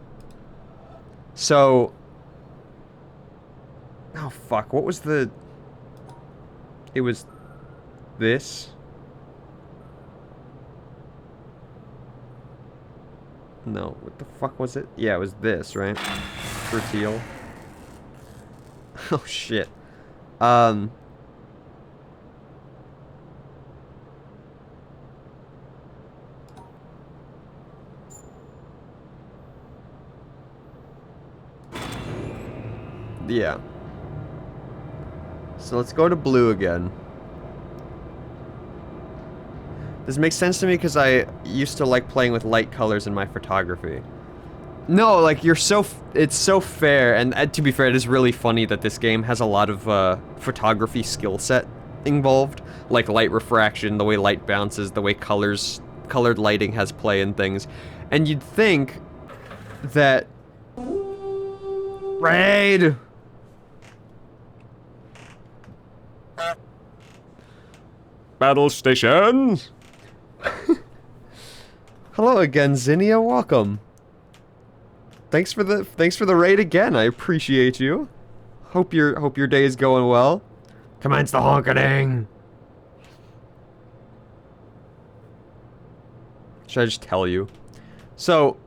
So... Oh, fuck. What was the... It was... This? No. What the fuck was it? Yeah, it was this, right? For teal. Oh, shit. Yeah. So let's go to blue again. This makes sense to me because I used to like playing with light colors in my photography. No, like, you're so... It's so fair, and to be fair, it is really funny that this game has a lot of, photography skill set involved. Like light refraction, the way light bounces, the way colored lighting has play and things. And you'd think that... Raid! Battle stations! Hello again, Zinnia. Welcome. Thanks for the raid again. I appreciate you. Hope your day is going well. Commence the honking. Should I just tell you? So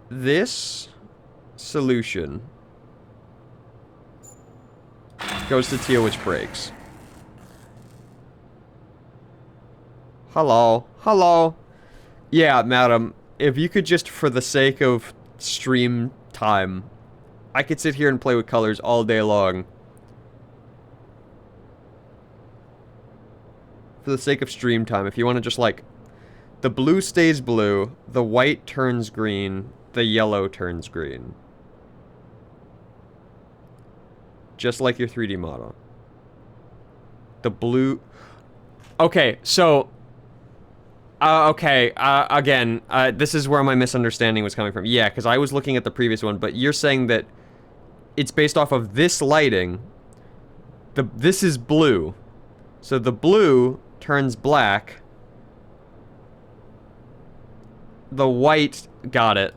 this solution goes to teal, which breaks. Hello. Hello. Yeah, madam. If you could just, for the sake of stream time, I could sit here and play with colors all day long. For the sake of stream time, if you want to just, like... The blue stays blue, the white turns green, the yellow turns green. Just like your 3D model. The blue... Okay, so... again, this is where my misunderstanding was coming from. Yeah, because I was looking at the previous one, but you're saying that it's based off of this lighting. This is blue. So the blue turns black. The white... Got it.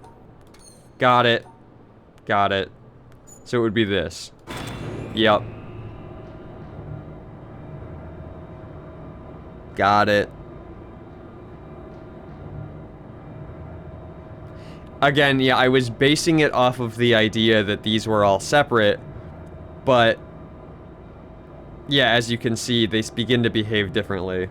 Got it. Got it. So it would be this. Yep. Got it. Again, yeah, I was basing it off of the idea that these were all separate, but yeah, as you can see, they begin to behave differently.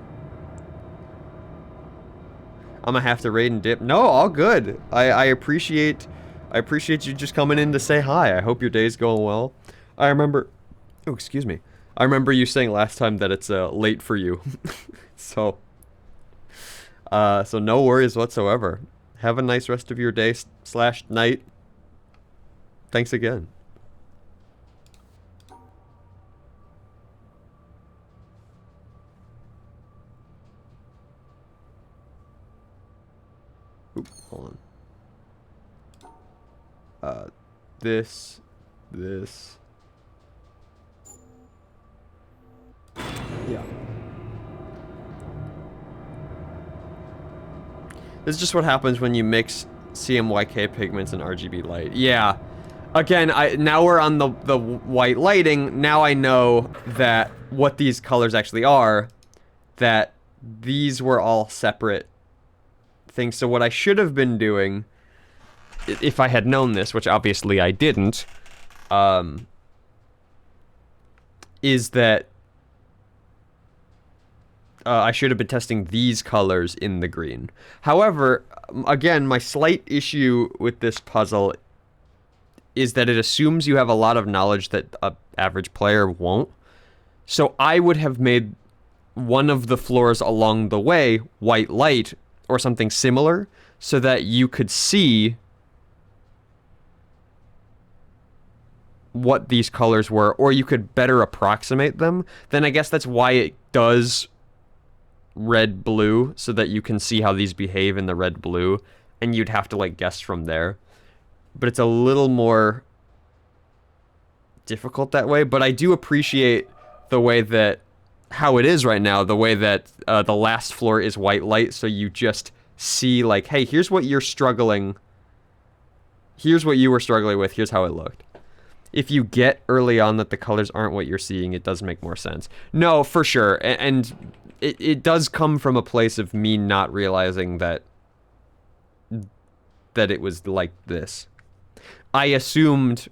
I'm gonna have to raid and dip. No, all good. I appreciate you just coming in to say hi. I hope your day's going well. I remember... Oh, excuse me. I remember you saying last time that it's late for you. So no worries whatsoever. Have a nice rest of your day / night. Thanks again. Oop, hold on. This. Yeah. This is just what happens when you mix CMYK pigments and RGB light. Yeah. Again, now we're on the white lighting. Now I know that what these colors actually are, that these were all separate things. So what I should have been doing, if I had known this, which obviously I didn't, is that I should have been testing these colors in the green. However, again, my slight issue with this puzzle is that it assumes you have a lot of knowledge that an average player won't. So I would have made one of the floors along the way white light or something similar so that you could see what these colors were, or you could better approximate them. Then I guess that's why it does red blue, so that you can see how these behave in the red blue, and you'd have to like guess from there. But it's a little more difficult that way. But I do appreciate the way that, how it is right now, the way that the last floor is white light, so you just see like, hey, here's what you're struggling, here's what you were struggling with, here's how it looked. If you get early on that the colors aren't what you're seeing, it does make more sense. No, for sure. And it does come from a place of me not realizing that it was like this. I assumed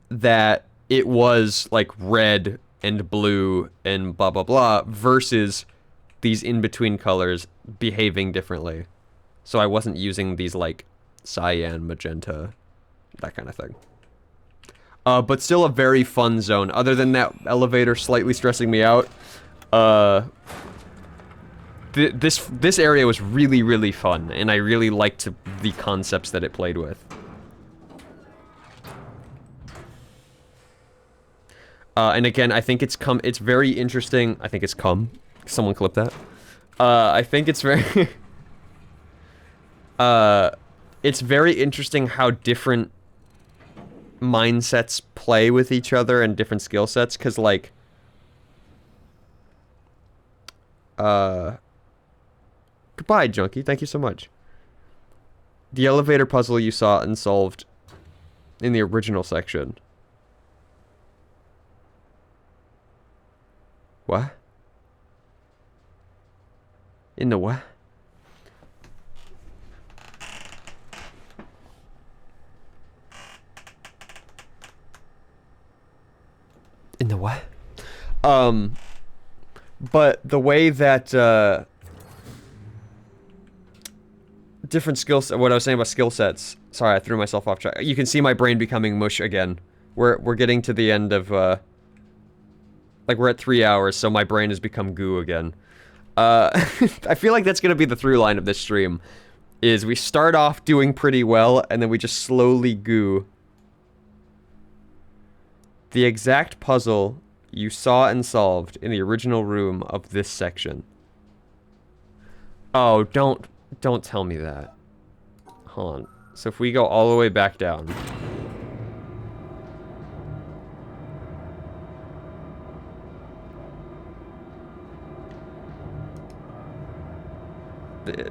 that it was like red and blue and blah, blah, blah, versus these in-between colors behaving differently. So I wasn't using these like cyan, magenta, that kind of thing. But still a very fun zone. Other than that elevator slightly stressing me out, this area was really, really fun, and I really liked the concepts that it played with. And again, I think it's very interesting. I think it's someone clip that. I think it's very, it's very interesting how different mindsets play with each other and different skill sets, because like goodbye, Junkie, thank you so much. The elevator puzzle you saw and solved in the original section. What? In the what? In the what? But the way that, different skills, what I was saying about skill sets, sorry, I threw myself off track. You can see my brain becoming mush again. We're getting to the end of, like we're at 3 hours, so my brain has become goo again. I feel like that's gonna be the through line of this stream, is we start off doing pretty well, and then we just slowly goo. The exact puzzle you saw and solved in the original room of this section. Oh, don't tell me that. Hold on. So if we go all the way back down.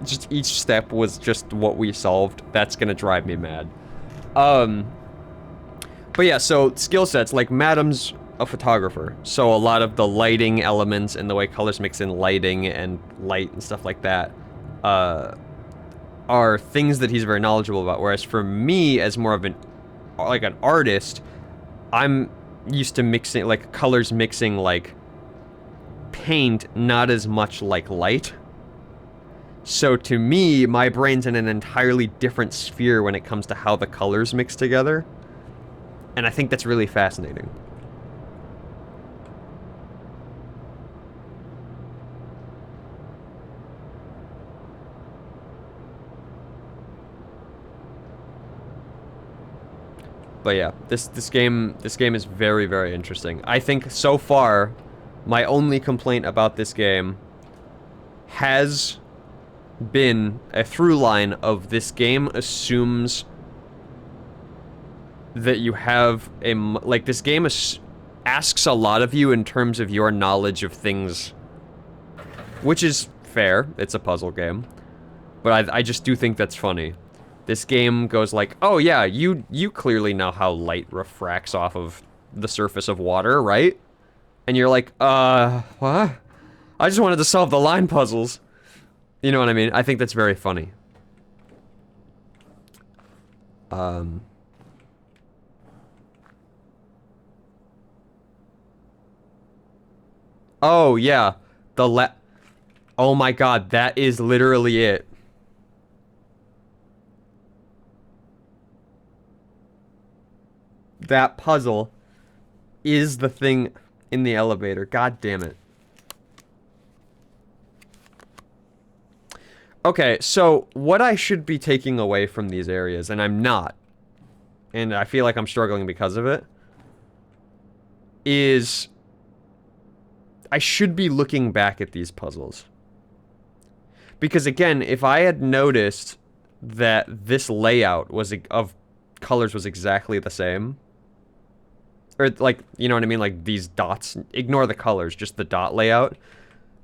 Just each step was just what we solved. That's gonna drive me mad. But yeah, so skill sets, like Madam's a photographer, so a lot of the lighting elements and the way colors mix in lighting and light and stuff like that are things that he's very knowledgeable about. Whereas for me, as more of an artist, I'm used to mixing, like, colors mixing like paint, not as much like light. So to me, my brain's in an entirely different sphere when it comes to how the colors mix together. And I think that's really fascinating. But yeah, this game is very, very interesting. I think so far, my only complaint about this game has been a through line of this game assumes that you have a, like, this game asks a lot of you in terms of your knowledge of things, which is fair, it's a puzzle game, but I just do think that's funny. This game goes like, oh yeah, you clearly know how light refracts off of the surface of water, right? And you're like, what? I just wanted to solve the line puzzles. You know what I mean? I think that's very funny. Oh yeah, oh my god, that is literally it. That puzzle is the thing in the elevator. God damn it. Okay, so what I should be taking away from these areas, and I'm not, and I feel like I'm struggling because of it, is I should be looking back at these puzzles. Because again, if I had noticed that this layout was of colors was exactly the same, or like, you know what I mean, like these dots, ignore the colors, just the dot layout,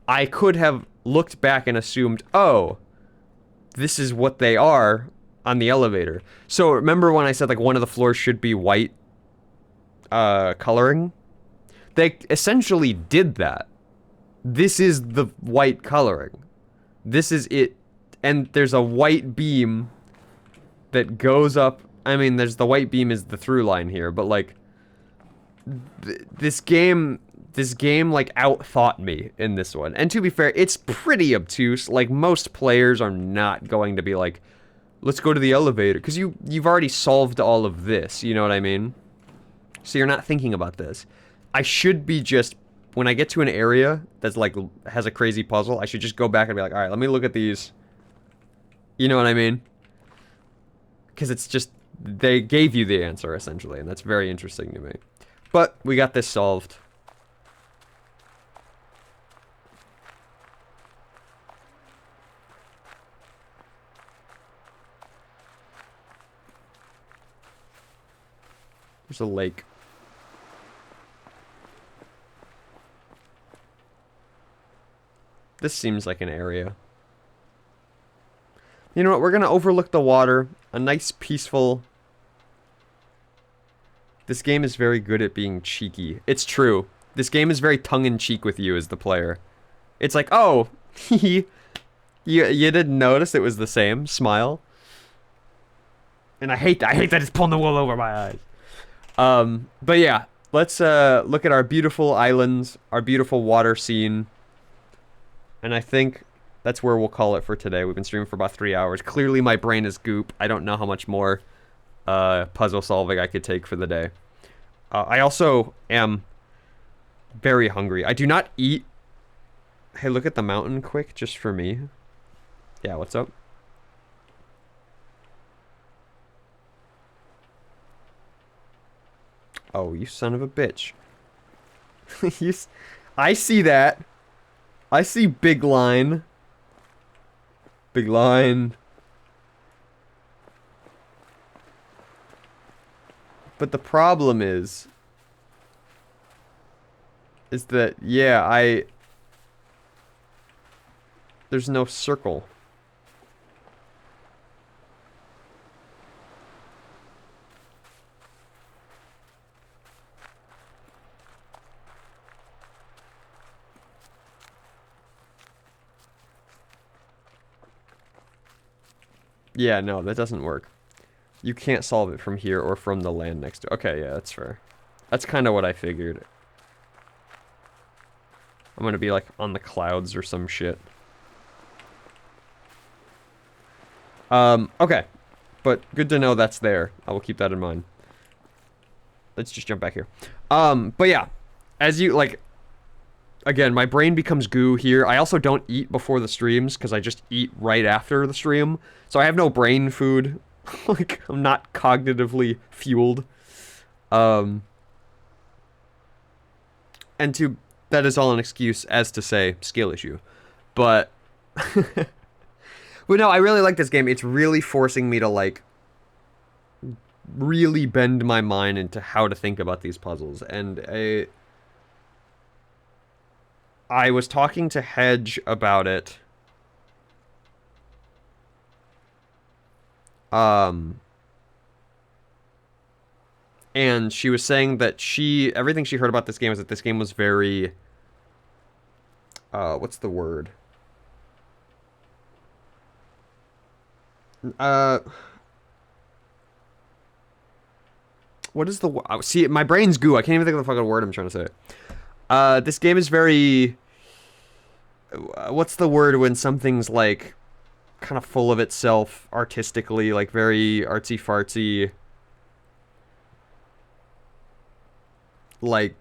I could have looked back and assumed, oh, this is what they are on the elevator. So remember when I said like one of the floors should be white coloring? They essentially did that. This is the white coloring. This is it. And there's a white beam that goes up. I mean, there's the white beam is the through line here, but like this game like outthought me in this one. And to be fair, it's pretty obtuse. Like most players are not going to be like, let's go to the elevator, because you've already solved all of this, you know what I mean? So you're not thinking about this. I should be just, when I get to an area that's like has a crazy puzzle, I should just go back and be like, all right, let me look at these. You know what I mean? Because it's just, they gave you the answer essentially, and that's very interesting to me. But we got this solved. There's a lake. This seems like an area. You know what? We're gonna overlook the water. A nice, peaceful... This game is very good at being cheeky. It's true. This game is very tongue-in-cheek with you as the player. It's like, oh, you didn't notice it was the same. Smile. And I hate that it's pulling the wool over my eyes. But yeah, let's look at our beautiful islands, our beautiful water scene. And I think that's where we'll call it for today. We've been streaming for about 3 hours. Clearly my brain is goop. I don't know how much more puzzle solving I could take for the day. I also am very hungry. I do not eat. Hey, look at the mountain quick, just for me. Yeah, what's up? Oh, you son of a bitch. I see that. I see big line. Big line. But the problem is that, yeah, there's no circle. Yeah, no, that doesn't work. You can't solve it from here or from the land next to... Okay, yeah, that's fair. That's kind of what I figured. I'm gonna be, like, on the clouds or some shit. Okay. But good to know that's there. I will keep that in mind. Let's just jump back here. But yeah. As you, like... Again, my brain becomes goo here. I also don't eat before the streams, because I just eat right after the stream. So I have no brain food. Like, I'm not cognitively fueled. And that is all an excuse as to say, skill issue. But... But no, I really like this game. It's really forcing me to, like... really bend my mind into how to think about these puzzles. And I was talking to Hedge about it Um, and she was saying that everything she heard about this game is that this game was very, what's the word? Uh, what is the, see, my brain's goo. I can't even think of the fucking word I'm trying to say. This game is very, what's the word when something's like kind of full of itself artistically, like very artsy fartsy, like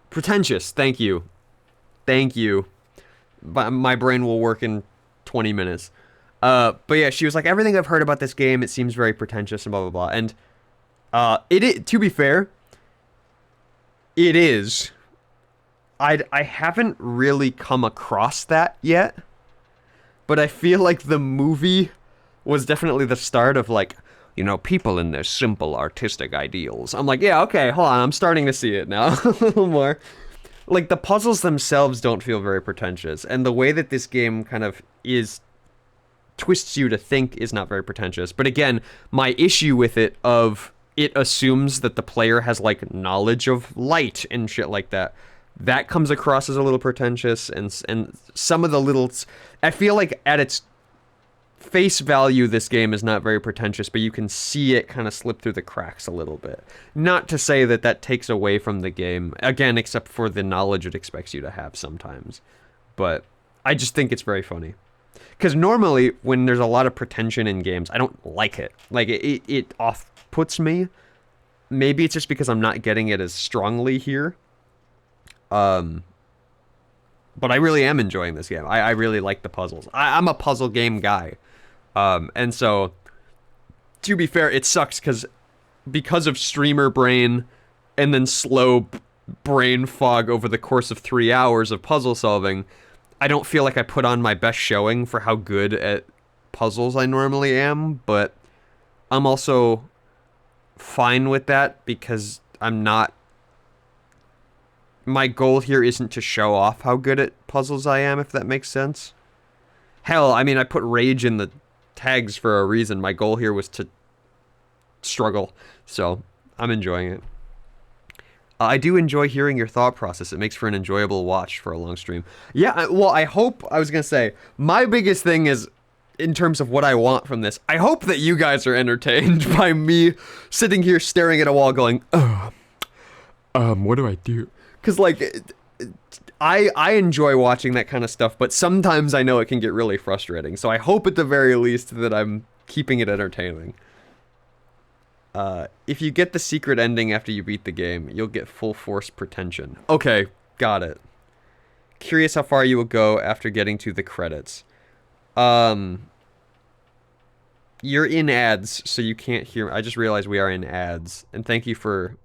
pretentious. Thank you. Thank you. But my brain will work in 20 minutes. But yeah, she was like, everything I've heard about this game, it seems very pretentious and blah blah blah. And to be fair, it is. I haven't really come across that yet, but I feel like the movie was definitely the start of like, you know, people in their simple artistic ideals. I'm like, yeah, okay, hold on, I'm starting to see it now a little more. Like the puzzles themselves don't feel very pretentious, and the way that this game kind of is twists you to think is not very pretentious. But again, my issue with it assumes that the player has like knowledge of light and shit like that. That comes across as a little pretentious, and some of the little, I feel like at its face value, this game is not very pretentious, but you can see it kind of slip through the cracks a little bit. Not to say that that takes away from the game, again, except for the knowledge it expects you to have sometimes. But I just think it's very funny. Because normally, when there's a lot of pretension in games, I don't like it. Like, it off-puts me. Maybe it's just because I'm not getting it as strongly here. But I really am enjoying this game. I really like the puzzles. I'm a puzzle game guy. And so, to be fair, it sucks because of streamer brain and then slow brain fog over the course of 3 hours of puzzle solving, I don't feel like I put on my best showing for how good at puzzles I normally am, but I'm also fine with that because I'm not... My goal here isn't to show off how good at puzzles I am, if that makes sense. Hell, I mean, I put rage in the tags for a reason. My goal here was to struggle, so I'm enjoying it. I do enjoy hearing your thought process. It makes for an enjoyable watch for a long stream. Yeah, well, I hope, I was gonna say, my biggest thing is, in terms of what I want from this, I hope that you guys are entertained by me sitting here staring at a wall going, what do I do? Because, like, I enjoy watching that kind of stuff, but sometimes I know it can get really frustrating. So I hope at the very least that I'm keeping it entertaining. If you get the secret ending after you beat the game, you'll get full force pretension. Okay, got it. Curious how far you will go after getting to the credits. You're in ads, so you can't hear. I just realized we are in ads, and thank you for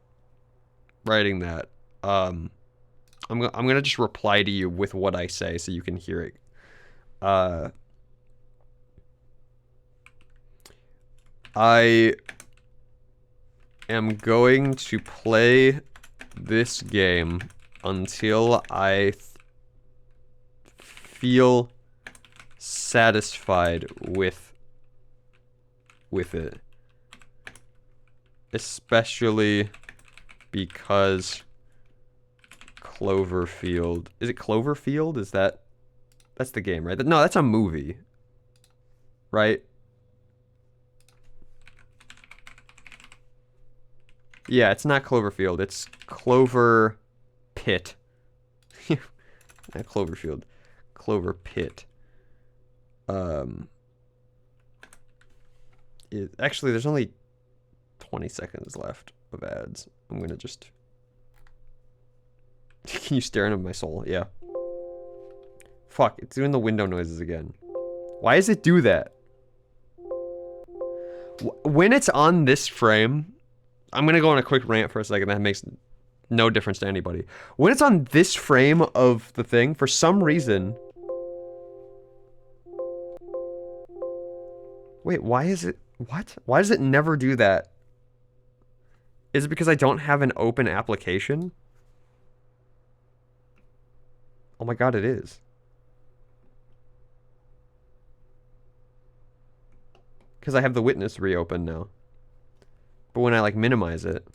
writing that. I'm gonna just reply to you with what I say so you can hear it. I am going to play this game until I feel satisfied with it. Especially because Cloverfield. Is it Cloverfield? That's the game, right? No, that's a movie. Right? Yeah, it's not Cloverfield. It's Clover Pit. Not Cloverfield. Clover Pit. Actually, there's only 20 seconds left of ads. I'm gonna just... Can you stare into my soul? Yeah. Fuck, it's doing the window noises again. Why does it do that? When it's on this frame... I'm gonna go on a quick rant for a second. That makes no difference to anybody. When it's on this frame of the thing, for some reason... Wait, why is it... What? Why does it never do that? Is it because I don't have an open application? Oh my god, it is. Because I have the witness reopened now. But when I, like, minimize it...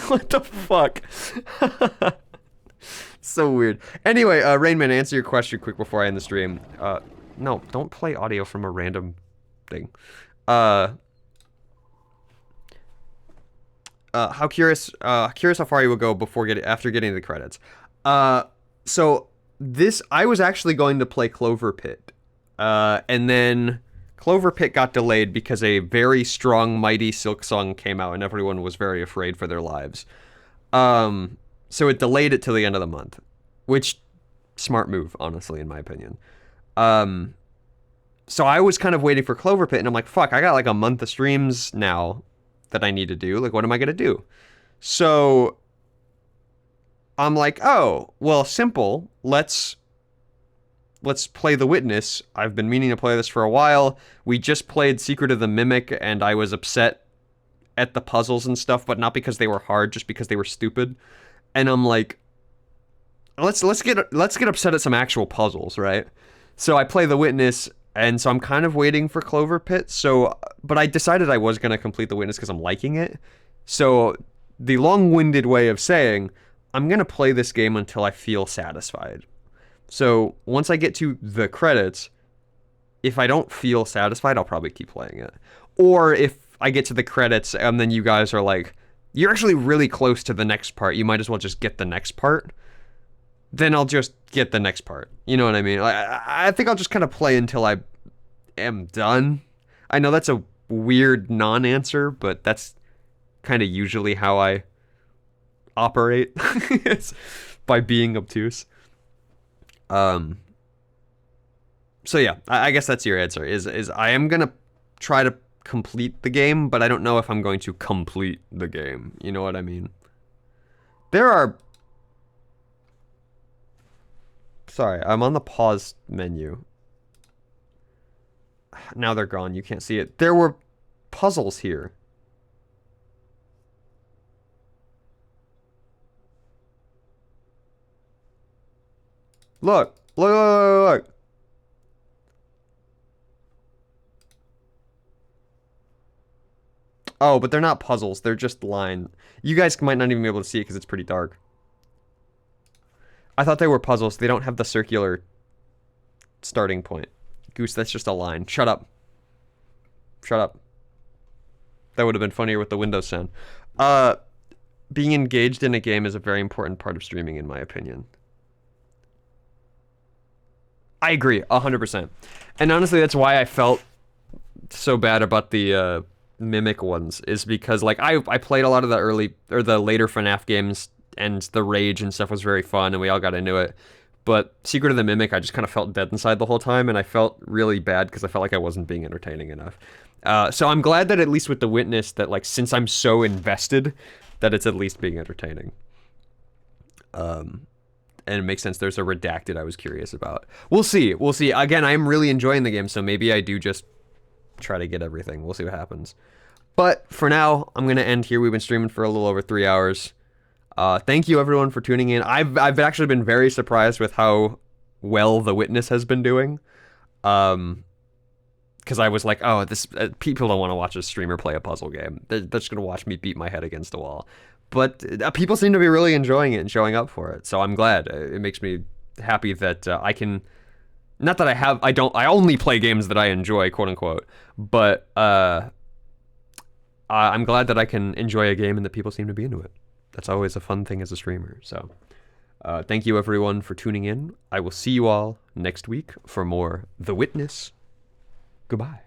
What the fuck? So weird. Anyway, Rainman, answer your question quick before I end the stream. No, don't play audio from a random thing. How curious how far you will go after getting the credits. So this, I was actually going to play Clover Pit. And then Clover Pit got delayed because a very strong Mighty Silk Song came out and everyone was very afraid for their lives. So it delayed it till the end of the month, which, smart move, honestly, in my opinion. So I was kind of waiting for Clover Pit, and I'm like, fuck, I got like a month of streams now that I need to do. Like, what am I going to do? So I'm like, oh, well, simple. Let's play The Witness. I've been meaning to play this for a while. We just played Secret of the Mimic, and I was upset at the puzzles and stuff, but not because they were hard, just because they were stupid. And I'm like, let's get upset at some actual puzzles, right? So I play The Witness, and so I'm kind of waiting for Clover Pit. So, but I decided I was gonna complete The Witness because I'm liking it. So the long-winded way of saying, I'm gonna play this game until I feel satisfied. So once I get to the credits, if I don't feel satisfied, I'll probably keep playing it. Or if I get to the credits and then you guys are like, you're actually really close to the next part, you might as well just get the next part, then I'll just get the next part. You know what I mean? I think I'll just kind of play until I am done. I know that's a weird non-answer, but that's kind of usually how I operate. It's by being obtuse. So yeah, I guess that's your answer, is I am gonna try to complete the game, but I don't know if I'm going to complete the game. You know what I mean? There are... Sorry, I'm on the pause menu. Now they're gone, you can't see it. There were puzzles here. Look, look, look, look, look. Oh, but they're not puzzles. They're just line. You guys might not even be able to see it because it's pretty dark. I thought they were puzzles. They don't have the circular starting point. Goose, that's just a line. Shut up. Shut up. That would have been funnier with the Windows sound. Being engaged in a game is a very important part of streaming, in my opinion. I agree, 100%. And honestly, that's why I felt so bad about the Mimic ones, is because like I played a lot of the the later FNAF games, and the rage and stuff was very fun, and we all got into it. But Secret of the Mimic, I just kind of felt dead inside the whole time, and I felt really bad because I felt like I wasn't being entertaining enough. So I'm glad that at least with The Witness, that like since I'm so invested, that it's at least being entertaining. And it makes sense. There's a redacted I was curious about. We'll see. We'll see. Again, I'm really enjoying the game, so maybe I do just try to get everything. We'll see what happens. But for now, I'm going to end here. We've been streaming for a little over 3 hours. Thank you, everyone, for tuning in. I've actually been very surprised with how well The Witness has been doing. Because I was like, oh, this people don't want to watch a streamer play a puzzle game. They're just going to watch me beat my head against a wall. But people seem to be really enjoying it and showing up for it. So I'm glad. It makes me happy that I can... Not that I only play games that I enjoy, quote unquote. But I'm glad that I can enjoy a game and that people seem to be into it. That's always a fun thing as a streamer. So thank you, everyone, for tuning in. I will see you all next week for more The Witness. Goodbye.